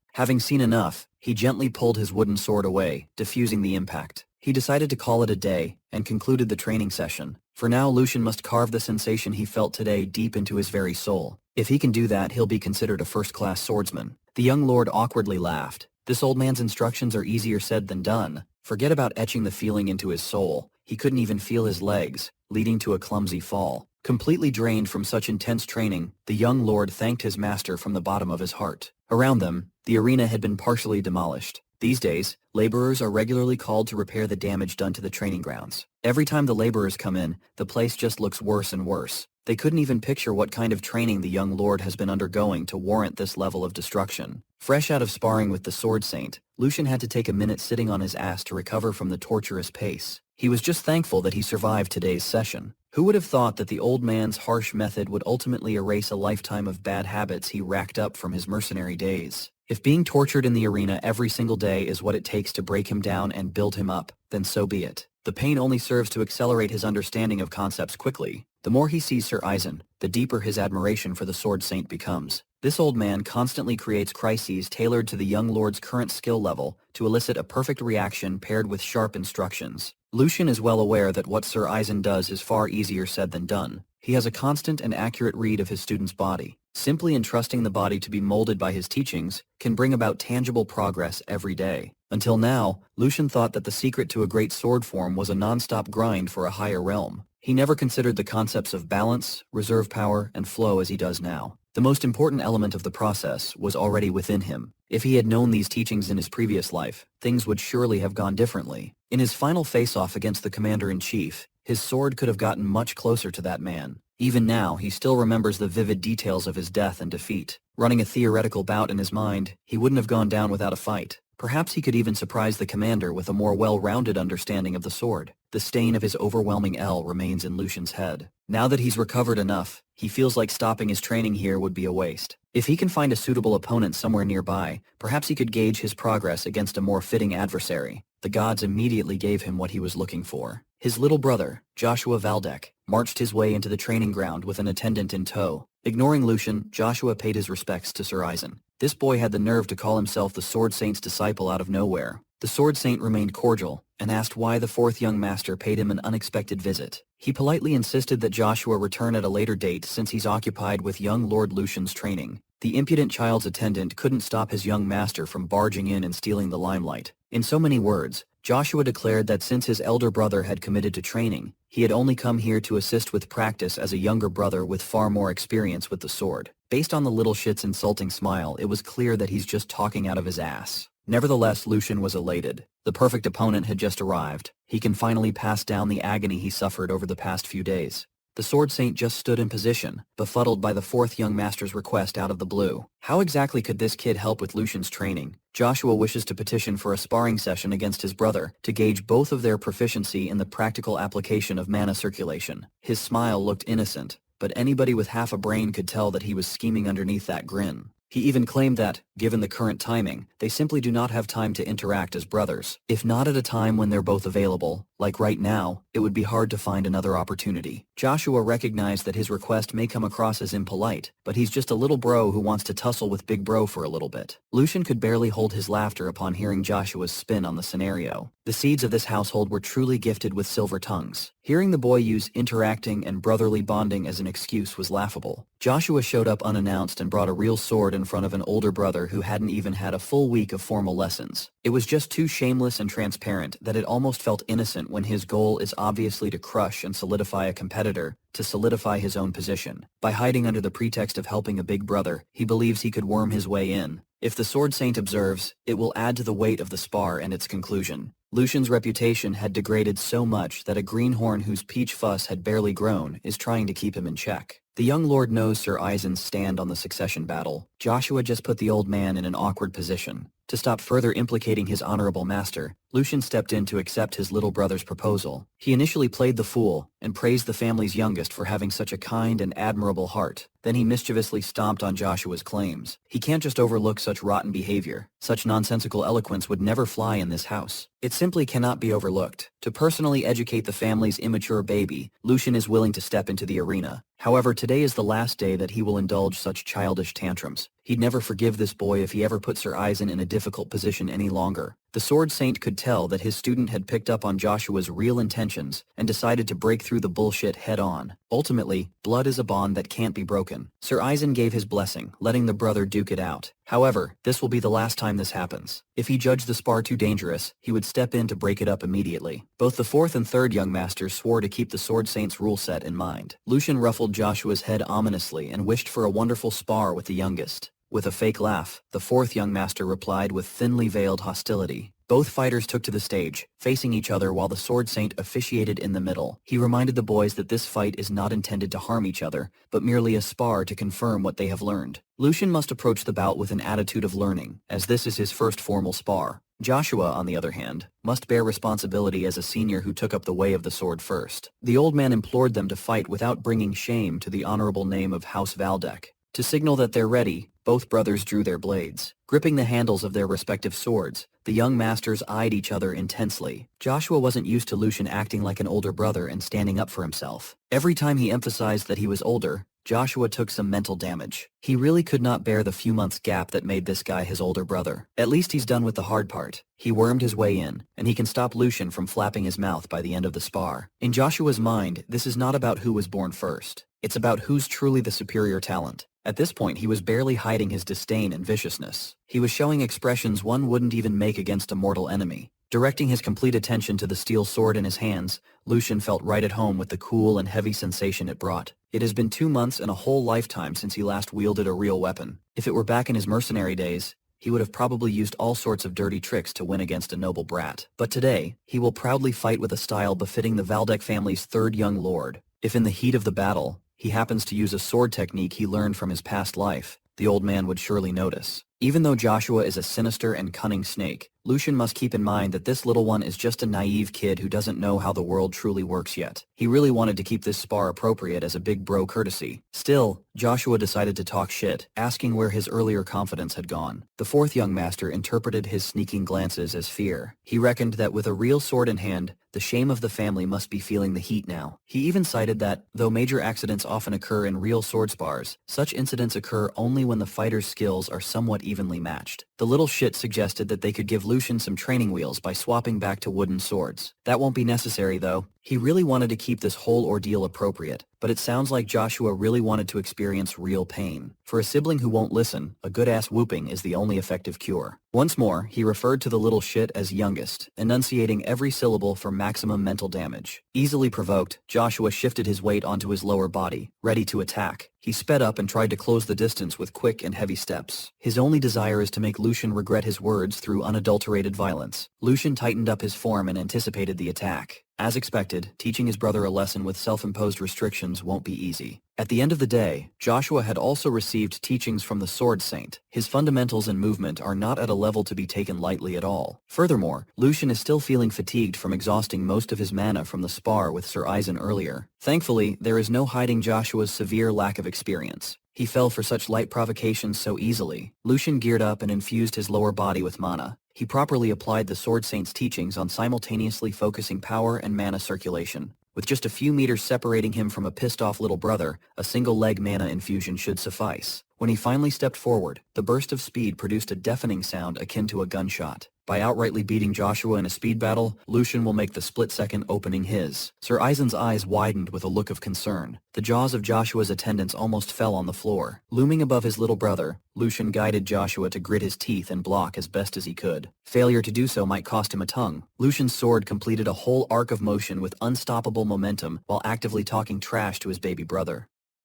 Having seen enough, he gently pulled his wooden sword away, diffusing the impact. He decided to call it a day, and concluded the training session. For now, Lucian must carve the sensation he felt today deep into his very soul. If he can do that, he'll be considered a first-class swordsman. The young lord awkwardly laughed. This old man's instructions are easier said than done. Forget about etching the feeling into his soul. He couldn't even feel his legs, leading to a clumsy fall. Completely drained from such intense training, the young lord thanked his master from the bottom of his heart. Around them, the arena had been partially demolished. These days, laborers are regularly called to repair the damage done to the training grounds. Every time the laborers come in, the place just looks worse and worse. They couldn't even picture what kind of training the young lord has been undergoing to warrant this level of destruction. Fresh out of sparring with the Sword Saint, Lucian had to take a minute sitting on his ass to recover from the torturous pace. He was just thankful that he survived today's session. Who would have thought that the old man's harsh method would ultimately erase a lifetime of bad habits he racked up from his mercenary days? If being tortured in the arena every single day is what it takes to break him down and build him up, then so be it. The pain only serves to accelerate his understanding of concepts quickly. The more he sees Sir Eisen, the deeper his admiration for the Sword Saint becomes. This old man constantly creates crises tailored to the young lord's current skill level to elicit a perfect reaction paired with sharp instructions. Lucian is well aware that what Sir Eisen does is far easier said than done. He has a constant and accurate read of his student's body. Simply entrusting the body to be molded by his teachings can bring about tangible progress every day. Until now, Lucian thought that the secret to a great sword form was a non-stop grind for a higher realm. He never considered the concepts of balance, reserve power, and flow as he does now. The most important element of the process was already within him. If he had known these teachings in his previous life, things would surely have gone differently. In his final face-off against the Commander-in-Chief, his sword could have gotten much closer to that man. Even now, he still remembers the vivid details of his death and defeat. Running a theoretical bout in his mind, he wouldn't have gone down without a fight. Perhaps he could even surprise the commander with a more well-rounded understanding of the sword. The stain of his overwhelming L remains in Lucian's head. Now that he's recovered enough, he feels like stopping his training here would be a waste. If he can find a suitable opponent somewhere nearby, perhaps he could gauge his progress against a more fitting adversary. The gods immediately gave him what he was looking for. His little brother, Joshua Valdek, marched his way into the training ground with an attendant in tow. Ignoring Lucian, Joshua paid his respects to Sir Eisen. This boy had the nerve to call himself the Sword Saint's disciple out of nowhere. The Sword Saint remained cordial, and asked why the fourth young master paid him an unexpected visit. He politely insisted that Joshua return at a later date since he's occupied with young Lord Lucian's training. The impudent child's attendant couldn't stop his young master from barging in and stealing the limelight. In so many words, Joshua declared that since his elder brother had committed to training, he had only come here to assist with practice as a younger brother with far more experience with the sword. Based on the little shit's insulting smile, it was clear that he's just talking out of his ass. Nevertheless, Lucian was elated. The perfect opponent had just arrived. He can finally pass down the agony he suffered over the past few days. The Sword Saint just stood in position, befuddled by the fourth young master's request out of the blue. How exactly could this kid help with Lucian's training? Joshua wishes to petition for a sparring session against his brother to gauge both of their proficiency in the practical application of mana circulation. His smile looked innocent, but anybody with half a brain could tell that he was scheming underneath that grin. He even claimed that, given the current timing, they simply do not have time to interact as brothers. If not at a time when they're both available, Like right now, it would be hard to find another opportunity. Joshua recognized that his request may come across as impolite, but he's just a little bro who wants to tussle with big bro for a little bit. Lucian could barely hold his laughter upon hearing Joshua's spin on the scenario. The seeds of this household were truly gifted with silver tongues. Hearing the boy use interacting and brotherly bonding as an excuse was laughable. Joshua showed up unannounced and brought a real sword in front of an older brother who hadn't even had a full week of formal lessons. It was just too shameless and transparent that it almost felt innocent when his goal is obviously to crush and solidify a competitor, to solidify his own position. By hiding under the pretext of helping a big brother, he believes he could worm his way in. If the Sword Saint observes, it will add to the weight of the spar and its conclusion. Lucian's reputation had degraded so much that a greenhorn whose peach fuss had barely grown is trying to keep him in check. The young lord knows Sir Eisen's stand on the succession battle. Joshua just put the old man in an awkward position. To stop further implicating his honorable master, Lucian stepped in to accept his little brother's proposal. He initially played the fool and praised the family's youngest for having such a kind and admirable heart. Then he mischievously stomped on Joshua's claims. He can't just overlook such rotten behavior. Such nonsensical eloquence would never fly in this house. It simply cannot be overlooked. To personally educate the family's immature baby, Lucian is willing to step into the arena. However, today is the last day that he will indulge such childish tantrums. He'd never forgive this boy if he ever put Sir Eisen in a difficult position any longer. The Sword Saint could tell that his student had picked up on Joshua's real intentions and decided to break through the bullshit head-on. Ultimately, blood is a bond that can't be broken. Sir Eisen gave his blessing, letting the brother duke it out. However, this will be the last time this happens. If he judged the spar too dangerous, he would step in to break it up immediately. Both the fourth and third young masters swore to keep the Sword Saint's rule set in mind. Lucian ruffled Joshua's head ominously and wished for a wonderful spar with the youngest. With a fake laugh, the fourth young master replied with thinly veiled hostility. Both fighters took to the stage, facing each other while the Sword Saint officiated in the middle. He reminded the boys that this fight is not intended to harm each other, but merely a spar to confirm what they have learned. Lucian must approach the bout with an attitude of learning, as this is his first formal spar. Joshua, on the other hand, must bear responsibility as a senior who took up the way of the sword first. The old man implored them to fight without bringing shame to the honorable name of House Valdek. To signal that they're ready, both brothers drew their blades. Gripping the handles of their respective swords, the young masters eyed each other intensely. Joshua wasn't used to Lucian acting like an older brother and standing up for himself. Every time he emphasized that he was older, Joshua took some mental damage. He really could not bear the few months gap that made this guy his older brother. At least he's done with the hard part. He wormed his way in, and he can stop Lucian from flapping his mouth by the end of the spar. In Joshua's mind, this is not about who was born first. It's about who's truly the superior talent. At this point, he was barely hiding his disdain and viciousness. He was showing expressions one wouldn't even make against a mortal enemy. Directing his complete attention to the steel sword in his hands, Lucian felt right at home with the cool and heavy sensation it brought. It has been 2 months and a whole lifetime since he last wielded a real weapon. If it were back in his mercenary days, he would have probably used all sorts of dirty tricks to win against a noble brat. But today, he will proudly fight with a style befitting the Valdek family's third young lord. If in the heat of the battle, he happens to use a sword technique he learned from his past life, the old man would surely notice. Even though Joshua is a sinister and cunning snake, Lucian must keep in mind that this little one is just a naive kid who doesn't know how the world truly works yet. He really wanted to keep this spar appropriate as a big bro courtesy. Still, Joshua decided to talk shit, asking where his earlier confidence had gone. The fourth young master interpreted his sneaking glances as fear. He reckoned that with a real sword in hand, the shame of the family must be feeling the heat now. He even cited that, though major accidents often occur in real sword spars, such incidents occur only when the fighter's skills are somewhat evenly matched. The little shit suggested that they could give Lucian some training wheels by swapping back to wooden swords. That won't be necessary though. He really wanted to keep this whole ordeal appropriate, but it sounds like Joshua really wanted to experience real pain. For a sibling who won't listen, a good-ass whooping is the only effective cure. Once more, he referred to the little shit as youngest, enunciating every syllable for maximum mental damage. Easily provoked, Joshua shifted his weight onto his lower body, ready to attack. He sped up and tried to close the distance with quick and heavy steps. His only desire is to make Lucian regret his words through unadulterated violence. Lucian tightened up his form and anticipated the attack. As expected, teaching his brother a lesson with self-imposed restrictions won't be easy. At the end of the day, Joshua had also received teachings from the Sword Saint. His fundamentals and movement are not at a level to be taken lightly at all. Furthermore, Lucian is still feeling fatigued from exhausting most of his mana from the spar with Sir Eisen earlier. Thankfully, there is no hiding Joshua's severe lack of experience. He fell for such light provocations so easily. Lucian geared up and infused his lower body with mana. He properly applied the Sword Saint's teachings on simultaneously focusing power and mana circulation. With just a few meters separating him from a pissed-off little brother, a single-leg mana infusion should suffice. When he finally stepped forward, the burst of speed produced a deafening sound akin to a gunshot. By outrightly beating Joshua in a speed battle, Lucian will make the split-second opening his. Sir Aizen's eyes widened with a look of concern. The jaws of Joshua's attendants almost fell on the floor. Looming above his little brother, Lucian guided Joshua to grit his teeth and block as best as he could. Failure to do so might cost him a tongue. Lucian's sword completed a whole arc of motion with unstoppable momentum while actively talking trash to his baby brother.